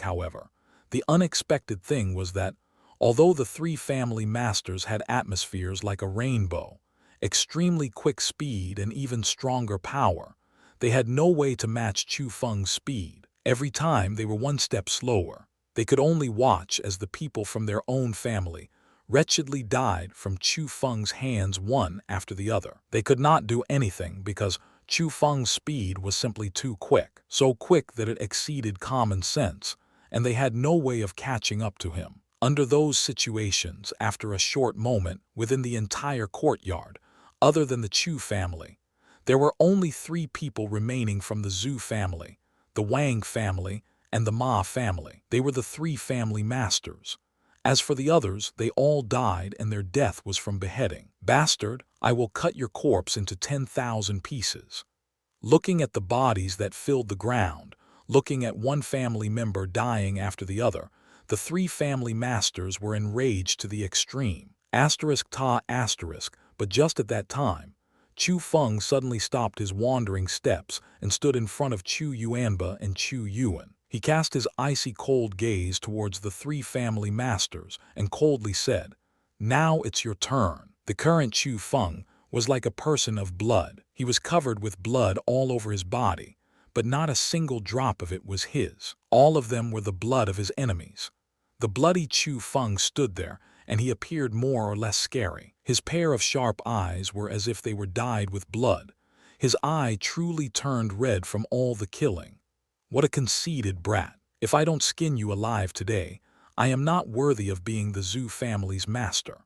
However, the unexpected thing was that, although the three family masters had atmospheres like a rainbow, extremely quick speed and even stronger power, they had no way to match Chu Feng's speed. Every time they were one step slower. They could only watch as the people from their own family wretchedly died from Chu Feng's hands one after the other. They could not do anything because Chu Feng's speed was simply too quick, so quick that it exceeded common sense, and they had no way of catching up to him. Under those situations, after a short moment within the entire courtyard, other than the Chu family, there were only 3 people remaining from the Zhu family, the Wang family, and the Ma family. They were the 3 family masters. As for the others, they all died and their death was from beheading. Bastard, I will cut your corpse into 10,000 pieces. Looking at the bodies that filled the ground, looking at one family member dying after the other, the 3 family masters were enraged to the extreme. But just at that time, Chu Feng suddenly stopped his wandering steps and stood in front of Chu Yuanba and Chu Yuan. He cast his icy cold gaze towards the 3 family masters and coldly said, "Now it's your turn." The current Chu Feng was like a person of blood. He was covered with blood all over his body, but not a single drop of it was his. All of them were the blood of his enemies. The bloody Chu Feng stood there, and he appeared more or less scary. His pair of sharp eyes were as if they were dyed with blood. His eye truly turned red from all the killing. What a conceited brat. If I don't skin you alive today, I am not worthy of being the Zhu family's master.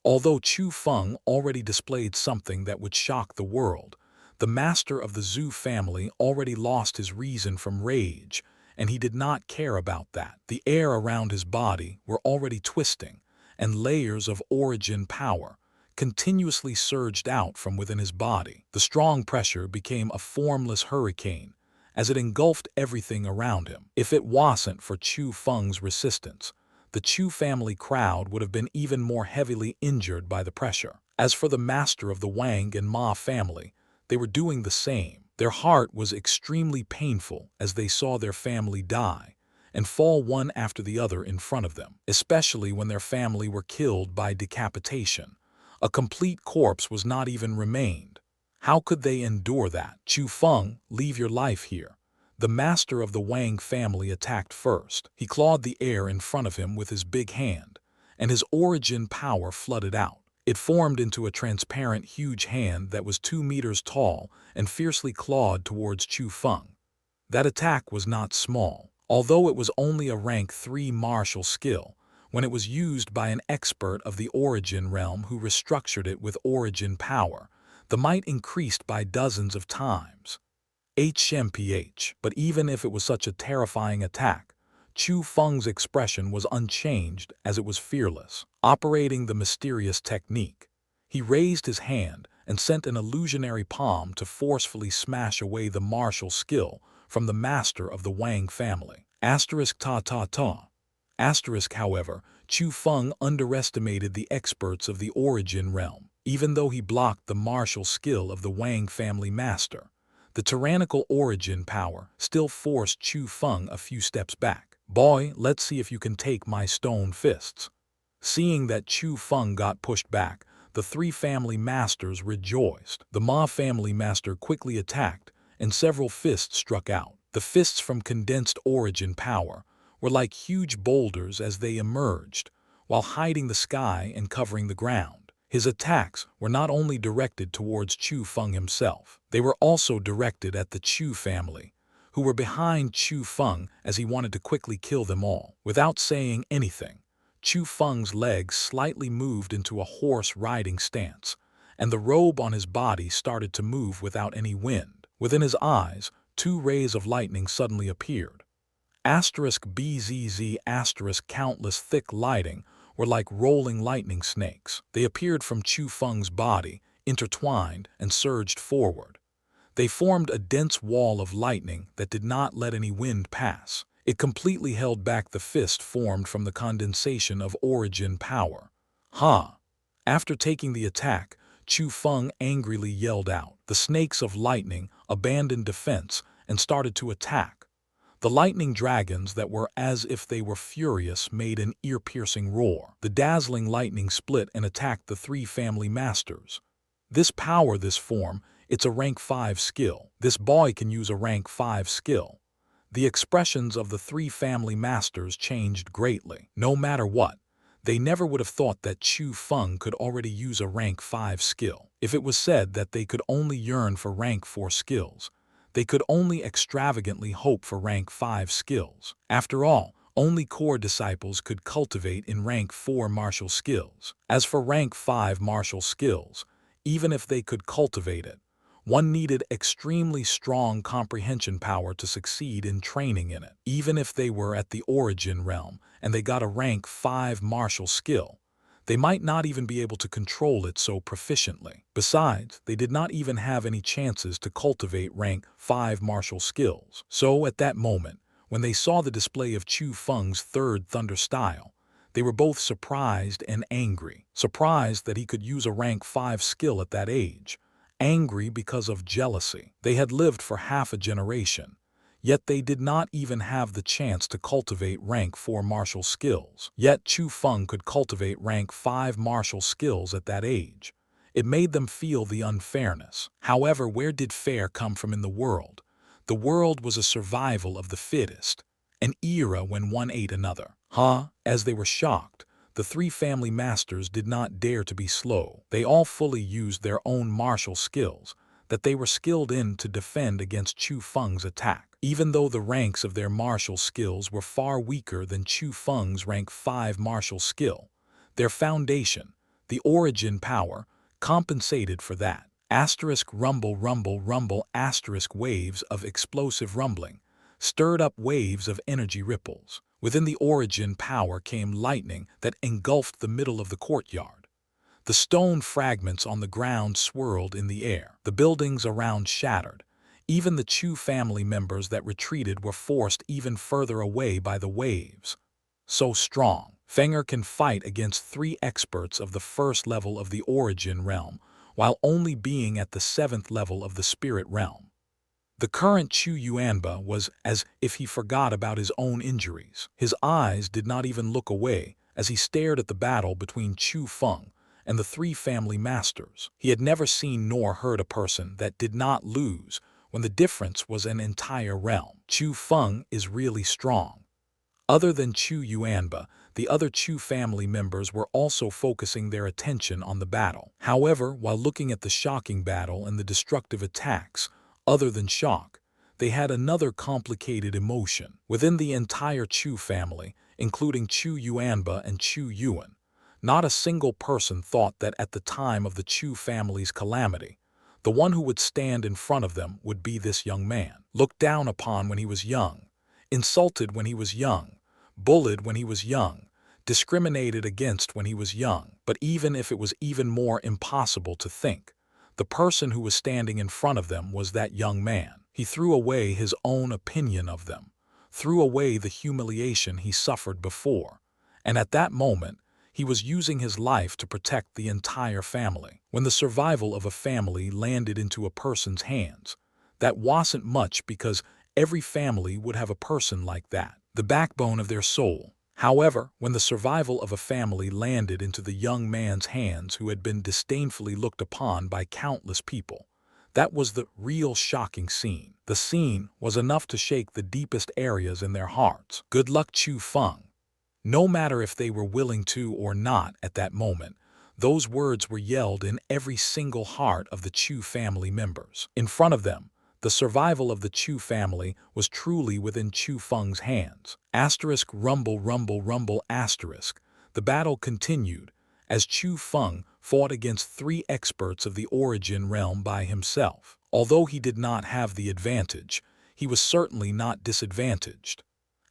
Although Chu Feng already displayed something that would shock the world, the master of the Zhu family already lost his reason from rage, and he did not care about that. The air around his body were already twisting, and layers of origin power continuously surged out from within his body. The strong pressure became a formless hurricane as it engulfed everything around him. If it wasn't for Chu Feng's resistance, the Chu family crowd would have been even more heavily injured by the pressure. As for the master of the Wang and Ma family, they were doing the same. Their heart was extremely painful as they saw their family die and fall one after the other in front of them, especially when their family were killed by decapitation. A complete corpse was not even remained. How could they endure that? Chu Feng, leave your life here. The master of the Wang family attacked first. He clawed the air in front of him with his big hand, and his origin power flooded out. It formed into a transparent huge hand that was 2 meters tall and fiercely clawed towards Chu Feng. That attack was not small. Although it was only a rank 3 martial skill, when it was used by an expert of the Origin realm who restructured it with Origin power, the might increased by dozens of times. HMPH. But even if it was such a terrifying attack, Chu Feng's expression was unchanged as it was fearless. Operating the mysterious technique, he raised his hand and sent an illusionary palm to forcefully smash away the martial skill from the master of the Wang family. Asterisk ta ta ta. Asterisk, however, Chu Feng underestimated the experts of the Origin realm. Even though he blocked the martial skill of the Wang family master, the tyrannical Origin power still forced Chu Feng a few steps back. Boy, let's see if you can take my stone fists. Seeing that Chu Feng got pushed back, the three family masters rejoiced. The Ma family master quickly attacked, and several fists struck out. The fists from condensed Origin power were like huge boulders as they emerged, while hiding the sky and covering the ground. His attacks were not only directed towards Chu Feng himself, they were also directed at the Chu family, who were behind Chu Feng as he wanted to quickly kill them all. Without saying anything, Chu Feng's legs slightly moved into a horse riding stance, and the robe on his body started to move without any wind. Within his eyes, two rays of lightning suddenly appeared. Asterisk BZZ asterisk countless thick lighting were like rolling lightning snakes. They appeared from Chu Feng's body, intertwined, and surged forward. They formed a dense wall of lightning that did not let any wind pass. It completely held back the fist formed from the condensation of Origin power. Ha! After taking the attack, Chu Feng angrily yelled out. The snakes of lightning abandoned defense and started to attack. The lightning dragons that were as if they were furious made an ear-piercing roar. The dazzling lightning split and attacked the three family masters. This power, this form, it's a rank 5 skill. This boy can use a rank 5 skill. The expressions of the three family masters changed greatly. No matter what, they never would have thought that Chu Feng could already use a rank 5 skill. If it was said that they could only yearn for rank 4 skills, they could only extravagantly hope for rank 5 skills. After all, only core disciples could cultivate in rank 4 martial skills. As for rank 5 martial skills, even if they could cultivate it, one needed extremely strong comprehension power to succeed in training in it. Even if they were at the Origin realm and they got a rank 5 martial skill, they might not even be able to control it so proficiently. Besides, they did not even have any chances to cultivate rank 5 martial skills. So at that moment, when they saw the display of Chu Feng's third thunder style, they were both surprised and angry. Surprised that he could use a rank 5 skill at that age. Angry because of jealousy. They had lived for half a generation, yet they did not even have the chance to cultivate rank 4 martial skills. Yet Chu Feng could cultivate rank 5 martial skills at that age. It made them feel the unfairness. However, where did fair come from in the world? The world was a survival of the fittest, an era when one ate another. As they were shocked, the three family masters did not dare to be slow. They all fully used their own martial skills that they were skilled in to defend against Chu Feng's attack. Even though the ranks of their martial skills were far weaker than Chu Feng's rank 5 martial skill, their foundation, the Origin power, compensated for that. Asterisk rumble rumble rumble asterisk waves of explosive rumbling stirred up waves of energy ripples. Within the Origin power came lightning that engulfed the middle of the courtyard. The stone fragments on the ground swirled in the air. The buildings around shattered. Even the Chu family members that retreated were forced even further away by the waves. So strong, Fenger can fight against 3 experts of the 1st level of the Origin realm, while only being at the 7th level of the Spirit realm. The current Chu Yuanba was as if he forgot about his own injuries. His eyes did not even look away as he stared at the battle between Chu Feng and the 3 family masters. He had never seen nor heard a person that did not lose when the difference was an entire realm. Chu Feng is really strong. Other than Chu Yuanba, the other Chu family members were also focusing their attention on the battle. However, while looking at the shocking battle and the destructive attacks, other than shock, they had another complicated emotion. Within the entire Chu family, including Chu Yuanba and Chu Yuan. Not a single person thought that at the time of the Chu family's calamity, the one who would stand in front of them would be this young man, looked down upon when he was young, insulted when he was young, bullied when he was young, discriminated against when he was young. But even if it was even more impossible to think, the person who was standing in front of them was that young man. He threw away his own opinion of them, threw away the humiliation he suffered before, and at that moment, he was using his life to protect the entire family. When the survival of a family landed into a person's hands, that wasn't much because every family would have a person like that, the backbone of their soul. However, when the survival of a family landed into the young man's hands who had been disdainfully looked upon by countless people, that was the real shocking scene. The scene was enough to shake the deepest areas in their hearts. Good luck, Chu Feng. No matter if they were willing to or not at that moment, those words were yelled in every single heart of the Chu family members. In front of them, the survival of the Chu family was truly within Chu Feng's hands. Rumble, rumble, rumble, asterisk. The battle continued as Chu Feng fought against 3 experts of the origin realm by himself. Although he did not have the advantage, he was certainly not disadvantaged.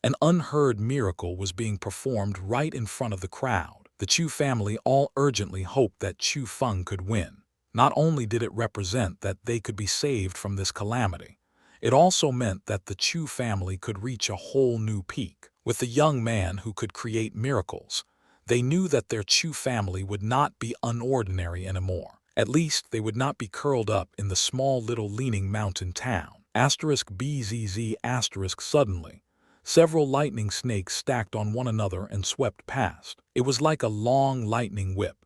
An unheard miracle was being performed right in front of the crowd. The Chu family all urgently hoped that Chu Feng could win. Not only did it represent that they could be saved from this calamity, it also meant that the Chu family could reach a whole new peak. With the young man who could create miracles, they knew that their Chu family would not be unordinary anymore. At least they would not be curled up in the small little leaning mountain town. *BZZ**. Suddenly, several lightning snakes stacked on one another and swept past. It was like a long lightning whip,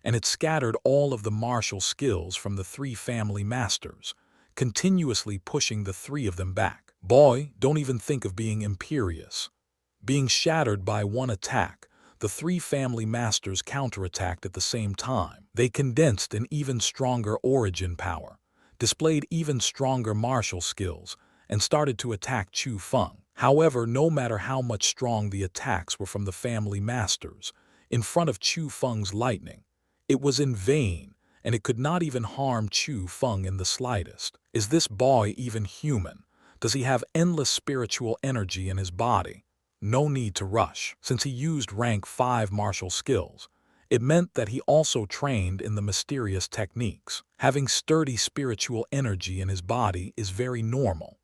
and it scattered all of the martial skills from the 3 family masters, continuously pushing the 3 of them back. Boy, don't even think of being imperious. Being shattered by one attack, the 3 family masters counterattacked at the same time. They condensed an even stronger origin power, displayed even stronger martial skills, and started to attack Chu Feng. However, no matter how much strong the attacks were from the family masters, in front of Chu Feng's lightning, it was in vain, and it could not even harm Chu Feng in the slightest. Is this boy even human? Does he have endless spiritual energy in his body? No need to rush. Since he used rank 5 martial skills, it meant that he also trained in the mysterious techniques. Having sturdy spiritual energy in his body is very normal.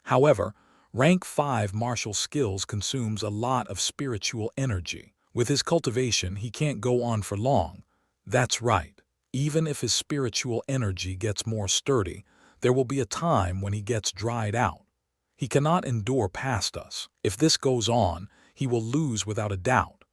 However, rank 5 martial skills consumes a lot of spiritual energy. With his cultivation, he can't go on for long. That's right. Even if his spiritual energy gets more sturdy, there will be a time when he gets dried out. He cannot endure past us. If this goes on, he will lose without a doubt.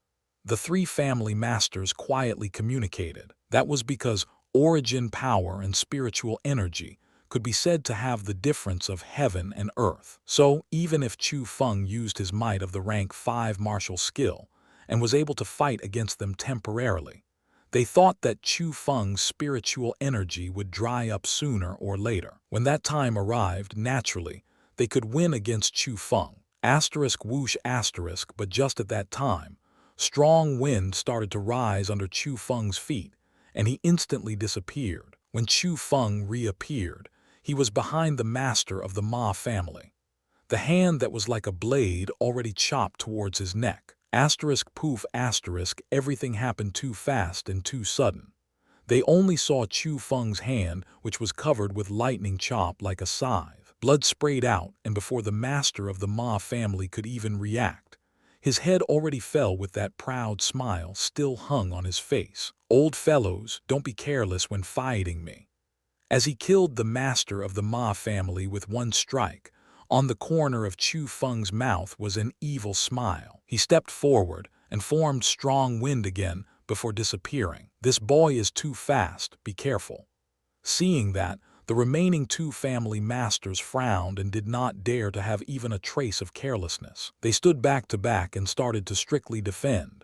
The 3 family masters quietly communicated. That was because origin power and spiritual energy could be said to have the difference of heaven and earth. So, even if Chu Feng used his might of the rank 5 martial skill and was able to fight against them temporarily, they thought that Chu Feng's spiritual energy would dry up sooner or later. When that time arrived, naturally, they could win against Chu Feng. Whoosh asterisk, but just at that time, strong wind started to rise under Chu Feng's feet, and he instantly disappeared. When Chu Feng reappeared, he was behind the master of the Ma family. The hand that was like a blade already chopped towards his neck. Poof asterisk, everything happened too fast and too sudden. They only saw Chu Feng's hand, which was covered with lightning chop like a scythe. Blood sprayed out, and before the master of the Ma family could even react, his head already fell with that proud smile still hung on his face. Old fellows, don't be careless when fighting me. As he killed the master of the Ma family with one strike, on the corner of Chu Feng's mouth was an evil smile. He stepped forward and formed strong wind again before disappearing. This boy is too fast, be careful. Seeing that, the remaining 2 family masters frowned and did not dare to have even a trace of carelessness. They stood back to back and started to strictly defend.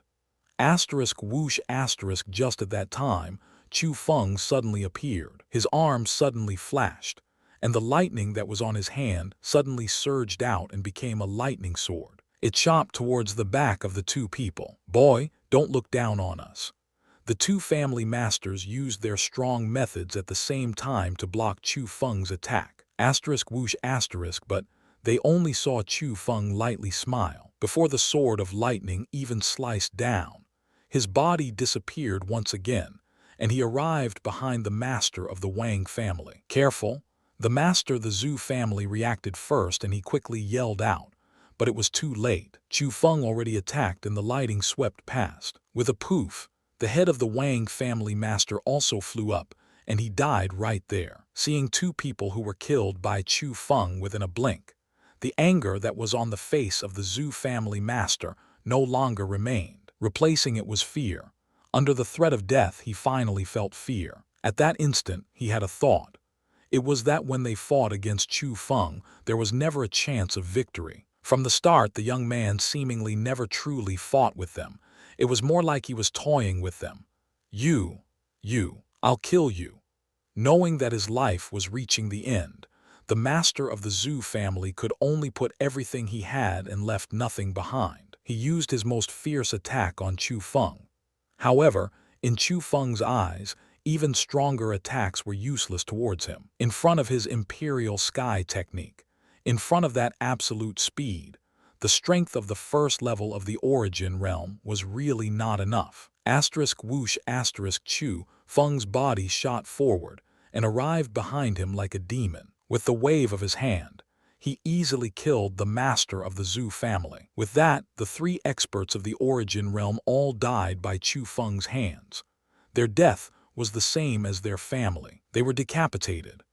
Whoosh asterisk, just at that time, Chu Feng suddenly appeared. His arm suddenly flashed, and the lightning that was on his hand suddenly surged out and became a lightning sword. It chopped towards the back of the two people. "Boy, don't look down on us." The two family masters used their strong methods at the same time to block Chu Feng's attack. Asterisk whoosh asterisk, but they only saw Chu Feng lightly smile before the sword of lightning even sliced down. His body disappeared once again, and he arrived behind the master of the Wang family. "Careful!" The master of the Zhu family reacted first, and he quickly yelled out. But it was too late. Chu Feng already attacked, and the lightning swept past. With a poof, the head of the Wang family master also flew up, and he died right there. Seeing two people who were killed by Chu Feng within a blink, the anger that was on the face of the Zhu family master no longer remained. Replacing it was fear. Under the threat of death, he finally felt fear. At that instant, he had a thought. It was that when they fought against Chu Feng, there was never a chance of victory. From the start, the young man seemingly never truly fought with them. It was more like he was toying with them. You, I'll kill you." Knowing that his life was reaching the end, the master of the Zhu family could only put everything he had and left nothing behind. He used his most fierce attack on Chu Feng. However, in Chu Feng's eyes, even stronger attacks were useless towards him. In front of his imperial sky technique, in front of that absolute speed, the strength of the first level of the origin realm was really not enough. Asterisk whoosh asterisk Chu Feng's body shot forward and arrived behind him like a demon. With the wave of his hand, he easily killed the master of the Zhu family. With that, the three experts of the origin realm all died by Chu Feng's hands. Their death was the same as their family. They were decapitated.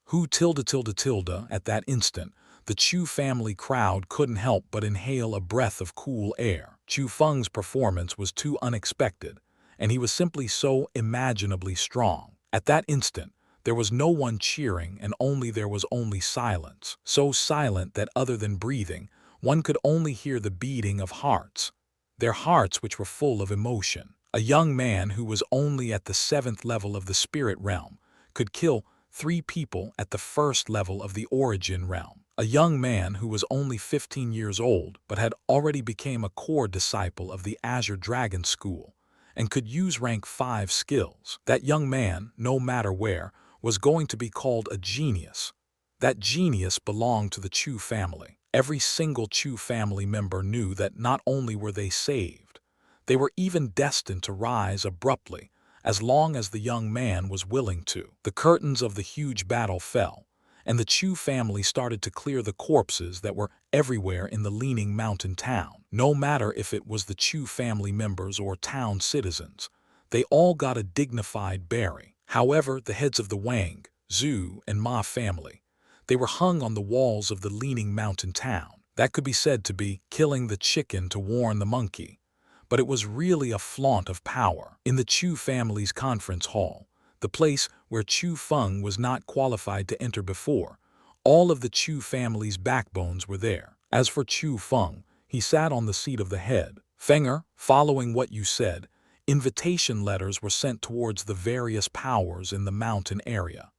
Who tilde tilde tilde at that instant, the Chu family crowd couldn't help but inhale a breath of cool air. Chu Feng's performance was too unexpected, and he was simply so imaginably strong. At that instant, there was no one cheering, and there was only silence. So silent that other than breathing, one could only hear the beating of hearts. Their hearts which were full of emotion. A young man who was only at the 7th level of the spirit realm could kill 3 people at the 1st level of the origin realm. A young man who was only 15 years old but had already become a core disciple of the Azure Dragon School and could use rank 5 skills. That young man, no matter where, was going to be called a genius. That genius belonged to the Chu family. Every single Chu family member knew that not only were they saved, they were even destined to rise abruptly as long as the young man was willing to. The curtains of the huge battle fell, and the Chu family started to clear the corpses that were everywhere in the leaning mountain town. No matter if it was the Chu family members or town citizens, they all got a dignified burying. However, the heads of the Wang, Zhu, and Ma family, they were hung on the walls of the leaning mountain town. That could be said to be killing the chicken to warn the monkey, but it was really a flaunt of power. In the Chu family's conference hall, the place where Chu Feng was not qualified to enter before, all of the Chu family's backbones were there. As for Chu Feng, he sat on the seat of the head. "Fenger, following what you said, invitation letters were sent towards the various powers in the mountain area.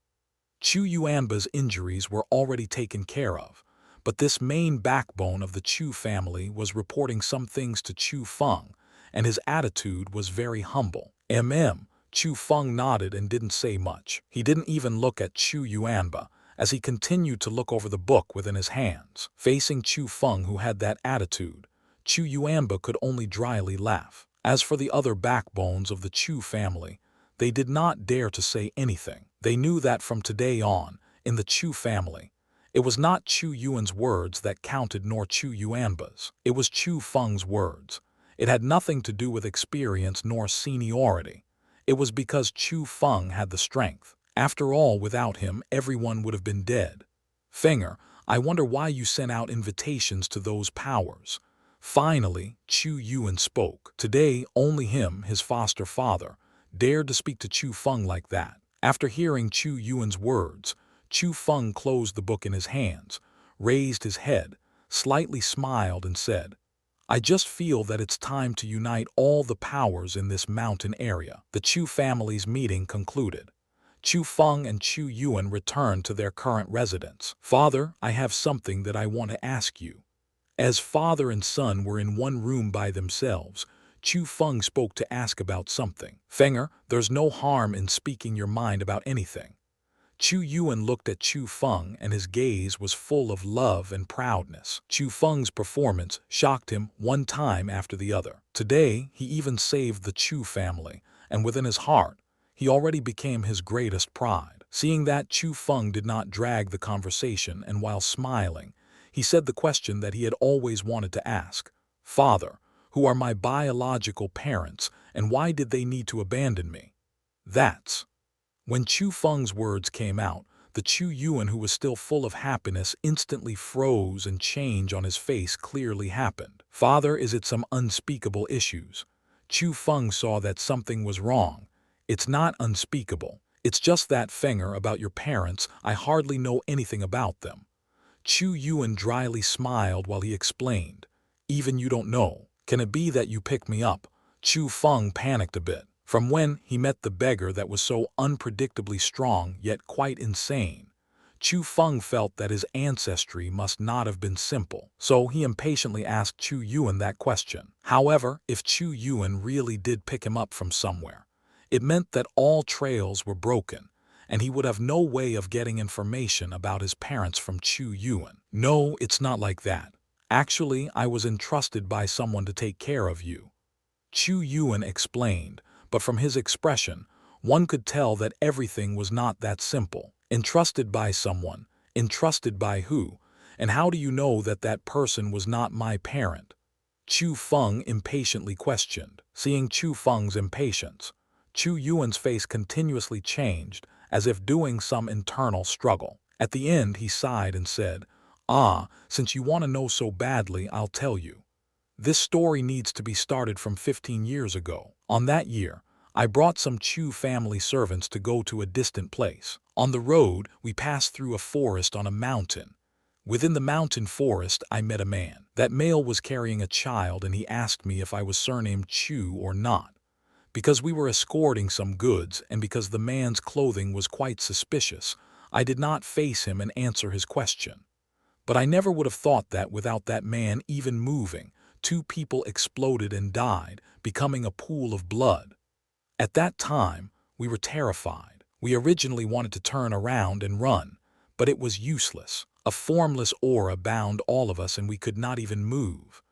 Chu Yuanba's injuries were already taken care of, but this main backbone of the Chu family was reporting some things to Chu Feng, and his attitude was very humble." Chu Feng nodded and didn't say much. He didn't even look at Chu Yuanba, as he continued to look over the book within his hands. Facing Chu Feng, who had that attitude, Chu Yuanba could only dryly laugh. As for the other backbones of the Chu family, they did not dare to say anything. They knew that from today on, in the Chu family, it was not Chu Yuan's words that counted nor Chu Yuanba's. It was Chu Feng's words. It had nothing to do with experience nor seniority. It was because Chu Feng had the strength. After all, without him, everyone would have been dead. "Fenger, I wonder why you sent out invitations to those powers." Finally, Chu Yuan spoke. Today, only him, his foster father, dared to speak to Chu Feng like that. After hearing Chu Yuan's words, Chu Feng closed the book in his hands, raised his head, slightly smiled and said, "I just feel that it's time to unite all the powers in this mountain area." The Chu family's meeting concluded. Chu Feng and Chu Yuan returned to their current residence. "Father, I have something that I want to ask you." As father and son were in one room by themselves, Chu Feng spoke to ask about something. Fenger, there's no harm in speaking your mind about anything. Chu Yuan looked at Chu Feng and his gaze was full of love and proudness. Chu Feng's performance shocked him one time after the other. Today, he even saved the Chu family, and within his heart, he already became his greatest pride. Seeing that, Chu Feng did not drag the conversation, and while smiling, he said the question that he had always wanted to ask. Father, who are my biological parents, and why did they need to abandon me? That's When Chu Feng's words came out, the Chu Yuan, who was still full of happiness, instantly froze, and change on his face clearly happened. Father, is it some unspeakable issues? Chu Feng saw that something was wrong. It's not unspeakable. It's just that, Fenger, about your parents, I hardly know anything about them. Chu Yuan dryly smiled while he explained. Even you don't know? Can it be that you picked me up? Chu Feng panicked a bit. From when he met the beggar that was so unpredictably strong yet quite insane, Chu Feng felt that his ancestry must not have been simple, so he impatiently asked Chu Yuan that question. However, if Chu Yuan really did pick him up from somewhere, it meant that all trails were broken, and he would have no way of getting information about his parents from Chu Yuan. No, it's not like that. Actually, I was entrusted by someone to take care of you, Chu Yuan explained, but from his expression, one could tell that everything was not that simple. Entrusted by someone, entrusted by who, and how do you know that that person was not my parent? Chu Feng impatiently questioned. Seeing Chu Feng's impatience, Chu Yuan's face continuously changed, as if doing some internal struggle. At the end, he sighed and said, since you want to know so badly, I'll tell you. This story needs to be started from 15 years ago. On that year, I brought some Chu family servants to go to a distant place. On the road, we passed through a forest on a mountain. Within the mountain forest, I met a man. That male was carrying a child, and he asked me if I was surnamed Chu or not. Because we were escorting some goods, and because the man's clothing was quite suspicious, I did not face him and answer his question. But I never would have thought that without that man even moving, 2 people exploded and died, becoming a pool of blood. At that time, we were terrified. We originally wanted to turn around and run, but it was useless. A formless aura bound all of us and we could not even move.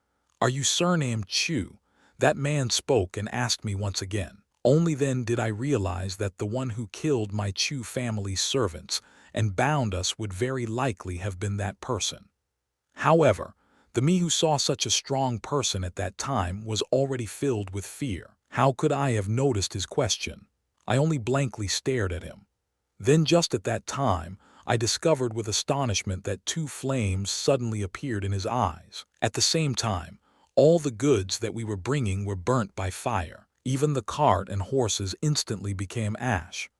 Are you surnamed Chu? That man spoke and asked me once again. Only then did I realize that the one who killed my Chu family's servants and bound us would very likely have been that person. However, the me who saw such a strong person at that time was already filled with fear. How could I have noticed his question? I only blankly stared at him. Then just at that time, I discovered with astonishment that 2 flames suddenly appeared in his eyes. At the same time, all the goods that we were bringing were burnt by fire. Even the cart and horses instantly became ash.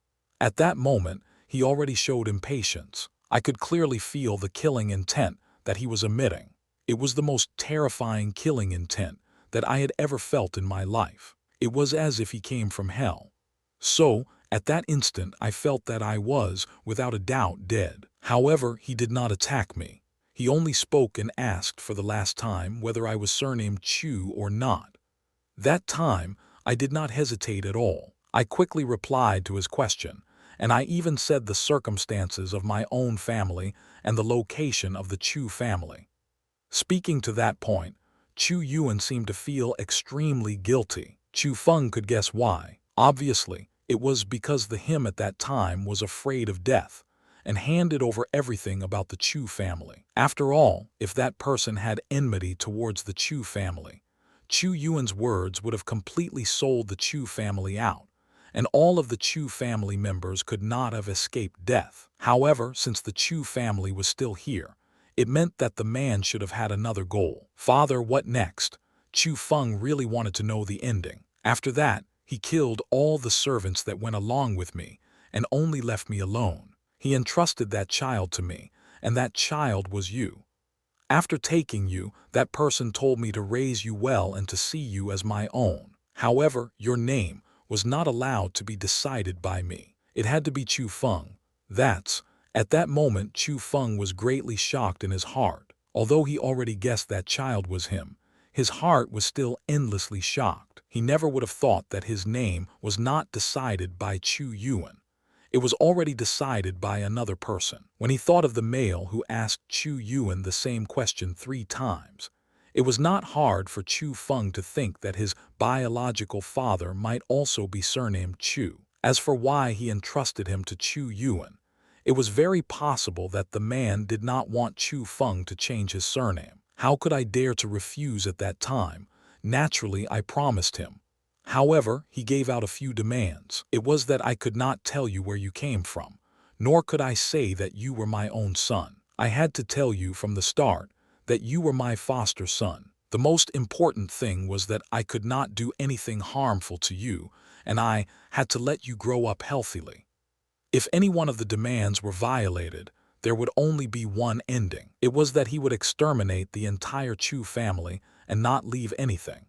At that moment, he already showed impatience. I could clearly feel the killing intent that he was emitting. It was the most terrifying killing intent that I had ever felt in my life. It was as if he came from hell. So, at that instant, I felt that I was, without a doubt, dead. However, he did not attack me. He only spoke and asked for the last time whether I was surnamed Chu or not. That time, I did not hesitate at all. I quickly replied to his question, and I even said the circumstances of my own family and the location of the Chu family. Speaking to that point, Chu Yuan seemed to feel extremely guilty. Chu Feng could guess why. Obviously, it was because the him at that time was afraid of death and handed over everything about the Chu family. After all, if that person had enmity towards the Chu family, Chu Yuan's words would have completely sold the Chu family out, and all of the Chu family members could not have escaped death. However, since the Chu family was still here, it meant that the man should have had another goal. Father, what next? Chu Feng really wanted to know the ending. After that, he killed all the servants that went along with me and only left me alone. He entrusted that child to me, and that child was you. After taking you, that person told me to raise you well and to see you as my own. However, your name was not allowed to be decided by me. It had to be Chu Feng. At that moment, Chu Feng was greatly shocked in his heart. Although he already guessed that child was him, his heart was still endlessly shocked. He never would have thought that his name was not decided by Chu Yuan. It was already decided by another person. When he thought of the male who asked Chu Yuan the same question 3 times, it was not hard for Chu Feng to think that his biological father might also be surnamed Chu. As for why he entrusted him to Chu Yuan, it was very possible that the man did not want Chu Feng to change his surname. How could I dare to refuse at that time? Naturally, I promised him. However, he gave out a few demands. It was that I could not tell you where you came from, nor could I say that you were my own son. I had to tell you from the start that you were my foster son. The most important thing was that I could not do anything harmful to you, and I had to let you grow up healthily. If any one of the demands were violated, there would only be one ending. It was that he would exterminate the entire Chu family and not leave anything.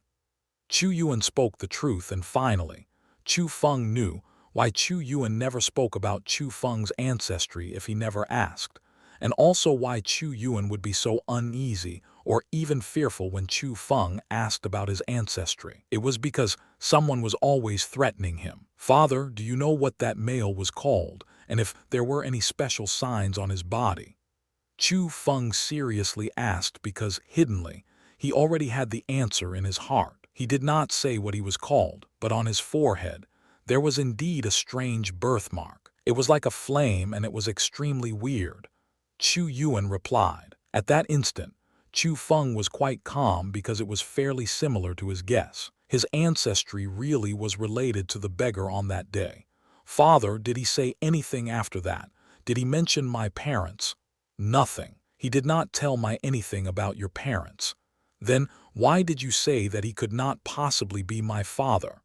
Chu Yuan spoke the truth, and finally, Chu Feng knew why Chu Yuan never spoke about Chu Feng's ancestry if he never asked, and also why Chu Yuan would be so uneasy or even fearful when Chu Feng asked about his ancestry. It was because someone was always threatening him. "Father, do you know what that male was called, and if there were any special signs on his body?" Chu Feng seriously asked because, hiddenly, he already had the answer in his heart. He did not say what he was called, but on his forehead there was indeed a strange birthmark. It was like a flame, and it was extremely weird. Chu Yuan replied. At that instant, Chu Feng was quite calm because it was fairly similar to his guess. His ancestry really was related to the beggar on that day. "Father, did he say anything after that? Did he mention my parents?" "Nothing. He did not tell me anything about your parents." "Then why did you say that he could not possibly be my father?"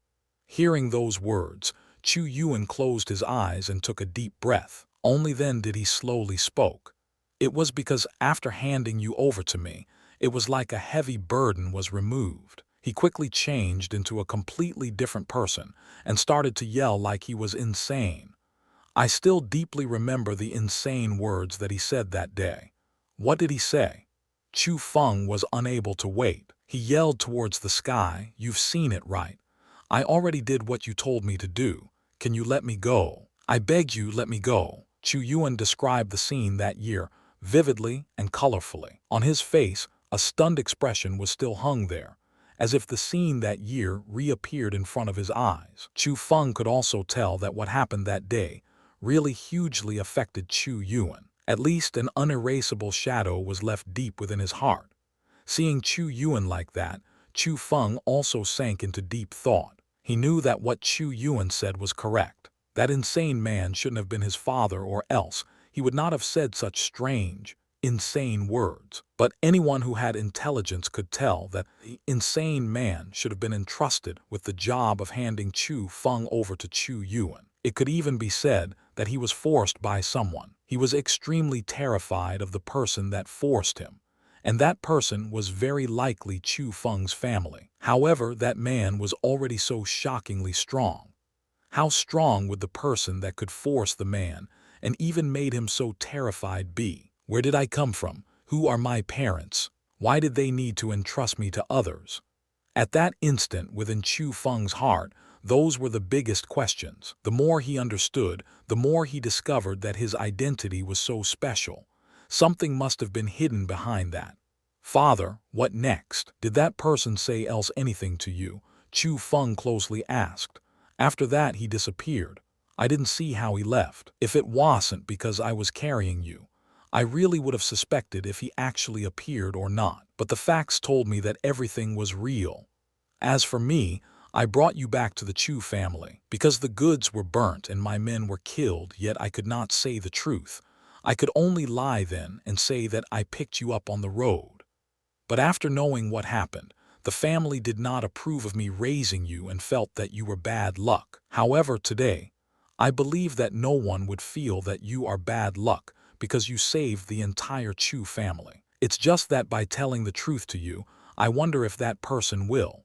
Hearing those words, Chu Yuan closed his eyes and took a deep breath. Only then did he slowly spoke. "It was because after handing you over to me, it was like a heavy burden was removed." He quickly changed into a completely different person and started to yell like he was insane. I still deeply remember the insane words that he said that day. What did he say? Chu Feng was unable to wait. He yelled towards the sky, "You've seen it, right? I already did what you told me to do. Can you let me go? I beg you, let me go." Chu Yuan described the scene that year vividly and colorfully. On his face, a stunned expression was still hung there, as if the scene that year reappeared in front of his eyes. Chu Feng could also tell that what happened that day really hugely affected Chu Yuan. At least an unerasable shadow was left deep within his heart. Seeing Chu Yuan like that, Chu Feng also sank into deep thought. He knew that what Chu Yuan said was correct. That insane man shouldn't have been his father, or else he would not have said such strange, insane words. But anyone who had intelligence could tell that the insane man should have been entrusted with the job of handing Chu Feng over to Chu Yuan. It could even be said that he was forced by someone. He was extremely terrified of the person that forced him, and that person was very likely Chu Feng's family. However, that man was already so shockingly strong. How strong would the person that could force the man and even made him so terrified be? Where did I come from? Who are my parents? Why did they need to entrust me to others? At that instant within Chu Feng's heart, those were the biggest questions. The more he understood, the more he discovered that his identity was so special. Something must have been hidden behind that. "Father, what next? Did that person say else anything to you?" Chu Feng closely asked. "After that he disappeared. I didn't see how he left. If it wasn't because I was carrying you, I really would have suspected if he actually appeared or not. But the facts told me that everything was real. As for me, I brought you back to the Chu family. Because the goods were burnt and my men were killed, yet I could not say the truth. I could only lie then and say that I picked you up on the road. But after knowing what happened, the family did not approve of me raising you and felt that you were bad luck. However, today, I believe that no one would feel that you are bad luck because you saved the entire Chu family. It's just that by telling the truth to you, I wonder if that person will."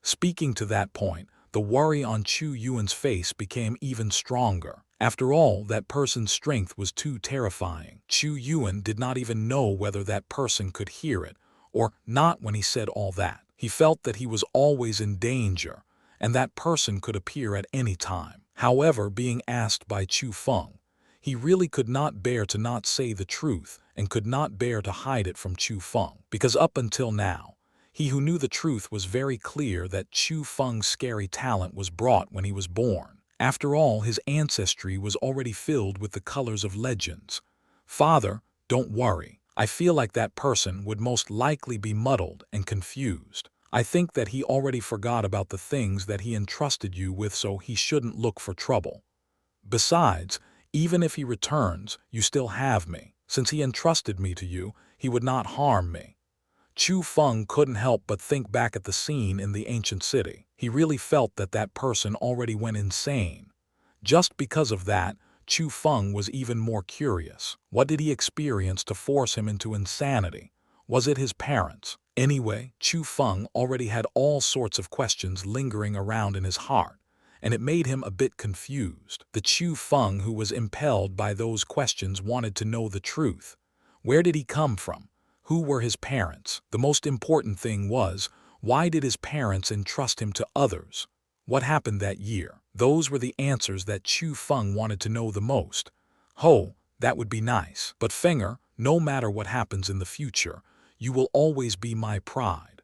Speaking to that point, the worry on Chu Yuan's face became even stronger. After all, that person's strength was too terrifying. Chu Yuan did not even know whether that person could hear it or not when he said all that. He felt that he was always in danger, and that person could appear at any time. However, being asked by Chu Feng, he really could not bear to not say the truth and could not bear to hide it from Chu Feng, because up until now, he who knew the truth was very clear that Chu Feng's scary talent was brought when he was born. After all, his ancestry was already filled with the colors of legends. Father, don't worry. I feel like that person would most likely be muddled and confused. I think that he already forgot about the things that he entrusted you with, so he shouldn't look for trouble. Besides, even if he returns, you still have me. Since he entrusted me to you, he would not harm me. Chu Feng couldn't help but think back at the scene in the ancient city. He really felt that that person already went insane. Just because of that, Chu Feng was even more curious. What did he experience to force him into insanity? Was it his parents? Anyway, Chu Feng already had all sorts of questions lingering around in his heart, and it made him a bit confused. The Chu Feng who was impelled by those questions wanted to know the truth. Where did he come from? Who were his parents? The most important thing was, why did his parents entrust him to others? What happened that year? Those were the answers that Chu Feng wanted to know the most. Ho, that would be nice. But Fenger, no matter what happens in the future, you will always be my pride.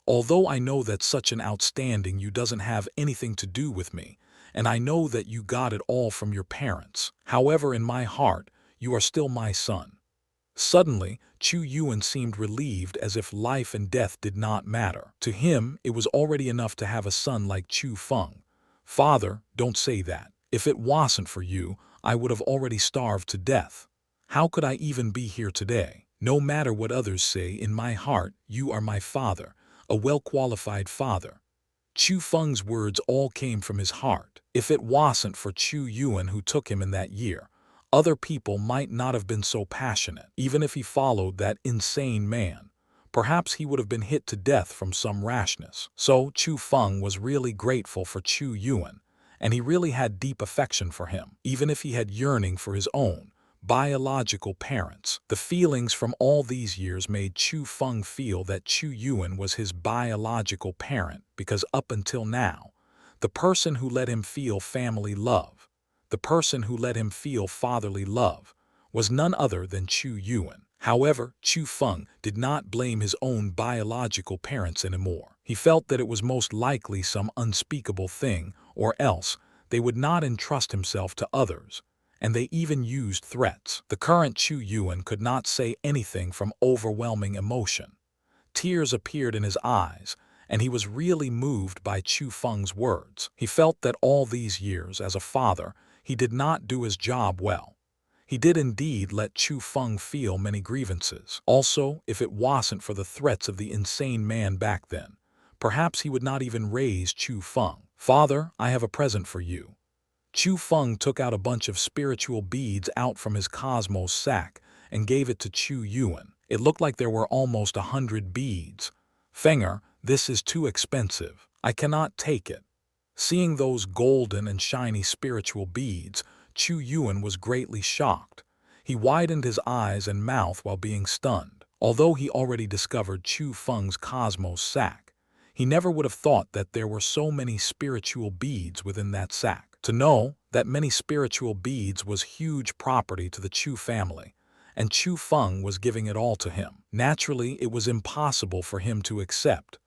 Although I know that such an outstanding you doesn't have anything to do with me, and I know that you got it all from your parents. However, in my heart, you are still my son. Suddenly, Chu Yuan seemed relieved, as if life and death did not matter. To him, it was already enough to have a son like Chu Feng. Father, don't say that. If it wasn't for you, I would have already starved to death. How could I even be here today? No matter what others say, in my heart, you are my father, a well-qualified father. Chu Feng's words all came from his heart. If it wasn't for Chu Yuan who took him in that year, other people might not have been so passionate. Even if he followed that insane man, perhaps he would have been hit to death from some rashness. So Chu Feng was really grateful for Chu Yuan, and he really had deep affection for him, even if he had yearning for his own biological parents. The feelings from all these years made Chu Feng feel that Chu Yuan was his biological parent, because up until now, the person who let him feel family love, the person who let him feel fatherly love, was none other than Chu Yuan. However, Chu Feng did not blame his own biological parents anymore. He felt that it was most likely some unspeakable thing, or else they would not entrust himself to others, and they even used threats. The current Chu Yuan could not say anything from overwhelming emotion. Tears appeared in his eyes, and he was really moved by Chu Feng's words. He felt that all these years as a father, he did not do his job well. He did indeed let Chu Feng feel many grievances. Also, if it wasn't for the threats of the insane man back then, perhaps he would not even raise Chu Feng. Father, I have a present for you. Chu Feng took out a bunch of spiritual beads out from his cosmos sack and gave it to Chu Yuan. It looked like there were almost 100 beads. Fenger, this is too expensive. I cannot take it. Seeing those golden and shiny spiritual beads, Chu Yuan was greatly shocked. He widened his eyes and mouth while being stunned. Although he already discovered Chu Feng's cosmos sack, he never would have thought that there were so many spiritual beads within that sack. To know that many spiritual beads was huge property to the Chu family, and Chu Feng was giving it all to him. Naturally, it was impossible for him to accept.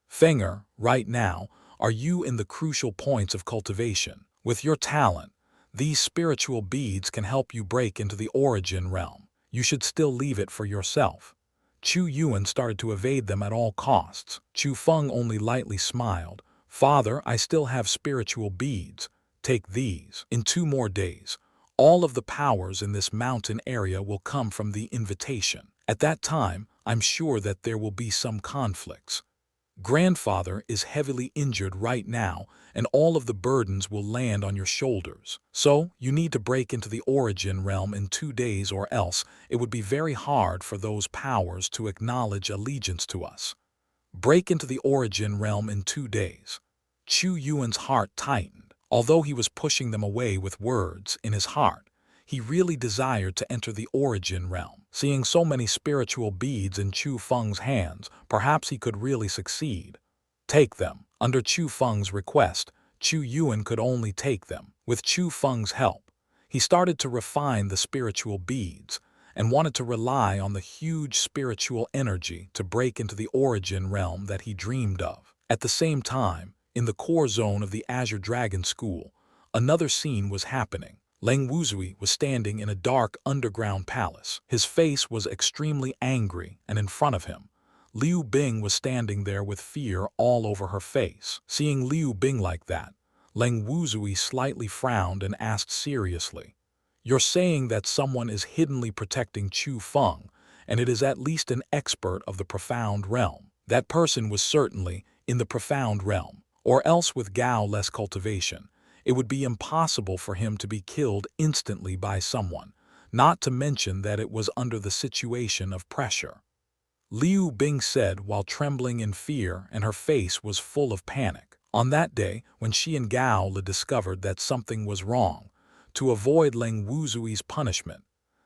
Fenger, right now, are you in the crucial points of cultivation? With your talent, these spiritual beads can help you break into the origin realm. You should still leave it for yourself. Chu Yuan started to evade them at all costs. Chu Feng only lightly smiled. Father, I still have spiritual beads. Take these. In 2 more days, all of the powers in this mountain area will come from the invitation. At that time, I'm sure that there will be some conflicts. Grandfather is heavily injured right now, and all of the burdens will land on your shoulders. So, you need to break into the origin realm in 2 days, or else it would be very hard for those powers to acknowledge allegiance to us. Break into the origin realm in 2 days. Chu Yuan's heart tightened. Although he was pushing them away with words, in his heart, he really desired to enter the origin realm. Seeing so many spiritual beads in Chu Feng's hands, perhaps he could really succeed. Take them. Under Chu Feng's request, Chu Yuan could only take them. With Chu Feng's help, he started to refine the spiritual beads and wanted to rely on the huge spiritual energy to break into the origin realm that he dreamed of. At the same time, in the core zone of the Azure Dragon School, another scene was happening. Leng Wuzui was standing in a dark underground palace. His face was extremely angry, and in front of him, Liu Bing was standing there with fear all over her face. Seeing Liu Bing like that, Leng Wuzui slightly frowned and asked seriously, "You're saying that someone is hiddenly protecting Chu Feng, and it is at least an expert of the profound realm." That person was certainly in the profound realm, or else with Gao-less cultivation, it would be impossible for him to be killed instantly by someone, not to mention that it was under the situation of pressure. Liu Bing said while trembling in fear, and her face was full of panic. On that day, when she and Gao Le discovered that something was wrong, to avoid Leng Wuzui's punishment,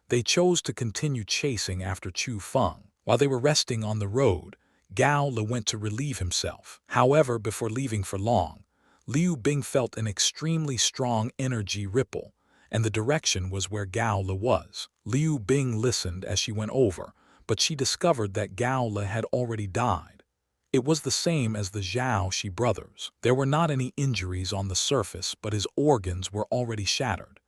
they chose to continue chasing after Chu Feng. While they were resting on the road, Gao Le went to relieve himself. However, before leaving for long, Liu Bing felt an extremely strong energy ripple, and the direction was where Gao Le was. Liu Bing listened as she went over, but she discovered that Gao Le had already died. It was the same as the Zhao Shi brothers. There were not any injuries on the surface, but his organs were already shattered.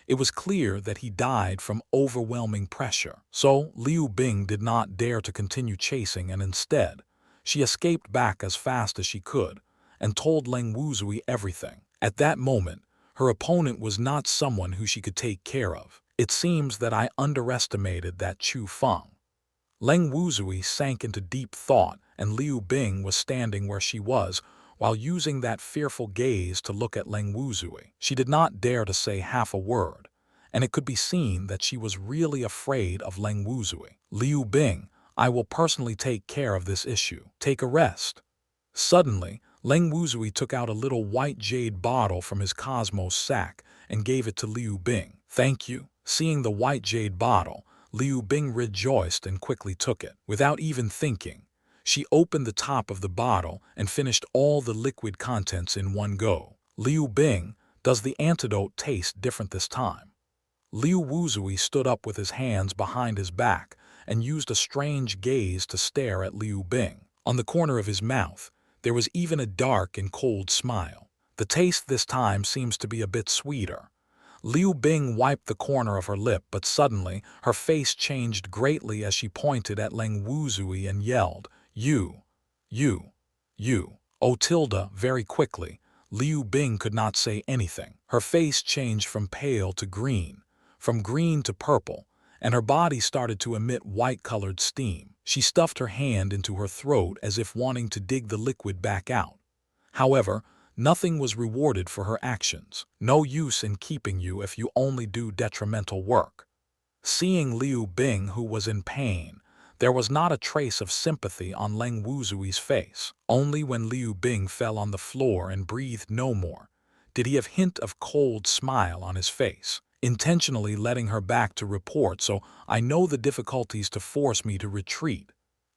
It was clear that he died from overwhelming pressure. So Liu Bing did not dare to continue chasing, and instead, she escaped back as fast as she could and told Leng Wuzui everything. At that moment, her opponent was not someone who she could take care of. "It seems that I underestimated that Chu Feng." Leng Wuzui sank into deep thought, and Liu Bing was standing where she was while using that fearful gaze to look at Leng Wuzui. She did not dare to say half a word, and it could be seen that she was really afraid of Leng Wuzui. "Liu Bing, I will personally take care of this issue. Take a rest." Suddenly, Leng Wuzui took out a little white jade bottle from his cosmos sack and gave it to Liu Bing. "Thank you." Seeing the white jade bottle, Liu Bing rejoiced and quickly took it. Without even thinking, she opened the top of the bottle and finished all the liquid contents in one go. "Liu Bing, does the antidote taste different this time?" Liu Wuzui stood up with his hands behind his back and used a strange gaze to stare at Liu Bing. On the corner of his mouth, there was even a dark and cold smile. "The taste this time seems to be a bit sweeter." Liu Bing wiped the corner of her lip, but suddenly her face changed greatly as she pointed at Leng Wuzui and yelled, You. Oh tilde, very quickly. Liu Bing could not say anything. Her face changed from pale to green, from green to purple, and her body started to emit white-colored steam. She stuffed her hand into her throat as if wanting to dig the liquid back out. However, nothing was rewarded for her actions. "No use in keeping you if you only do detrimental work." Seeing Liu Bing, who was in pain, there was not a trace of sympathy on Leng Wuzui's face. Only when Liu Bing fell on the floor and breathed no more did he have a hint of cold smile on his face. "Intentionally letting her back to report, so I know the difficulties to force me to retreat.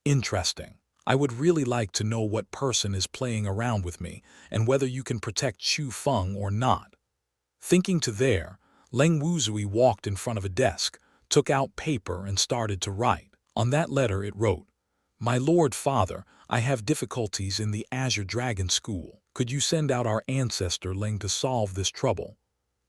Interesting. I would really like to know what person is playing around with me and whether you can protect Chu Feng or not." Thinking to there, Leng Wuzui walked in front of a desk, took out paper and started to write. On that letter it wrote, "My Lord Father, I have difficulties in the Azure Dragon School. Could you send out our ancestor Leng to solve this trouble?"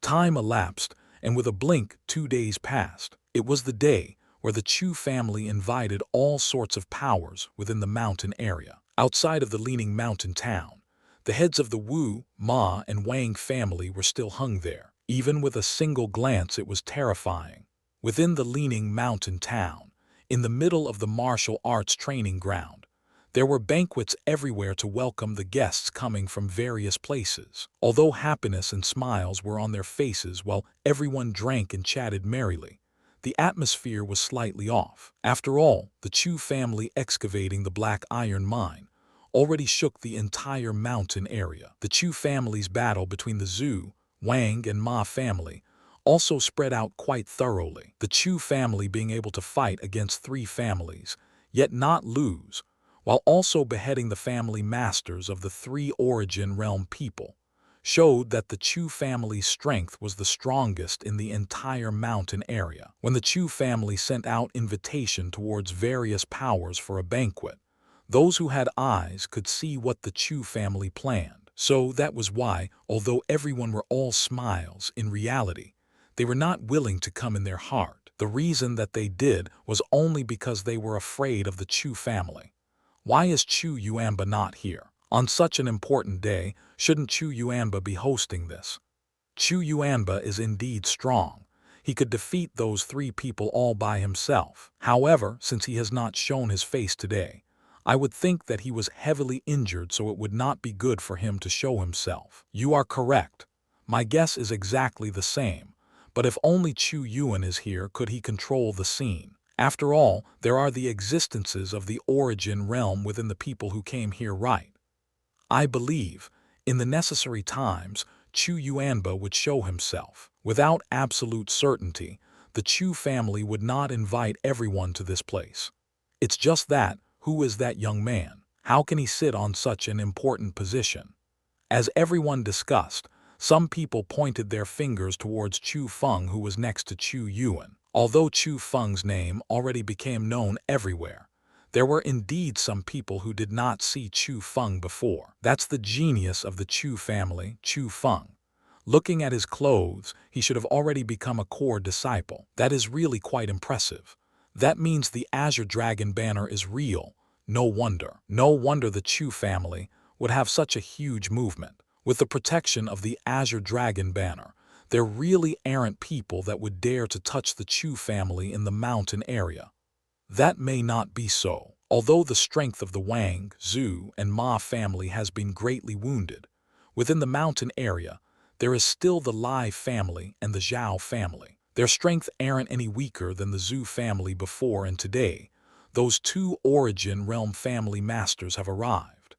Time elapsed, and with a blink 2 days passed. It was the day where the Chu family invited all sorts of powers within the mountain area. Outside of the leaning mountain town, the heads of the Wu, Ma, and Wang family were still hung there. Even with a single glance it was terrifying. Within the leaning mountain town, in the middle of the martial arts training ground, there were banquets everywhere to welcome the guests coming from various places. Although happiness and smiles were on their faces while everyone drank and chatted merrily, the atmosphere was slightly off. After all, the Chu family excavating the black iron mine already shook the entire mountain area. The Chu family's battle between the Zhu, Wang, and Ma family also spread out quite thoroughly, the Chu family being able to fight against 3 families, yet not lose, while also beheading the family masters of the 3 origin realm people, showed that the Chu family's strength was the strongest in the entire mountain area. When the Chu family sent out invitation towards various powers for a banquet, those who had eyes could see what the Chu family planned. So that was why, although everyone were all smiles, in reality, they were not willing to come in their heart. The reason that they did was only because they were afraid of the Chu family. Why is Chu Yuanba not here? On such an important day, shouldn't Chu Yuanba be hosting this? Chu Yuanba is indeed strong. He could defeat those 3 people all by himself. However, since he has not shown his face today, I would think that he was heavily injured, so it would not be good for him to show himself. You are correct. My guess is exactly the same. But if only Chu Yuan is here, could he control the scene? After all, there are the existences of the origin realm within the people who came here, right? I believe, in the necessary times, Chu Yuanba would show himself. Without absolute certainty, the Chu family would not invite everyone to this place. It's just that, who is that young man? How can he sit on such an important position? As everyone discussed, some people pointed their fingers towards Chu Feng, who was next to Chu Yuan. Although Chu Feng's name already became known everywhere, there were indeed some people who did not see Chu Feng before. That's the genius of the Chu family, Chu Feng. Looking at his clothes, he should have already become a core disciple. That is really quite impressive. That means the Azure Dragon banner is real. No wonder the Chu family would have such a huge movement. With the protection of the Azure Dragon banner, there really aren't people that would dare to touch the Chu family in the mountain area. That may not be so. Although the strength of the Wang, Zhu, and Ma family has been greatly wounded, within the mountain area, there is still the Lai family and the Zhao family. Their strength aren't any weaker than the Zhu family before, and today, those 2 origin realm family masters have arrived.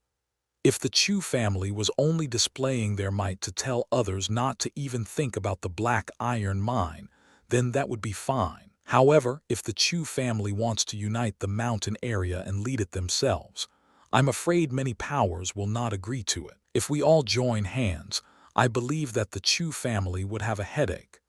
If the Chu family was only displaying their might to tell others not to even think about the black iron mine, then that would be fine. However, if the Chu family wants to unite the mountain area and lead it themselves, I'm afraid many powers will not agree to it. If we all join hands, I believe that the Chu family would have a headache.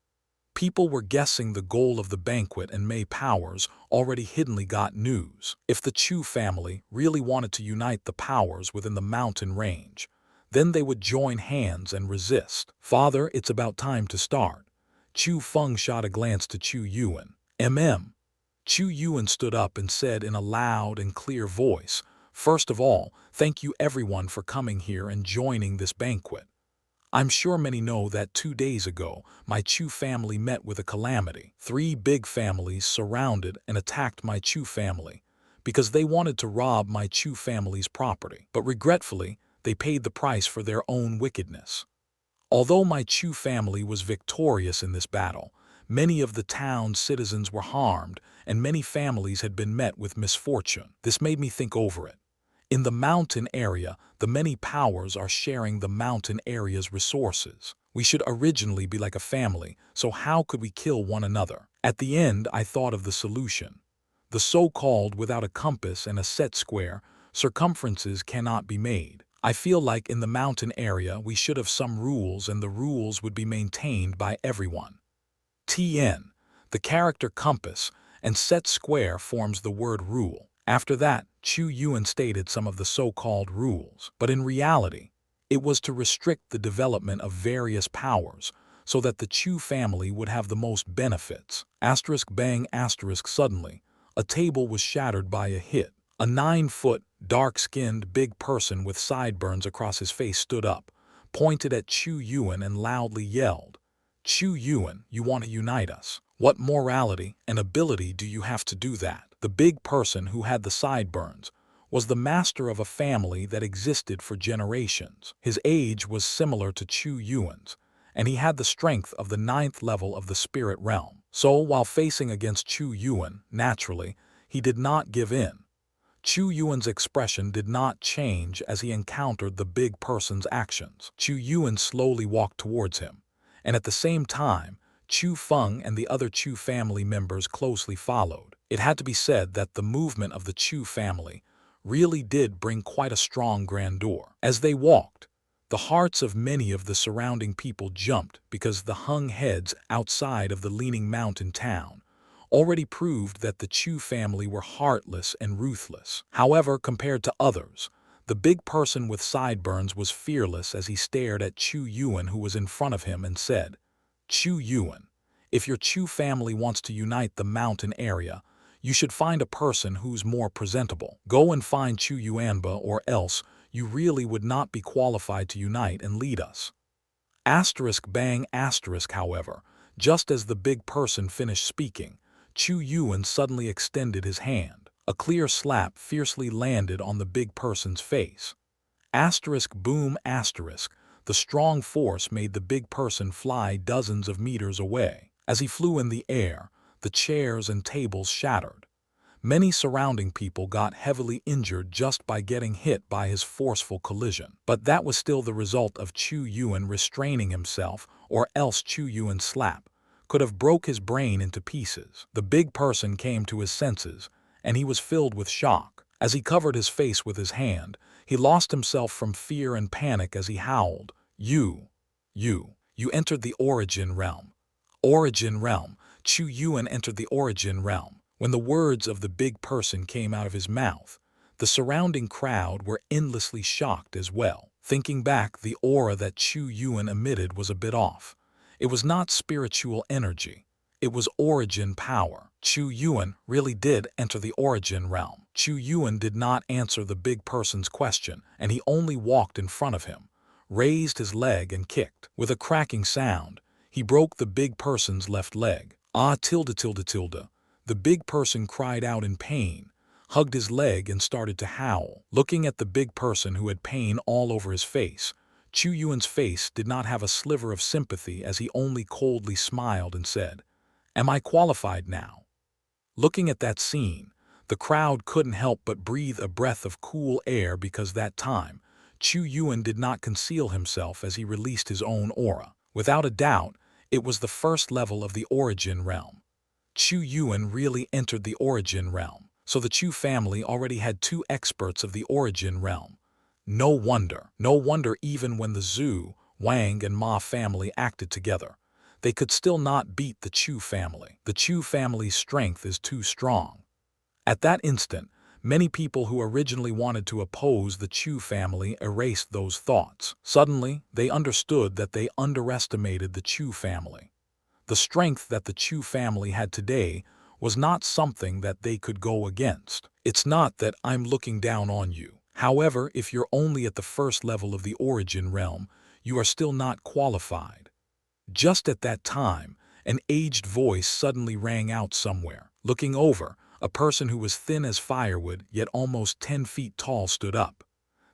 People were guessing the goal of the banquet, and Mei powers already hiddenly got news. If the Chu family really wanted to unite the powers within the mountain range, then they would join hands and resist. Father, it's about time to start. Chu Feng shot a glance to Chu Yuan. Chu Yuan stood up and said in a loud and clear voice, "First of all, thank you everyone for coming here and joining this banquet. I'm sure many know that 2 days ago, my Chu family met with a calamity. 3 big families surrounded and attacked my Chu family because they wanted to rob my Chu family's property. But regretfully, they paid the price for their own wickedness. Although my Chu family was victorious in this battle, many of the town's citizens were harmed and many families had been met with misfortune. This made me think over it. In the mountain area, the many powers are sharing the mountain area's resources. We should originally be like a family, so how could we kill one another? At the end, I thought of the solution. The so-called without a compass and a set square, circumferences cannot be made. I feel like in the mountain area we should have some rules, and the rules would be maintained by everyone. TN, the character compass, and set square forms the word rule. After that, Chu Yuan stated some of the so-called rules, but in reality, it was to restrict the development of various powers so that the Chu family would have the most benefits. Bang! Suddenly, a table was shattered by a hit. A 9-foot, dark-skinned, big person with sideburns across his face stood up, pointed at Chu Yuan and loudly yelled, "Chu Yuan, you want to unite us? What morality and ability do you have to do that?" The big person who had the sideburns was the master of a family that existed for generations. His age was similar to Chu Yuan's, and he had the strength of the 9th level of the spirit realm. So, while facing against Chu Yuan, naturally, he did not give in. Chu Yuan's expression did not change as he encountered the big person's actions. Chu Yuan slowly walked towards him, and at the same time, Chu Feng and the other Chu family members closely followed. It had to be said that the movement of the Chu family really did bring quite a strong grandeur. As they walked, the hearts of many of the surrounding people jumped because the hung heads outside of the leaning mountain town already proved that the Chu family were heartless and ruthless. However, compared to others, the big person with sideburns was fearless as he stared at Chu Yuan, who was in front of him, and said, "Chu Yuan, if your Chu family wants to unite the mountain area, you should find a person who's more presentable. Go and find Chu Yuanba, or else you really would not be qualified to unite and lead us." Bang asterisk, however, just as the big person finished speaking, Chu Yuan suddenly extended his hand. A clear slap fiercely landed on the big person's face. Boom asterisk, the strong force made the big person fly dozens of meters away. As he flew in the air, the chairs and tables shattered. Many surrounding people got heavily injured just by getting hit by his forceful collision. But that was still the result of Chu Yuan restraining himself, or else Chu Yuan's slap could have broke his brain into pieces. The big person came to his senses, and he was filled with shock. As he covered his face with his hand, he lost himself from fear and panic as he howled, You entered the origin realm. Origin realm. Chu Yuan entered the origin realm. When the words of the big person came out of his mouth, the surrounding crowd were endlessly shocked as well. Thinking back, the aura that Chu Yuan emitted was a bit off. It was not spiritual energy. It was origin power. Chu Yuan really did enter the origin realm. Chu Yuan did not answer the big person's question, and he only walked in front of him, raised his leg and kicked. With a cracking sound, he broke the big person's left leg. The big person cried out in pain, hugged his leg and started to howl. Looking at the big person who had pain all over his face, Chu Yuan's face did not have a sliver of sympathy as he only coldly smiled and said, "Am I qualified now?" Looking at that scene, the crowd couldn't help but breathe a breath of cool air because that time, Chu Yuan did not conceal himself as he released his own aura. Without a doubt, it was the first level of the origin realm. Chu Yuan really entered the origin realm, so the Chu family already had two experts of the origin realm. No wonder even when the Zhu, Wang and Ma family acted together, they could still not beat the Chu family. The Chu family's strength is too strong. At that instant, many people who originally wanted to oppose the Chu family erased those thoughts. Suddenly, they understood that they underestimated the Chu family. The strength that the Chu family had today was not something that they could go against. It's not that I'm looking down on you. However, if you're only at the first level of the origin realm, you are still not qualified. Just at that time, an aged voice suddenly rang out somewhere. Looking over, a person who was thin as firewood yet almost 10 feet tall stood up.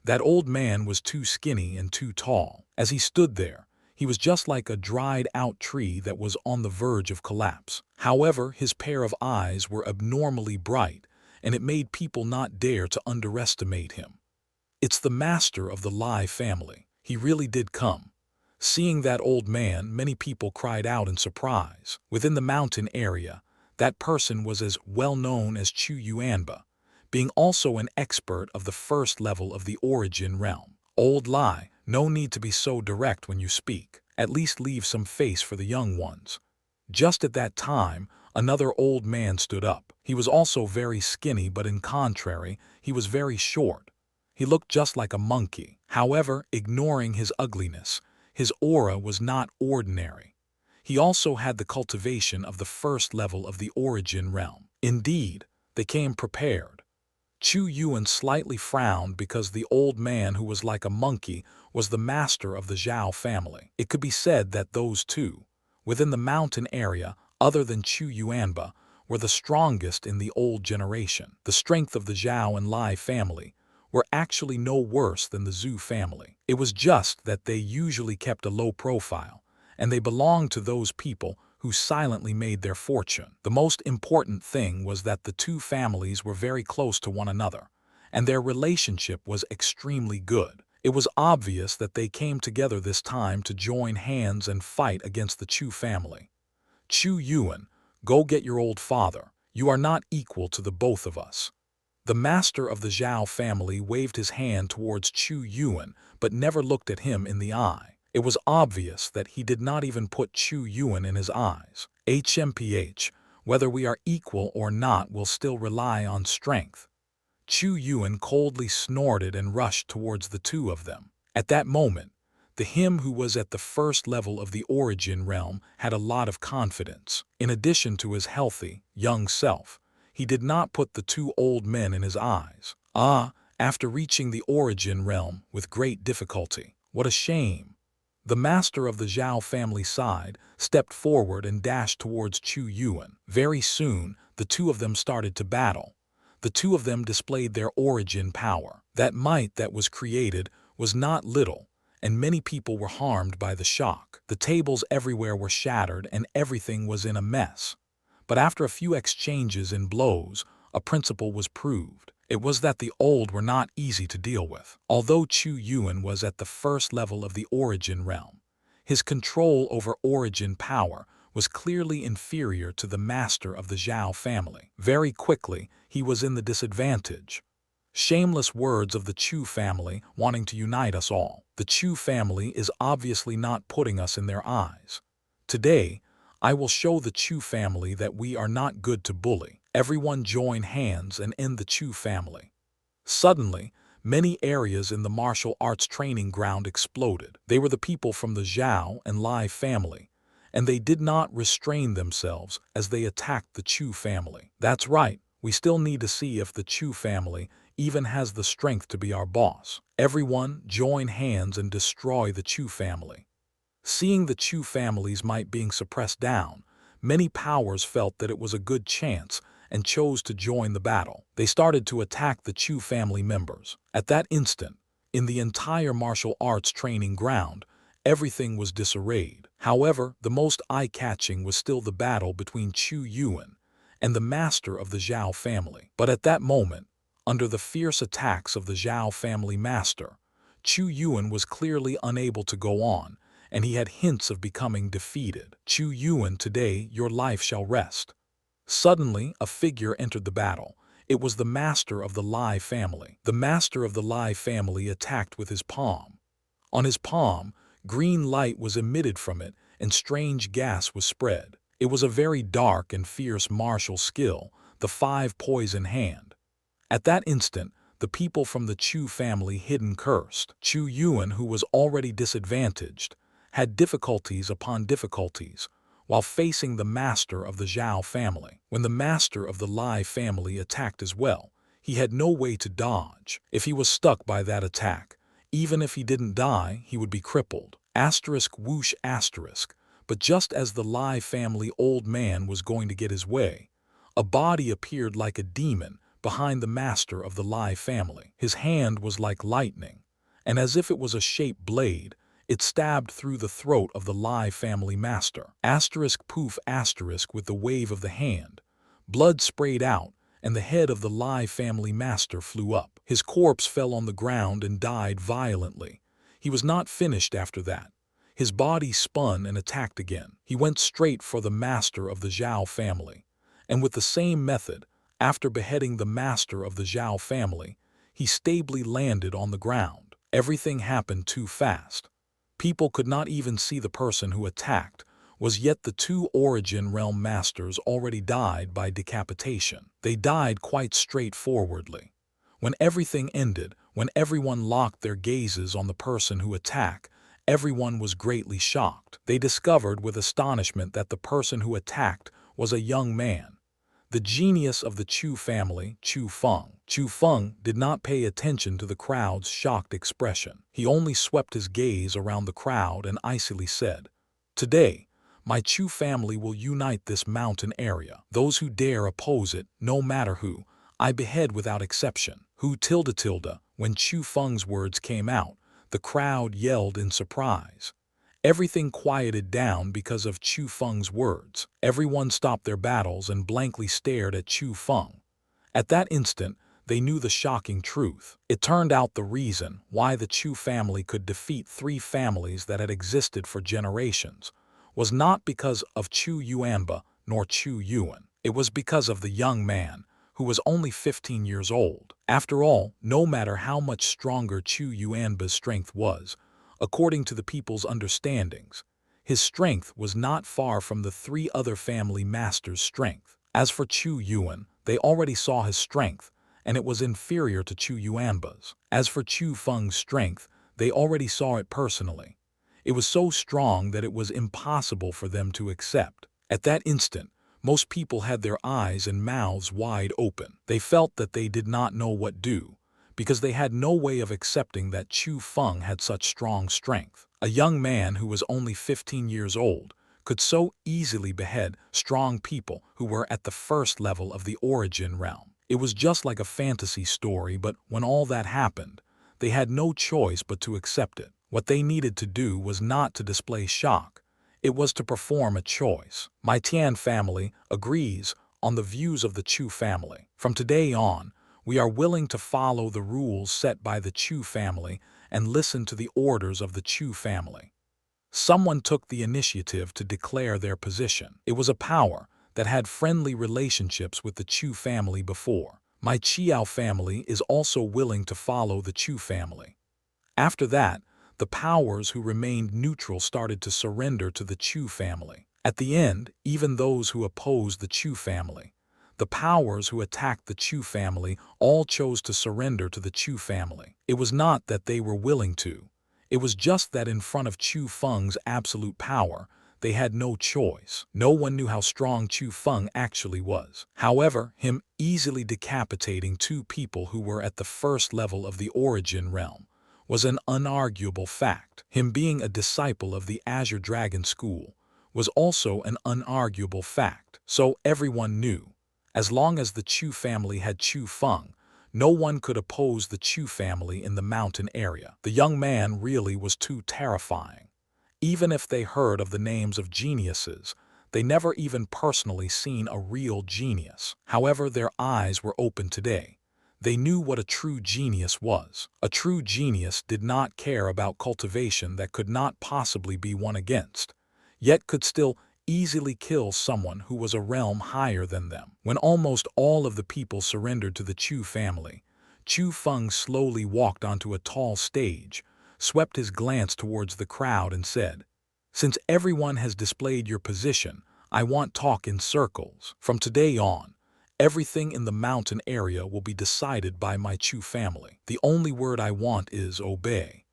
That old man was too skinny and too tall. As he stood there, he was just like a dried-out tree that was on the verge of collapse. However, his pair of eyes were abnormally bright, and it made people not dare to underestimate him. It's the master of the Lai family. He really did come. Seeing that old man, many people cried out in surprise. Within the mountain area, that person was as well known as Chu Yuanba, being also an expert of the first level of the origin realm. Old Lai, no need to be so direct when you speak. At least leave some face for the young ones. Just at that time, another old man stood up. He was also very skinny, but in contrary, he was very short. He looked just like a monkey. However, ignoring his ugliness, his aura was not ordinary. He also had the cultivation of the first level of the origin realm. Indeed, they came prepared. Chu Yuan slightly frowned because the old man who was like a monkey was the master of the Zhao family. It could be said that those two, within the mountain area, other than Chu Yuanba, were the strongest in the old generation. The strength of the Zhao and Lai family were actually no worse than the Zhu family. It was just that they usually kept a low profile, and they belonged to those people who silently made their fortune. The most important thing was that the two families were very close to one another, and their relationship was extremely good. It was obvious that they came together this time to join hands and fight against the Chu family. Chu Yuan, go get your old father. You are not equal to the both of us. The master of the Zhao family waved his hand towards Chu Yuan, but never looked at him in the eye. It was obvious that he did not even put Chu Yuan in his eyes. HMPH, whether we are equal or not will still rely on strength. Chu Yuan coldly snorted and rushed towards the two of them. At that moment, the him who was at the first level of the origin realm had a lot of confidence. In addition to his healthy, young self, he did not put the two old men in his eyes. After reaching the origin realm with great difficulty. What a shame. The master of the Zhao family sighed, stepped forward and dashed towards Chu Yuan. Very soon, the two of them started to battle. The two of them displayed their origin power. That might that was created was not little, and many people were harmed by the shock. The tables everywhere were shattered and everything was in a mess. But after a few exchanges in blows, a principle was proved. It was that the old were not easy to deal with. Although Chu Yuan was at the first level of the origin realm, his control over origin power was clearly inferior to the master of the Zhao family. Very quickly, he was in the disadvantage. Shameless words of the Chu family wanting to unite us all. The Chu family is obviously not putting us in their eyes. Today, I will show the Chu family that we are not good to bully. Everyone join hands and end the Chu family. Suddenly, many areas in the martial arts training ground exploded. They were the people from the Zhao and Lai family, and they did not restrain themselves as they attacked the Chu family. That's right, we still need to see if the Chu family even has the strength to be our boss. Everyone join hands and destroy the Chu family. Seeing the Chu family's might being suppressed down, many powers felt that it was a good chance and chose to join the battle. They started to attack the Chu family members. At that instant, in the entire martial arts training ground, everything was disarrayed. However, the most eye-catching was still the battle between Chu Yuan and the master of the Zhao family. But at that moment, under the fierce attacks of the Zhao family master, Chu Yuan was clearly unable to go on, and he had hints of becoming defeated. Chu Yuan, today your life shall rest. Suddenly, a figure entered the battle. It was the master of the Lai family. The master of the Lai family attacked with his palm. On his palm, green light was emitted from it, and strange gas was spread. It was a very dark and fierce martial skill, the five poison hand. At that instant, the people from the Chu family hid and cursed. Chu Yuan, who was already disadvantaged, had difficulties upon difficulties, while facing the master of the Zhao family. When the master of the Lai family attacked as well, he had no way to dodge. If he was stuck by that attack, even if he didn't die, he would be crippled. Asterisk whoosh asterisk. But just as the Lai family old man was going to get his way, a body appeared like a demon behind the master of the Lai family. His hand was like lightning, and as if it was a shaped blade, it stabbed through the throat of the Lai family master. Asterisk poof asterisk with the wave of the hand. Blood sprayed out, and the head of the Lai family master flew up. His corpse fell on the ground and died violently. He was not finished after that. His body spun and attacked again. He went straight for the master of the Zhao family, and with the same method, after beheading the master of the Zhao family, he stably landed on the ground. Everything happened too fast. People could not even see the person who attacked was yet the two origin realm masters already died by decapitation. They died quite straightforwardly. When everything ended, when everyone locked their gazes on the person who attacked, everyone was greatly shocked. They discovered with astonishment that the person who attacked was a young man, the genius of the Chu family, Chu Feng. Chu Feng did not pay attention to the crowd's shocked expression. He only swept his gaze around the crowd and icily said, "Today, my Chu family will unite this mountain area. Those who dare oppose it, no matter who, I behead without exception." Who tilde tilde, when Chu Feng's words came out, the crowd yelled in surprise. Everything quieted down because of Chu Feng's words. Everyone stopped their battles and blankly stared at Chu Feng. At that instant, they knew the shocking truth. It turned out the reason why the Chu family could defeat 3 families that had existed for generations was not because of Chu Yuanba nor Chu Yuan. It was because of the young man, who was only 15 years old. After all, no matter how much stronger Chu Yuanba's strength was, according to the people's understandings, his strength was not far from the 3 other family masters' strength. As for Chu Yuan, they already saw his strength, and it was inferior to Chu Yuanba's. As for Chu Feng's strength, they already saw it personally. It was so strong that it was impossible for them to accept. At that instant, most people had their eyes and mouths wide open. They felt that they did not know what to do, because they had no way of accepting that Chu Feng had such strong strength. A young man who was only 15 years old could so easily behead strong people who were at the first level of the origin realm. It was just like a fantasy story, but when all that happened, they had no choice but to accept it. What they needed to do was not to display shock. It was to perform a choice. My Tian family agrees on the views of the Chu family. From today on, we are willing to follow the rules set by the Chu family and listen to the orders of the Chu family. Someone took the initiative to declare their position. It was a power that had friendly relationships with the Chu family before. My Qiao family is also willing to follow the Chu family. After that, the powers who remained neutral started to surrender to the Chu family. At the end, even those who opposed the Chu family, the powers who attacked the Chu family, all chose to surrender to the Chu family. It was not that they were willing to. It was just that in front of Chu Feng's absolute power, they had no choice. No one knew how strong Chu Feng actually was. However, him easily decapitating 2 people who were at the first level of the origin realm was an unarguable fact. Him being a disciple of the Azure Dragon School was also an unarguable fact. So everyone knew, as long as the Chu family had Chu Feng, no one could oppose the Chu family in the mountain area. The young man really was too terrifying. Even if they heard of the names of geniuses, they never even personally seen a real genius. However, their eyes were open today. They knew what a true genius was. A true genius did not care about cultivation that could not possibly be won against, yet could still easily kill someone who was a realm higher than them. When almost all of the people surrendered to the Chu family, Chu Feng slowly walked onto a tall stage, swept his glance towards the crowd and said, "Since everyone has displayed your position, I want talk in circles. From today on, everything in the mountain area will be decided by my Chu family. The only word I want is obey.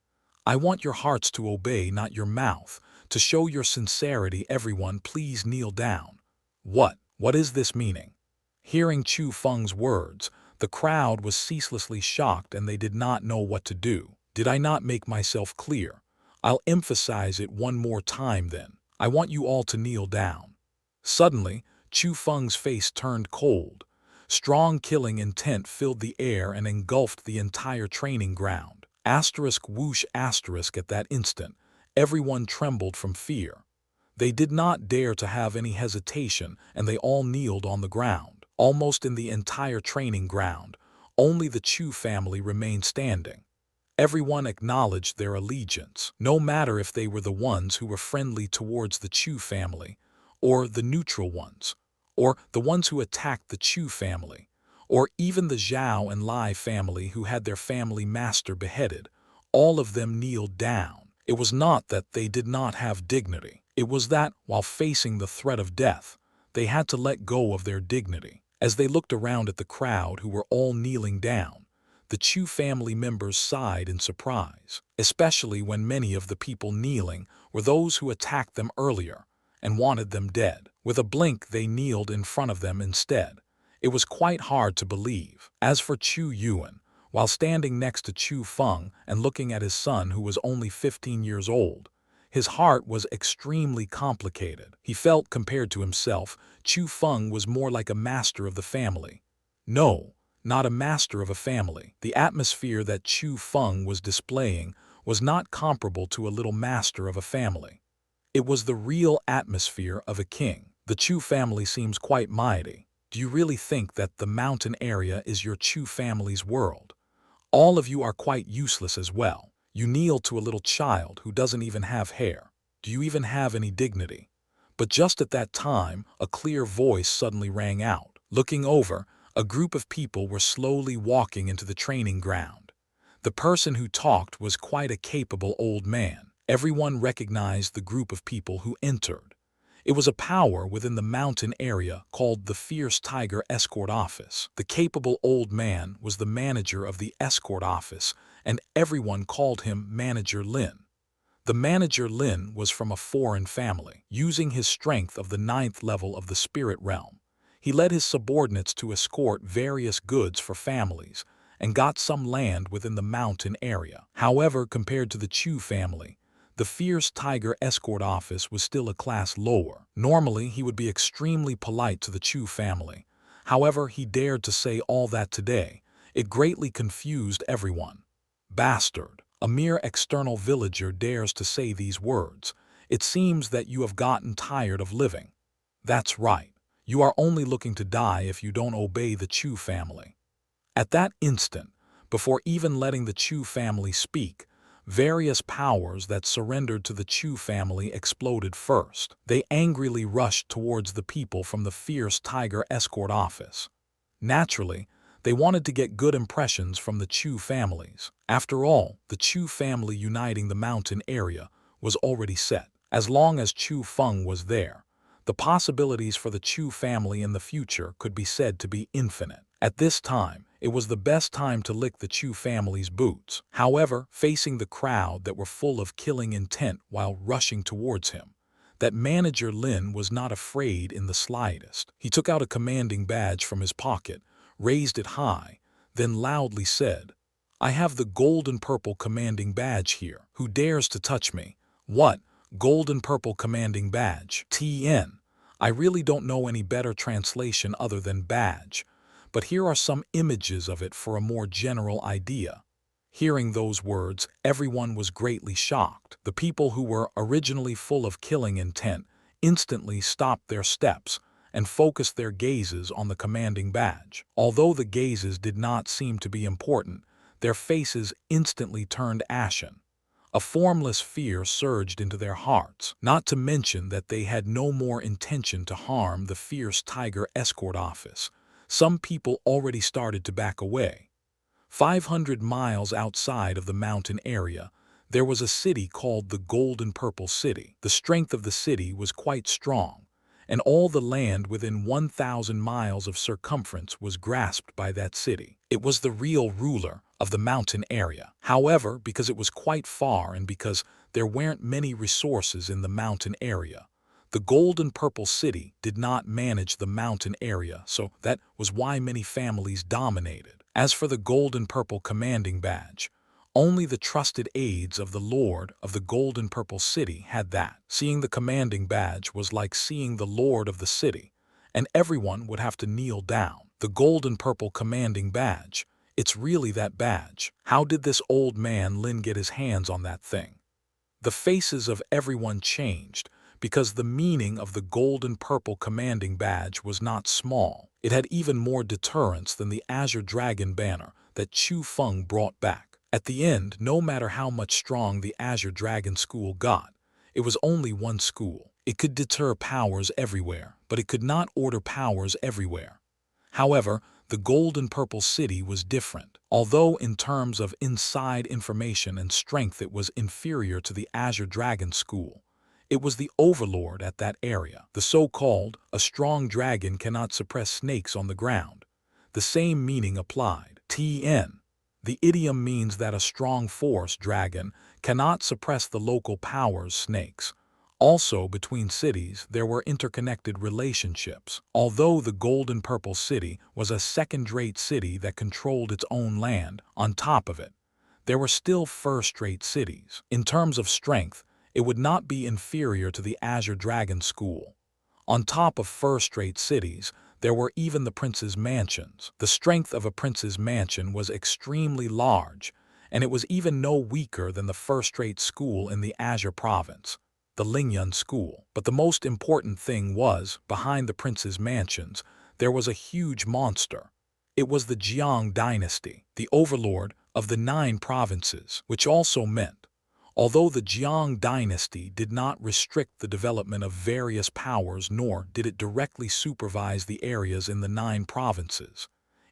I want your hearts to obey, not your mouth. To show your sincerity, everyone please kneel down." What is this meaning? Hearing Chu Feng's words, the crowd was ceaselessly shocked and they did not know what to do. Did I not make myself clear? I'll emphasize it one more time then. I want you all to kneel down. Suddenly, Chu Feng's face turned cold. Strong killing intent filled the air and engulfed the entire training ground. Asterisk whoosh asterisk at that instant, everyone trembled from fear. They did not dare to have any hesitation and they all kneeled on the ground. Almost in the entire training ground, only the Chu family remained standing. Everyone acknowledged their allegiance, no matter if they were the ones who were friendly towards the Chu family, or the neutral ones, or the ones who attacked the Chu family, or even the Zhao and Lai family who had their family master beheaded. All of them kneeled down. It was not that they did not have dignity. It was that, while facing the threat of death, they had to let go of their dignity. As they looked around at the crowd who were all kneeling down, the Chu family members sighed in surprise, especially when many of the people kneeling were those who attacked them earlier and wanted them dead. With a blink, they kneeled in front of them instead. It was quite hard to believe. As for Chu Yuan, while standing next to Chu Feng and looking at his son who was only 15 years old, his heart was extremely complicated. He felt, compared to himself, Chu Feng was more like a master of the family. No, not a master of a family. The atmosphere that Chu Feng was displaying was not comparable to a little master of a family. It was the real atmosphere of a king. The Chu family seems quite mighty. Do you really think that the mountain area is your Chu family's world? All of you are quite useless as well. You kneel to a little child who doesn't even have hair. Do you even have any dignity? But just at that time, a clear voice suddenly rang out. Looking over, a group of people were slowly walking into the training ground. The person who talked was quite a capable old man. Everyone recognized the group of people who entered. It was a power within the mountain area called the Fierce Tiger Escort Office. The capable old man was the manager of the escort office, and everyone called him Manager Lin. The Manager Lin was from a foreign family. Using his strength of the 9th level of the spirit realm, he led his subordinates to escort various goods for families and got some land within the mountain area. However, compared to the Chu family, the Fierce Tiger Escort Office was still a class lower. Normally, he would be extremely polite to the Chu family. However, he dared to say all that today. It greatly confused everyone. Bastard. A mere external villager dares to say these words. It seems that you have gotten tired of living. That's right. You are only looking to die if you don't obey the Chu family. At that instant, before even letting the Chu family speak, various powers that surrendered to the Chu family exploded first. They angrily rushed towards the people from the Fierce Tiger Escort Office. Naturally, they wanted to get good impressions from the Chu families. After all, the Chu family uniting the mountain area was already set. As long as Chu Feng was there, the possibilities for the Chu family in the future could be said to be infinite. At this time, it was the best time to lick the Chu family's boots. However, facing the crowd that were full of killing intent while rushing towards him, that Manager Lin was not afraid in the slightest. He took out a commanding badge from his pocket, raised it high, then loudly said, "I have the golden purple commanding badge here. Who dares to touch me?" "What? Golden purple commanding badge? TN. I really don't know any better translation other than badge, but here are some images of it for a more general idea." Hearing those words, everyone was greatly shocked. The people who were originally full of killing intent instantly stopped their steps and focused their gazes on the commanding badge. Although the gazes did not seem to be important, their faces instantly turned ashen. A formless fear surged into their hearts, not to mention that they had no more intention to harm the Fierce Tiger Escort Office. Some people already started to back away. 500 miles outside of the mountain area, there was a city called the Golden Purple City. The strength of the city was quite strong, and all the land within 1,000 miles of circumference was grasped by that city. It was the real ruler of the mountain area. However, because it was quite far and because there weren't many resources in the mountain area, the Golden Purple City did not manage the mountain area, so that was why many families dominated. As for the Golden Purple commanding badge, only the trusted aides of the Lord of the Golden Purple City had that. Seeing the commanding badge was like seeing the Lord of the city, and everyone would have to kneel down. The Golden Purple commanding badge, it's really that badge. How did this old man Lin get his hands on that thing? The faces of everyone changed, because the meaning of the Golden Purple commanding badge was not small. It had even more deterrence than the Azure Dragon banner that Chu Feng brought back. At the end, no matter how much strong the Azure Dragon School got, it was only one school. It could deter powers everywhere, but it could not order powers everywhere. However, the Golden Purple City was different. Although in terms of inside information and strength it was inferior to the Azure Dragon School, it was the overlord at that area. The so-called, "a strong dragon cannot suppress snakes on the ground." The same meaning applied. TN. The idiom means that a strong force dragon cannot suppress the local powers snakes. Also, between cities, there were interconnected relationships. Although the Golden Purple City was a second-rate city that controlled its own land, on top of it, there were still first-rate cities. In terms of strength, it would not be inferior to the Azure Dragon School. On top of first-rate cities, there were even the prince's mansions. The strength of a prince's mansion was extremely large, and it was even no weaker than the first-rate school in the Azure province, the Lingyun School. But the most important thing was, behind the prince's mansions, there was a huge monster. It was the Jiang dynasty, the overlord of the 9 provinces, which also meant, although the Jiang dynasty did not restrict the development of various powers nor did it directly supervise the areas in the 9 provinces,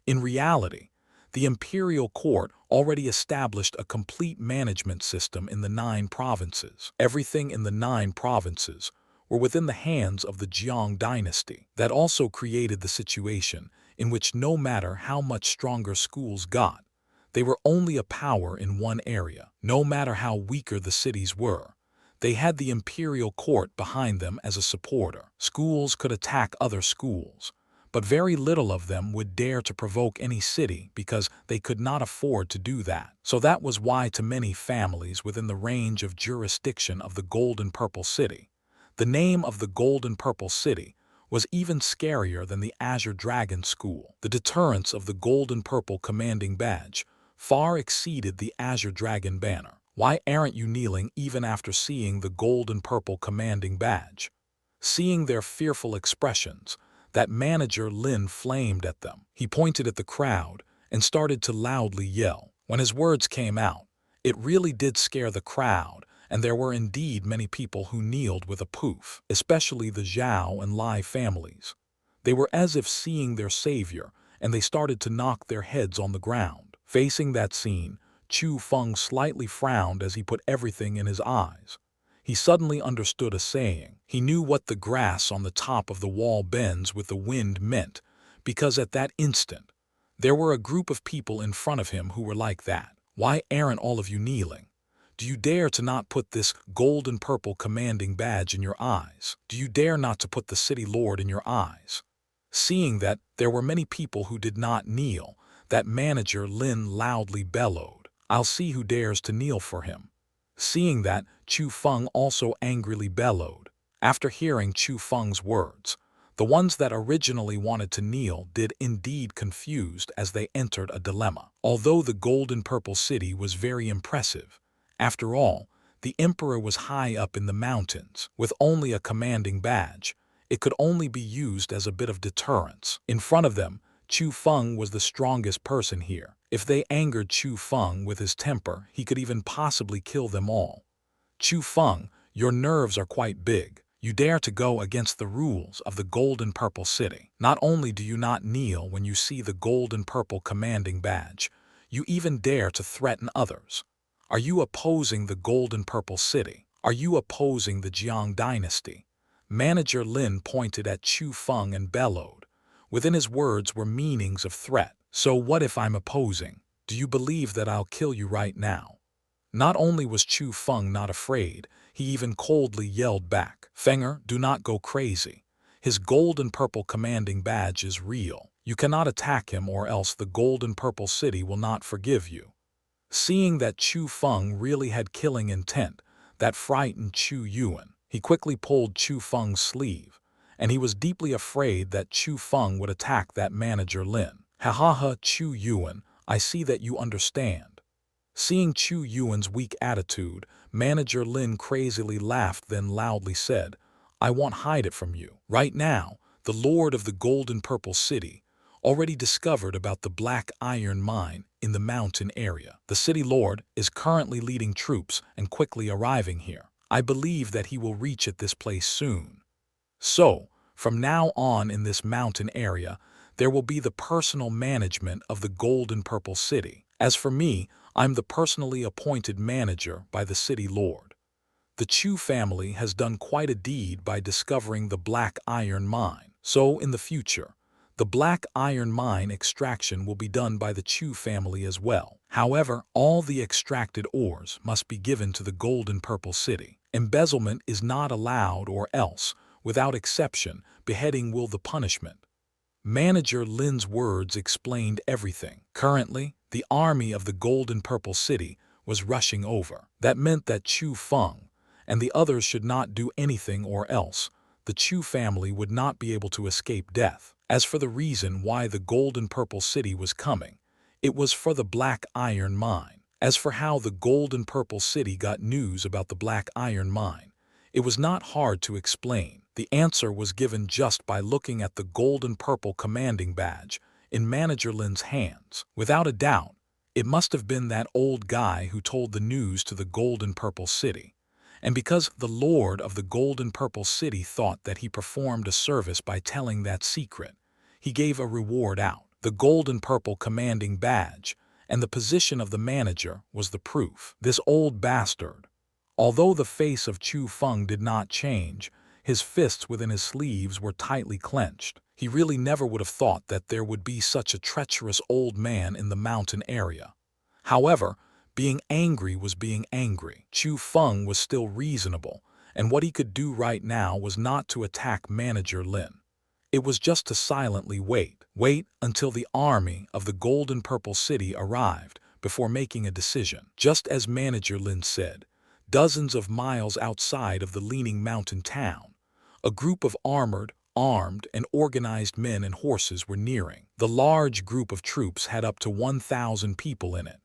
in reality, the imperial court already established a complete management system in the 9 provinces. Everything in the 9 provinces were within the hands of the Jiang dynasty. That also created the situation in which no matter how much stronger schools got, they were only a power in one area. No matter how weaker the cities were, they had the imperial court behind them as a supporter. Schools could attack other schools, but very little of them would dare to provoke any city because they could not afford to do that. So that was why to many families within the range of jurisdiction of the Golden Purple City, the name of the Golden Purple City was even scarier than the Azure Dragon School. The deterrence of the Golden Purple commanding badge far exceeded the Azure Dragon banner. Why aren't you kneeling even after seeing the Golden Purple commanding badge? Seeing their fearful expressions, that manager Lin flamed at them. He pointed at the crowd and started to loudly yell. When his words came out, it really did scare the crowd, and there were indeed many people who kneeled with a poof, especially the Zhao and Lai families. They were as if seeing their savior, and they started to knock their heads on the ground. Facing that scene, Chu Feng slightly frowned as he put everything in his eyes. He suddenly understood a saying. He knew what the grass on the top of the wall bends with the wind meant, because at that instant, there were a group of people in front of him who were like that. Why aren't all of you kneeling? Do you dare to not put this golden purple commanding badge in your eyes? Do you dare not to put the city lord in your eyes? Seeing that there were many people who did not kneel, that manager Lin loudly bellowed, "I'll see who dares to kneel for him." Seeing that, Chu Feng also angrily bellowed. After hearing Chu Feng's words, the ones that originally wanted to kneel did indeed confused as they entered a dilemma. Although the Golden Purple City was very impressive, after all, the emperor was high up in the mountains. With only a commanding badge, it could only be used as a bit of deterrence. In front of them, Chu Feng was the strongest person here. If they angered Chu Feng with his temper, he could even possibly kill them all. Chu Feng, your nerves are quite big. You dare to go against the rules of the Golden Purple City. Not only do you not kneel when you see the Golden Purple commanding badge, you even dare to threaten others. Are you opposing the Golden Purple City? Are you opposing the Jiang dynasty? Manager Lin pointed at Chu Feng and bellowed. Within his words were meanings of threat. So what if I'm opposing? Do you believe that I'll kill you right now? Not only was Chu Feng not afraid, he even coldly yelled back, "Fenger, do not go crazy. His golden purple commanding badge is real. You cannot attack him or else the Golden Purple City will not forgive you." Seeing that Chu Feng really had killing intent, that frightened Chu Yuan. He quickly pulled Chu Feng's sleeve, and he was deeply afraid that Chu Feng would attack that manager Lin. "Ha ha ha, Chu Yuan, I see that you understand." Seeing Chu Yuan's weak attitude, manager Lin crazily laughed, then loudly said, "I won't hide it from you. Right now, the Lord of the Golden Purple City already discovered about the Black Iron Mine in the mountain area. The city lord is currently leading troops and quickly arriving here. I believe that he will reach at this place soon. So, from now on in this mountain area, there will be the personal management of the Golden Purple City. As for me, I'm the personally appointed manager by the city lord. The Chu family has done quite a deed by discovering the Black Iron Mine. So, in the future, the Black Iron Mine extraction will be done by the Chu family as well. However, all the extracted ores must be given to the Golden Purple City. Embezzlement is not allowed, or else, without exception, beheading will the punishment. Manager Lin's words explained everything. Currently, the army of the Golden Purple City was rushing over. That meant that Chu Feng and the others should not do anything, or else the Chu family would not be able to escape death. As for the reason why the Golden Purple City was coming, it was for the Black Iron Mine. As for how the Golden Purple City got news about the Black Iron Mine, it was not hard to explain. The answer was given just by looking at the gold and purple commanding badge in Manager Lin's hands. Without a doubt, it must have been that old guy who told the news to the gold and purple city. And because the Lord of the gold and purple city thought that he performed a service by telling that secret, he gave a reward out. The gold and purple commanding badge and the position of the manager was the proof. This old bastard, although the face of Chu Feng did not change, his fists within his sleeves were tightly clenched. He really never would have thought that there would be such a treacherous old man in the mountain area. However, being angry was being angry. Chu Feng was still reasonable, and what he could do right now was not to attack Manager Lin. It was just to silently wait until the army of the gold and purple city arrived before making a decision. Just as Manager Lin said, dozens of miles outside of the leaning mountain town, a group of armed, and organized men and horses were nearing. The large group of troops had up to 1,000 people in it.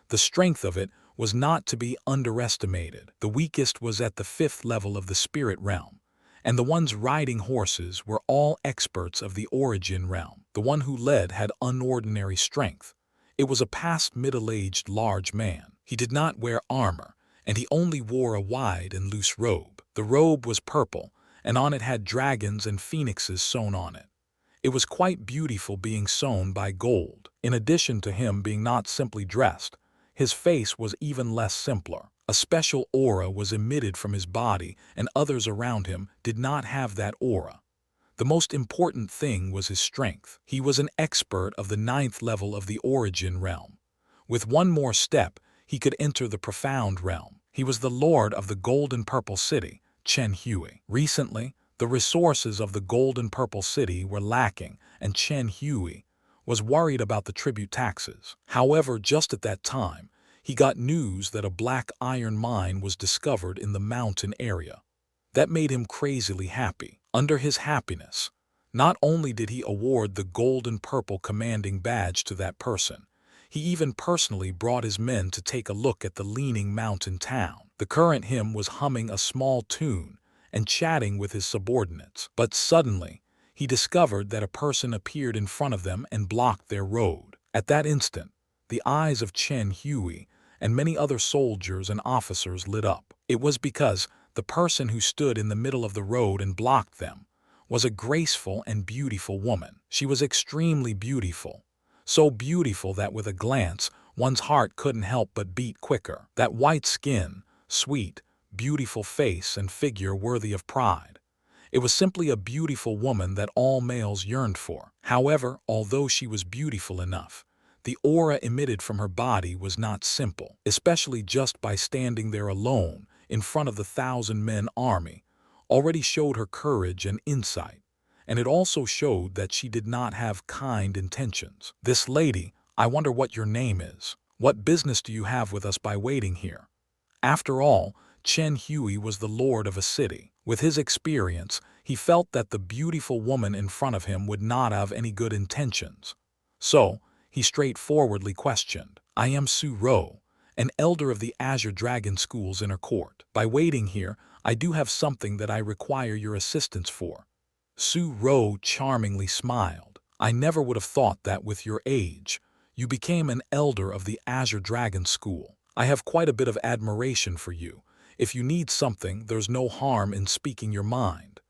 The strength of it was not to be underestimated. The weakest was at the 5th level of the spirit realm, and the ones riding horses were all experts of the origin realm. The one who led had unordinary strength. It was a past middle-aged large man. He did not wear armor, and he only wore a wide and loose robe. The robe was purple, and on it had dragons and phoenixes sewn on it. It was quite beautiful, being sewn by gold. In addition to him being not simply dressed, his face was even less simpler. A special aura was emitted from his body, and others around him did not have that aura. The most important thing was his strength. He was an expert of the 9th level of the origin realm. With one more step, he could enter the profound realm. He was the lord of the gold and purple city, Chen Hui. Recently, the resources of the gold and purple city were lacking, and Chen Hui was worried about the tribute taxes. However, just at that time, he got news that a black iron mine was discovered in the mountain area. That made him crazily happy. Under his happiness, not only did he award the gold and purple commanding badge to that person, he even personally brought his men to take a look at the leaning mountain town. The current him was humming a small tune and chatting with his subordinates. But suddenly, he discovered that a person appeared in front of them and blocked their road. At that instant, the eyes of Chen Hui and many other soldiers and officers lit up. It was because the person who stood in the middle of the road and blocked them was a graceful and beautiful woman. She was extremely beautiful, so beautiful that with a glance, one's heart couldn't help but beat quicker. That white skin, sweet, beautiful face and figure worthy of pride. It was simply a beautiful woman that all males yearned for. However, although she was beautiful enough, the aura emitted from her body was not simple, especially just by standing there alone in front of the 1,000-men army, already showed her courage and insight, and it also showed that she did not have kind intentions. "This lady, I wonder what your name is. What business do you have with us by waiting here?" After all, Chen Hui was the lord of a city. With his experience, he felt that the beautiful woman in front of him would not have any good intentions. So, he straightforwardly questioned, "I am Su Ro, an elder of the Azure Dragon School's inner court. By waiting here, I do have something that I require your assistance for." Su Ro charmingly smiled. "I never would have thought that with your age, you became an elder of the Azure Dragon School. I have quite a bit of admiration for you. If you need something, there's no harm in speaking your mind."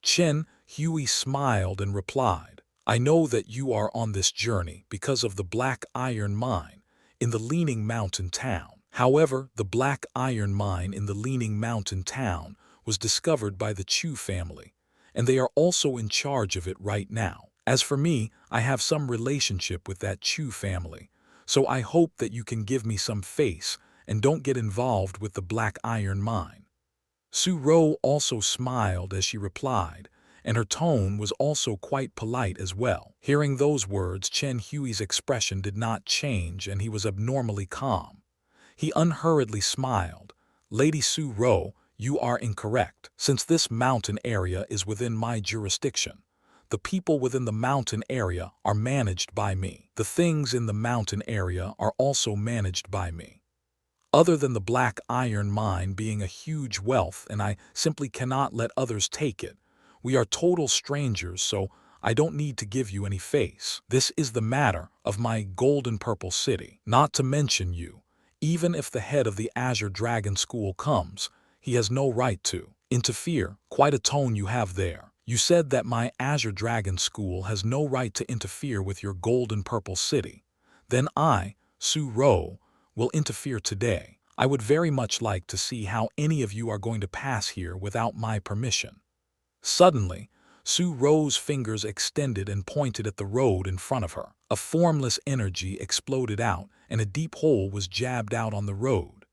Chen Hui smiled and replied, "I know that you are on this journey because of the black iron mine in the leaning mountain town. However, the black iron mine in the leaning mountain town was discovered by the Chu family, and they are also in charge of it right now. As for me, I have some relationship with that Chu family, so I hope that you can give me some face and don't get involved with the black iron mine." Su Ro also smiled as she replied, and her tone was also quite polite as well. Hearing those words, Chen Hui's expression did not change and he was abnormally calm. He unhurriedly smiled. "Lady Su Ro, you are incorrect. Since this mountain area is within my jurisdiction, the people within the mountain area are managed by me. The things in the mountain area are also managed by me. Other than the black iron mine being a huge wealth and I simply cannot let others take it, We are total strangers, so I don't need to give you any face. This is the matter of my golden purple city. Not to mention you. Even if the head of the Azure Dragon School comes, he has no right to interfere. Quite a tone you have there. You said that my Azure Dragon School has no right to interfere with your golden purple city. Then I, Su Ro, will interfere today. I would very much like to see how any of you are going to pass here without my permission. Suddenly, Su Ro's fingers extended and pointed at the road in front of her. A formless energy exploded out, and a deep hole was jabbed out on the road.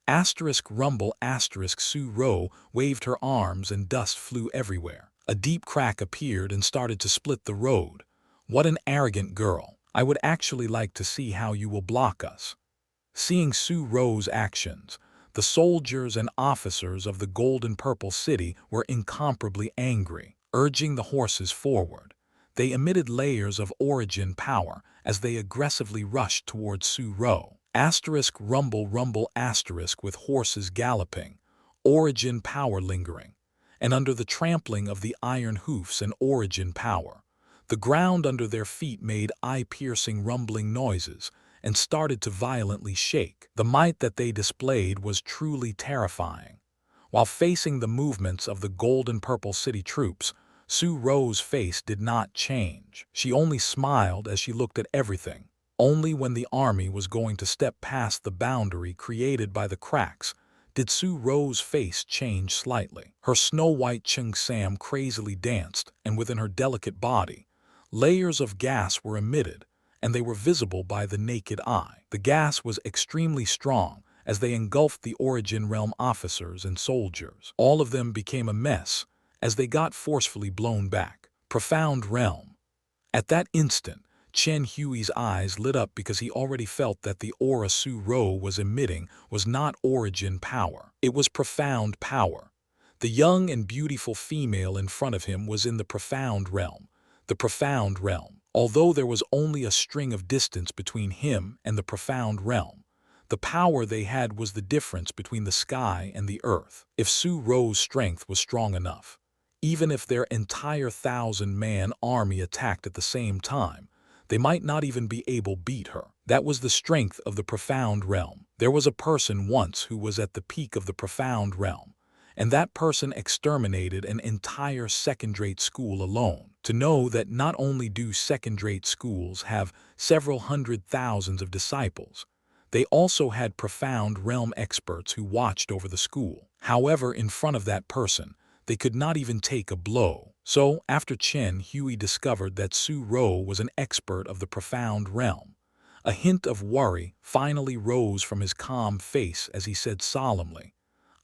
Asterisk rumble asterisk Su Ro waved her arms and dust flew everywhere. A deep crack appeared and started to split the road. What an arrogant girl. I would actually like to see how you will block us. Seeing Su Ro's actions, the soldiers and officers of the Golden Purple City were incomparably angry, urging the horses forward. They emitted layers of origin power as they aggressively rushed towards Su Ro. Asterisk rumble rumble asterisk with horses galloping, origin power lingering, and under the trampling of the iron hoofs and origin power, the ground under their feet made eye-piercing rumbling noises and started to violently shake. The might that they displayed was truly terrifying. While facing the movements of the Golden Purple City troops, Su Ro's face did not change. She only smiled as she looked at everything. Only when the army was going to step past the boundary created by the cracks did Su Ro's face change slightly. Her snow-white xianxia crazily danced, and within her delicate body, layers of gas were emitted, and they were visible by the naked eye. The gas was extremely strong as they engulfed the Origin Realm officers and soldiers. All of them became a mess as they got forcefully blown back. Profound Realm. At that instant, Chen Hui's eyes lit up because he already felt that the aura Su Ro was emitting was not origin power. It was profound power. The young and beautiful female in front of him was in the profound realm. The profound realm. Although there was only a string of distance between him and the profound realm, the power they had was the difference between the sky and the earth. If Su Ro's strength was strong enough, even if their entire 1,000-man army attacked at the same time, they might not even be able to beat her. That was the strength of the profound realm. There was a person once who was at the peak of the profound realm, and that person exterminated an entire second-rate school alone. To know that not only do second-rate schools have several hundred thousands of disciples, they also had profound realm experts who watched over the school. However, in front of that person, they could not even take a blow. So, after Chen Hui discovered that Su Ro was an expert of the profound realm, a hint of worry finally rose from his calm face as he said solemnly,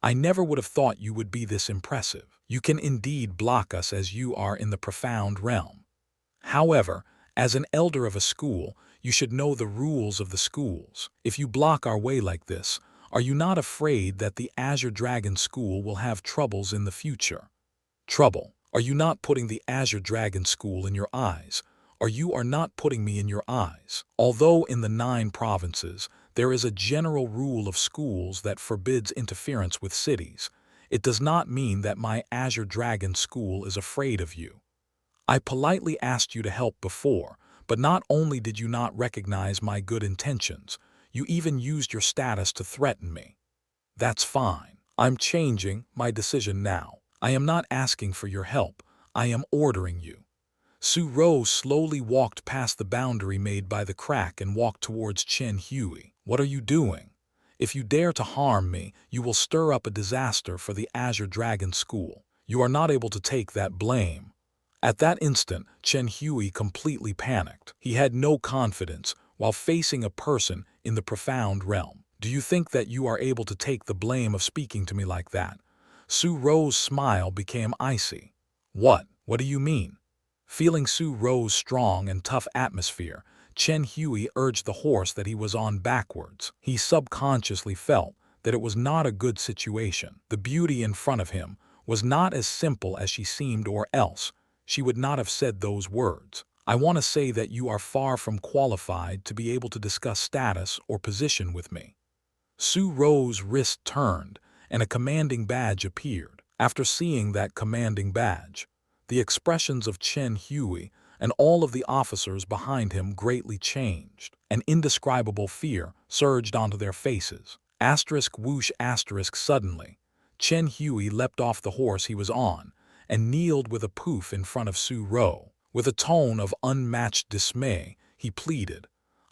"I never would have thought you would be this impressive. You can indeed block us as you are in the profound realm. However, as an elder of a school, you should know the rules of the schools. If you block our way like this, are you not afraid that the Azure Dragon School will have troubles in the future?" Trouble. Are you not putting the Azure Dragon School in your eyes? Or you are not putting me in your eyes? Although in the 9 provinces, there is a general rule of schools that forbids interference with cities, it does not mean that my Azure Dragon School is afraid of you. I politely asked you to help before, but not only did you not recognize my good intentions, you even used your status to threaten me. That's fine. I'm changing my decision now. I am not asking for your help. I am ordering you. Su Ro slowly walked past the boundary made by the crack and walked towards Chen Hui. What are you doing? If you dare to harm me, you will stir up a disaster for the Azure Dragon School. You are not able to take that blame. At that instant, Chen Hui completely panicked. He had no confidence while facing a person in the profound realm. Do you think that you are able to take the blame of speaking to me like that? Su Ro's smile became icy. What? What do you mean? Feeling Su Ro's strong and tough atmosphere, Chen Hui urged the horse that he was on backwards. He subconsciously felt that it was not a good situation. The beauty in front of him was not as simple as she seemed, or else she would not have said those words. I want to say that you are far from qualified to be able to discuss status or position with me. Su Ro's wrist turned, and a commanding badge appeared. After seeing that commanding badge, The expressions of Chen Hui and all of the officers behind him greatly changed. An indescribable fear surged onto their faces. Asterisk whoosh asterisk suddenly. Chen Hui leapt off the horse he was on and kneeled with a poof in front of Su Ro. With a tone of unmatched dismay, he pleaded,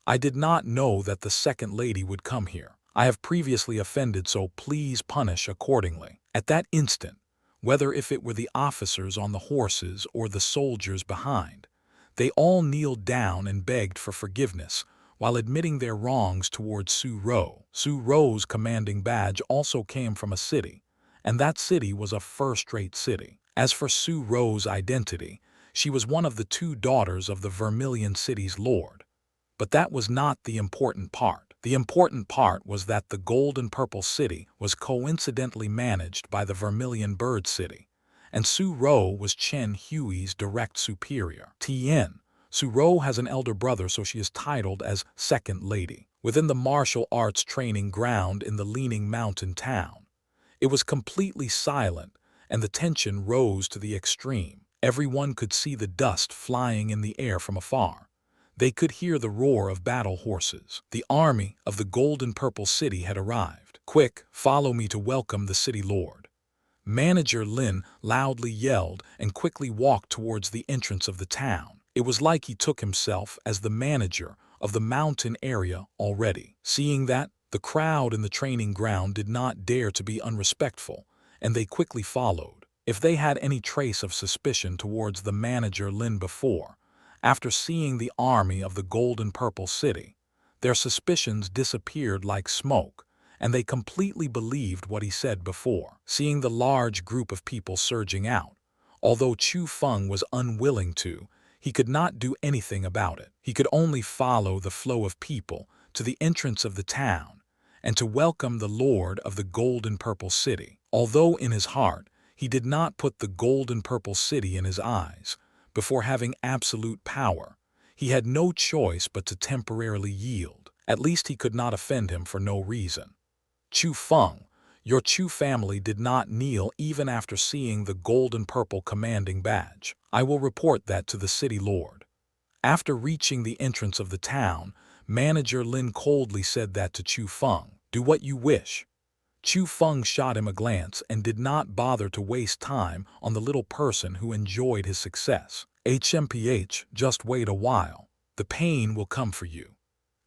"I did not know that the second lady would come here. I have previously offended, so please punish accordingly." At that instant, whether if it were the officers on the horses or the soldiers behind, they all kneeled down and begged for forgiveness while admitting their wrongs towards Su Ro. Su Ro's commanding badge also came from a city, and that city was a first-rate city. As for Su Ro's identity, she was one of the 2 daughters of the Vermilion City's lord. But that was not the important part. The important part was that the Gold and Purple City was coincidentally managed by the Vermilion Bird City, and Su Ro was Chen Hui's direct superior. Tien, Su Ro has an elder brother, so she is titled as Second Lady. Within the martial arts training ground in the Leaning Mountain town, it was completely silent, and the tension rose to the extreme. Everyone could see the dust flying in the air from afar. They could hear the roar of battle horses. The army of the Gold and Purple City had arrived. "Quick, follow me to welcome the city lord." Manager Lin loudly yelled and quickly walked towards the entrance of the town. It was like he took himself as the manager of the mountain area already. Seeing that, the crowd in the training ground did not dare to be unrespectful, and they quickly followed. If they had any trace of suspicion towards the manager Lin before, after seeing the army of the Gold and Purple City, their suspicions disappeared like smoke, and they completely believed what he said before. Seeing the large group of people surging out, although Chu Feng was unwilling to, he could not do anything about it. He could only follow the flow of people to the entrance of the town and to welcome the Lord of the Gold and Purple City. Although in his heart he did not put the Gold and Purple City in his eyes, before having absolute power, he had no choice but to temporarily yield. At least he could not offend him for no reason. "Chu Feng, your Chu family did not kneel even after seeing the Gold and Purple commanding badge. I will report that to the city lord." After reaching the entrance of the town, Manager Lin coldly said that to Chu Feng. "Do what you wish." Chu Feng shot him a glance and did not bother to waste time on the little person who enjoyed his success. "HMPH, just wait a while. The pain will come for you."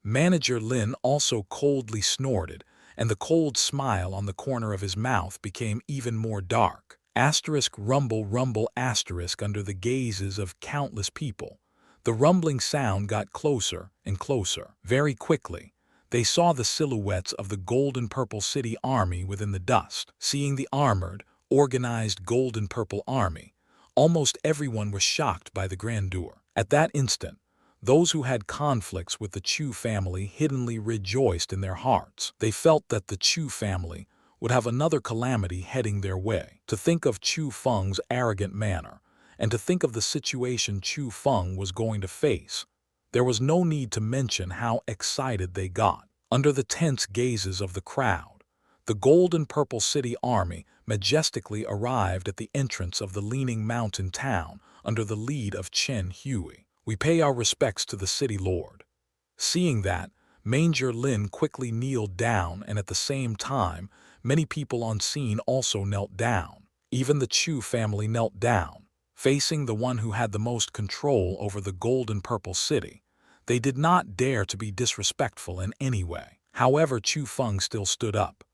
Manager Lin also coldly snorted, and the cold smile on the corner of his mouth became even more dark. Asterisk rumble rumble asterisk under the gazes of countless people. The rumbling sound got closer and closer. Very quickly, they saw the silhouettes of the Gold and Purple City army within the dust. Seeing the armored, organized Gold and Purple army, almost everyone was shocked by the grandeur. At that instant, those who had conflicts with the Chu family hiddenly rejoiced in their hearts. They felt that the Chu family would have another calamity heading their way. To think of Chu Feng's arrogant manner, and to think of the situation Chu Feng was going to face, there was no need to mention how excited they got. Under the tense gazes of the crowd, the Gold and Purple City army majestically arrived at the entrance of the Leaning Mountain town under the lead of Chen Hui. "We pay our respects to the city lord." Seeing that, Manager Lin quickly kneeled down, and at the same time, many people on scene also knelt down. Even the Chu family knelt down. Facing the one who had the most control over the Gold and Purple City, they did not dare to be disrespectful in any way. However, Chu Feng still stood up.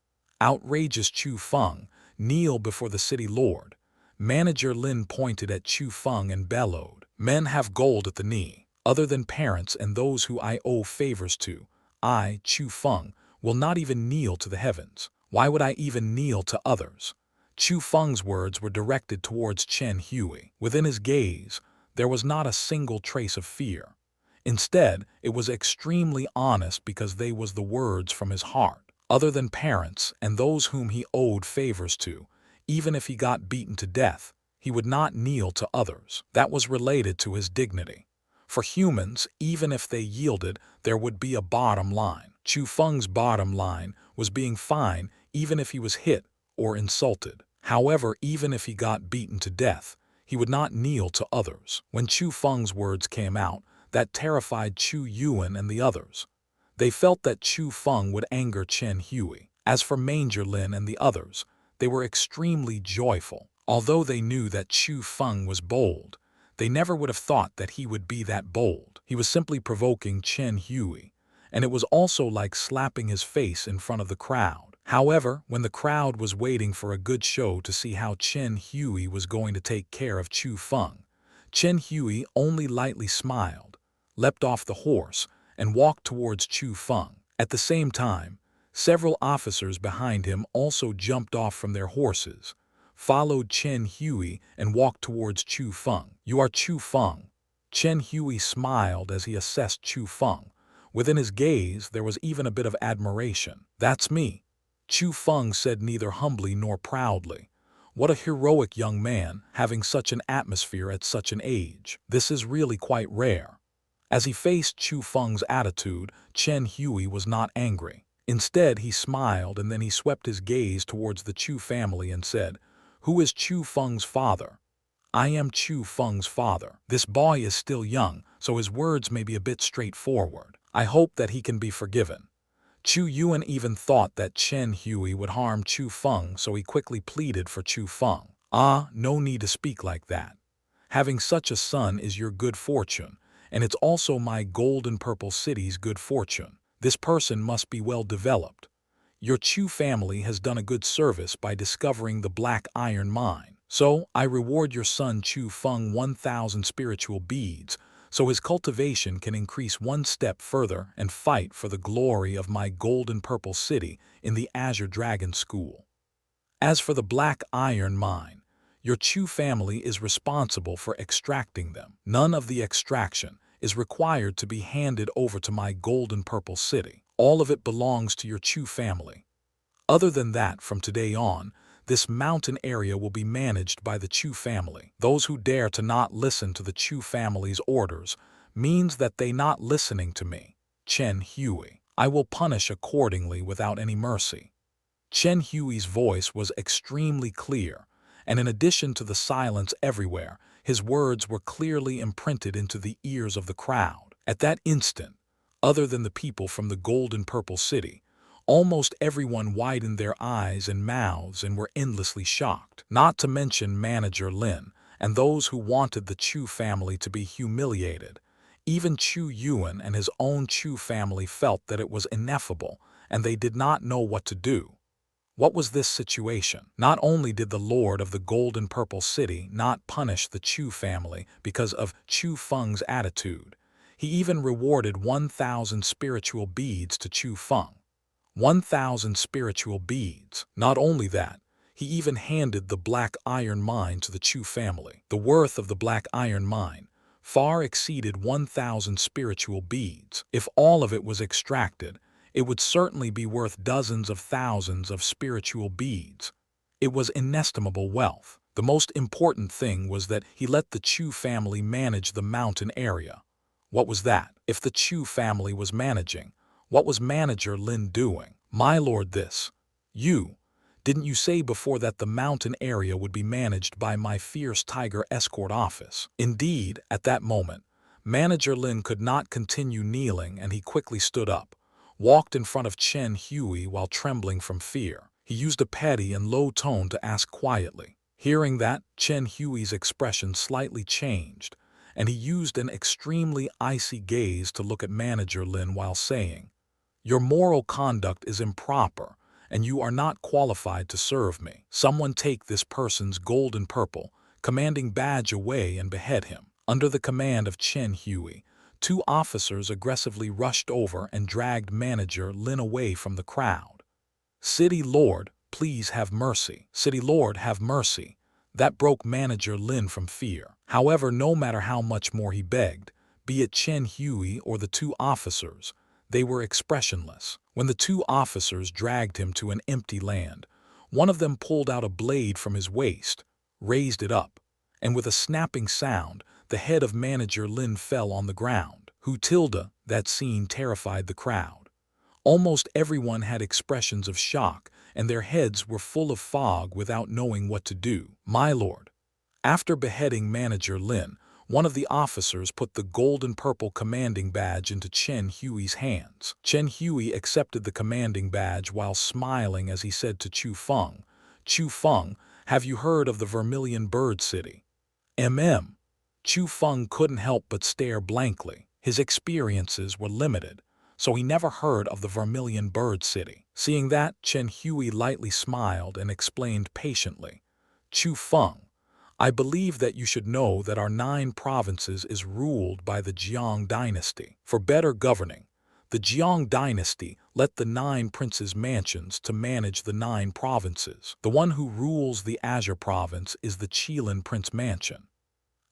"Outrageous Chu Feng, kneel before the city lord." Manager Lin pointed at Chu Feng and bellowed, "Men have gold at the knee. Other than parents and those who I owe favors to, I, Chu Feng, will not even kneel to the heavens. Why would I even kneel to others?" Chu Feng's words were directed towards Chen Hui. Within his gaze, there was not a single trace of fear. Instead, it was extremely honest because they was the words from his heart. Other than parents and those whom he owed favors to, even if he got beaten to death, he would not kneel to others. That was related to his dignity. For humans, even if they yielded, there would be a bottom line. Chu Feng's bottom line was being fine even if he was hit or insulted. However, even if he got beaten to death, He would not kneel to others. When Chu Feng's words came out, that terrified Chu Yuan and the others. They felt that Chu Feng would anger Chen Hui. As for Manger Lin and the others, they were extremely joyful. Although they knew that Chu Feng was bold, they never would have thought that he would be that bold. He was simply provoking Chen Hui, and it was also like slapping his face in front of the crowd. However, when the crowd was waiting for a good show to see how Chen Hui was going to take care of Chu Feng, Chen Hui only lightly smiled, leapt off the horse, and walked towards Chu Feng. At the same time, several officers behind him also jumped off from their horses, followed Chen Hui, and walked towards Chu Feng. "You are Chu Feng." Chen Hui smiled as he assessed Chu Feng. Within his gaze there was even a bit of admiration. "That's me," Chu Feng said, neither humbly nor proudly. "What a heroic young man, having such an atmosphere at such an age. This is really quite rare." As he faced Chu Feng's attitude, Chen Hui was not angry. Instead, he smiled, and then he swept his gaze towards the Chu family and said, "Who is Chu Feng's father?" "I am Chu Feng's father. This boy is still young, so his words may be a bit straightforward. I hope that he can be forgiven." Chu Yuan even thought that Chen Hui would harm Chu Feng, so he quickly pleaded for Chu Feng. "Ah, no need to speak like that. Having such a son is your good fortune, and it's also my golden purple city's good fortune. This person must be well developed. Your Chu family has done a good service by discovering the black iron mine. So I reward your son Chu Feng 1,000 spiritual beads, so his cultivation can increase one step further and fight for the glory of my golden purple city in the Azure Dragon School. As for the black iron mine, your Chu family is responsible for extracting them. None of the extraction is required to be handed over to my golden purple city. All of it belongs to your Chu family. Other than that, from today on, this mountain area will be managed by the Chu family. Those who dare to not listen to the Chu family's orders means that they not listening to me, Chen Hui. I will punish accordingly without any mercy." Chen Hui's voice was extremely clear, and in addition to the silence everywhere, his words were clearly imprinted into the ears of the crowd. At that instant, other than the people from the golden purple city, almost everyone widened their eyes and mouths and were endlessly shocked. Not to mention Manager Lin and those who wanted the Chu family to be humiliated. Even Chu Yuan and his own Chu family felt that it was ineffable, and they did not know what to do. What was this situation? Not only did the Lord of the Golden Purple City not punish the Chu family because of Chu Feng's attitude, he even rewarded 1,000 spiritual beads to Chu Feng. 1,000 spiritual beads. Not only that, he even handed the black iron mine to the Chu family. The worth of the black iron mine far exceeded 1,000 spiritual beads. If all of it was extracted, it would certainly be worth dozens of thousands of spiritual beads. It was inestimable wealth. The most important thing was that he let the Chu family manage the mountain area. What was that? If the Chu family was managing, what was Manager Lin doing? "My lord, didn't you say before that the mountain area would be managed by my fierce tiger escort office?" Indeed, at that moment, Manager Lin could not continue kneeling, and he quickly stood up, walked in front of Chen Hui while trembling from fear. He used a petty and low tone to ask quietly. Hearing that, Chen Hui's expression slightly changed, and he used an extremely icy gaze to look at Manager Lin while saying, "Your moral conduct is improper, and you are not qualified to serve me. Someone take this person's golden purple, commanding badge away and behead him." Under the command of Chen Hui, 2 officers aggressively rushed over and dragged Manager Lin away from the crowd. "City Lord, please have mercy. City Lord, have mercy." That broke Manager Lin from fear. However, no matter how much more he begged, be it Chen Hui or the 2 officers, they were expressionless. When the 2 officers dragged him to an empty land, one of them pulled out a blade from his waist, raised it up, and with a snapping sound, the head of Manager Lin fell on the ground. That scene terrified the crowd. Almost everyone had expressions of shock, and their heads were full of fog without knowing what to do. "My lord, After beheading Manager Lin, one of the officers put the gold-and-purple commanding badge into Chen Hui's hands. Chen Hui accepted the commanding badge while smiling as he said to Chu Feng, "Chu Feng, have you heard of the Vermilion Bird City?" Chu Feng couldn't help but stare blankly. His experiences were limited, so he never heard of the Vermilion Bird City. Seeing that, Chen Hui lightly smiled and explained patiently, "Chu Feng, I believe that you should know that our 9 provinces is ruled by the Jiang dynasty. For better governing, the Jiang dynasty let the 9 princes' mansions to manage the 9 provinces. The one who rules the Azure province is the Qilin Prince Mansion.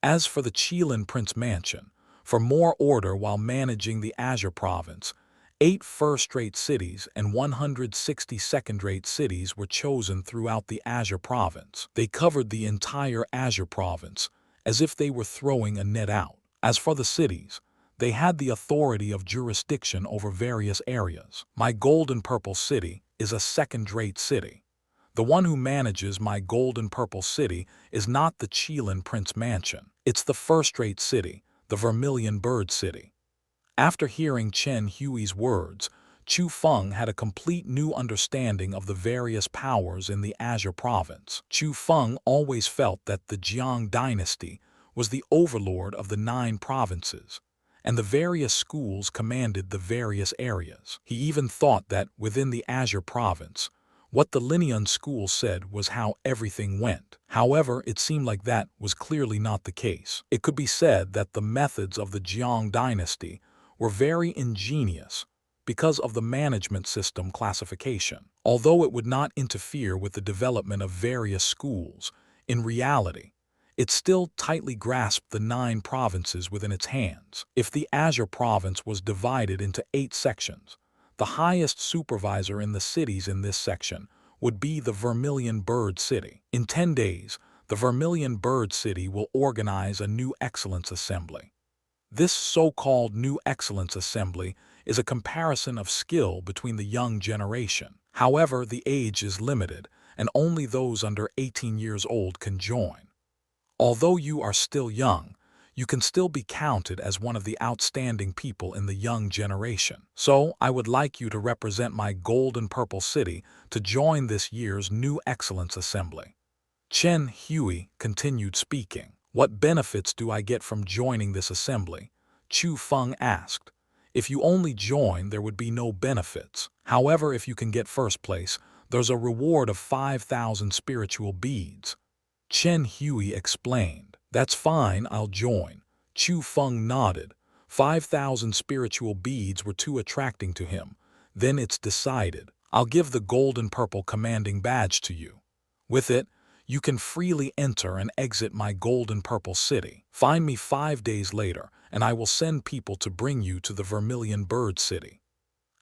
As for the Qilin Prince Mansion, for more order while managing the Azure province, 8 first-rate cities and 160 second-rate cities were chosen throughout the Azure province. They covered the entire Azure province, as if they were throwing a net out. As for the cities, they had the authority of jurisdiction over various areas. My gold-and-purple city is a second-rate city. The one who manages my gold-and-purple city is not the Qilin Prince Mansion. It's the first-rate city, the Vermilion Bird City." After hearing Chen Hui's words, Chu Feng had a complete new understanding of the various powers in the Azure province. Chu Feng always felt that the Jiang dynasty was the overlord of the 9 provinces, and the various schools commanded the various areas. He even thought that within the Azure province, what the Linean school said was how everything went. However, it seemed like that was clearly not the case. It could be said that the methods of the Jiang dynasty were very ingenious because of the management system classification. Although it would not interfere with the development of various schools, in reality, it still tightly grasped the 9 provinces within its hands. If the Azure province was divided into 8 sections, the highest supervisor in the cities in this section would be the Vermilion Bird City. In 10 days, the Vermilion Bird City will organize a new Excellence Assembly. This so-called New Excellence Assembly is a comparison of skill between the young generation. However, the age is limited, and only those under 18 years old can join. Although you are still young, you can still be counted as one of the outstanding people in the young generation. So, I would like you to represent my gold-and-purple city to join this year's New Excellence Assembly." Chen Hui continued speaking. "What benefits do I get from joining this assembly?" Chu Feng asked. "If you only join, there would be no benefits. However, if you can get first place, there's a reward of 5,000 spiritual beads." Chen Hui explained. "That's fine, I'll join." Chu Feng nodded. 5,000 spiritual beads were too attracting to him. "Then it's decided. I'll give the gold-and-purple commanding badge to you. With it, you can freely enter and exit my gold-and-purple city. Find me 5 days later, and I will send people to bring you to the Vermilion Bird City."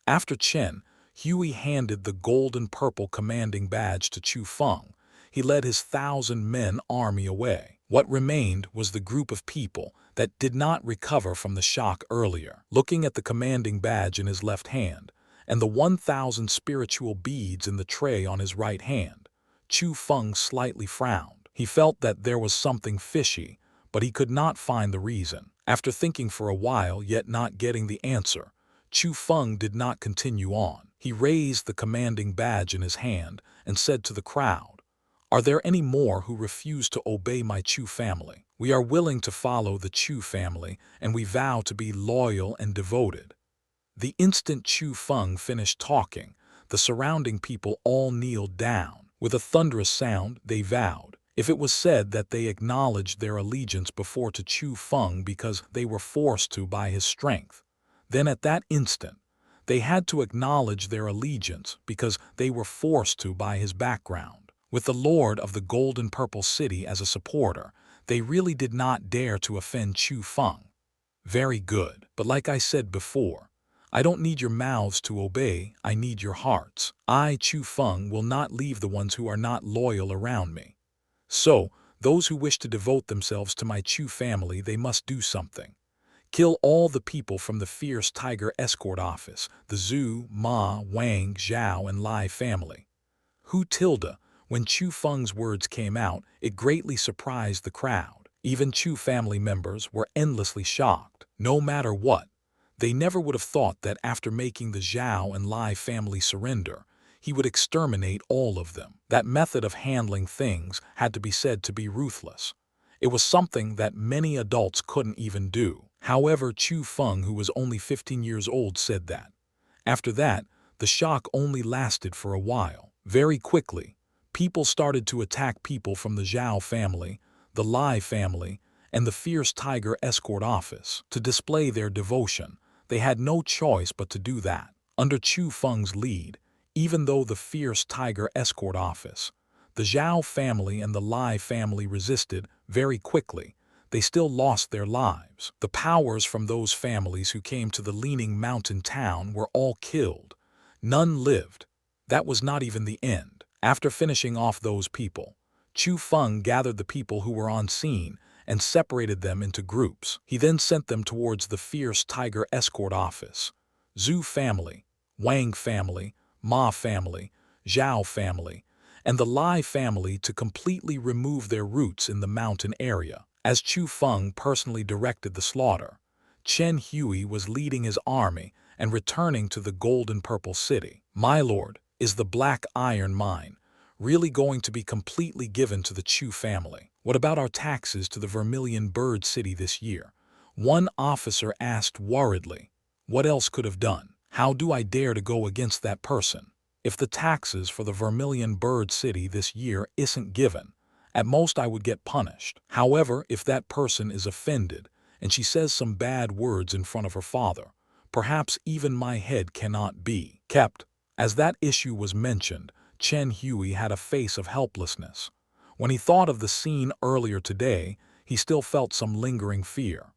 After Chen Hui handed the gold-and-purple commanding badge to Chu Feng, he led his 1,000-men army away. What remained was the group of people that did not recover from the shock earlier. Looking at the commanding badge in his left hand and the 1,000 spiritual beads in the tray on his right hand, Chu Feng slightly frowned. He felt that there was something fishy, but he could not find the reason. After thinking for a while yet not getting the answer, Chu Feng did not continue on. He raised the commanding badge in his hand and said to the crowd, "Are there any more who refuse to obey my Chu family? We are willing to follow the Chu family, and we vow to be loyal and devoted." The instant Chu Feng finished talking, the surrounding people all kneeled down. With a thunderous sound, they vowed. If it was said that they acknowledged their allegiance before to Chu Feng because they were forced to by his strength, then at that instant, they had to acknowledge their allegiance because they were forced to by his background. With the Lord of the Gold-and-Purple City as a supporter, they really did not dare to offend Chu Feng. Very good. But like I said before, I don't need your mouths to obey, I need your hearts. I, Chu Feng, will not leave the ones who are not loyal around me. So, those who wish to devote themselves to my Chu family, they must do something. Kill all the people from the fierce tiger escort office, the Zhu, Ma, Wang, Zhao, and Lai family. Hu tilde, When Chu Feng's words came out, it greatly surprised the crowd. Even Chu family members were endlessly shocked. No matter what, they never would have thought that after making the Zhao and Lai family surrender, he would exterminate all of them. That method of handling things had to be said to be ruthless. It was something that many adults couldn't even do. However, Chu Feng, who was only 15 years old, said that. After that, the shock only lasted for a while. Very quickly, people started to attack people from the Zhao family, the Lai family, and the fierce tiger escort office. To display their devotion, they had no choice but to do that. Under Chu Feng's lead, even though the fierce tiger escort office, the Zhao family and the Lai family resisted very quickly, they still lost their lives. The powers from those families who came to the leaning mountain town were all killed. None lived. That was not even the end. After finishing off those people, Chu Feng gathered the people who were on scene and separated them into groups. He then sent them towards the fierce tiger escort office. Zhu family, Wang family, Ma family, Zhao family, and the Lai family to completely remove their roots in the mountain area. As Chu Feng personally directed the slaughter, Chen Hui was leading his army and returning to the golden purple city. My lord, is the black iron mine really going to be completely given to the Chu family? What about our taxes to the Vermilion Bird City this year? One officer asked worriedly. What else could have done? How do I dare to go against that person? If the taxes for the Vermilion Bird City this year isn't given, at most I would get punished. However, if that person is offended and she says some bad words in front of her father, perhaps even my head cannot be kept. As that issue was mentioned, Chen Hui had a face of helplessness. When he thought of the scene earlier today, he still felt some lingering fear.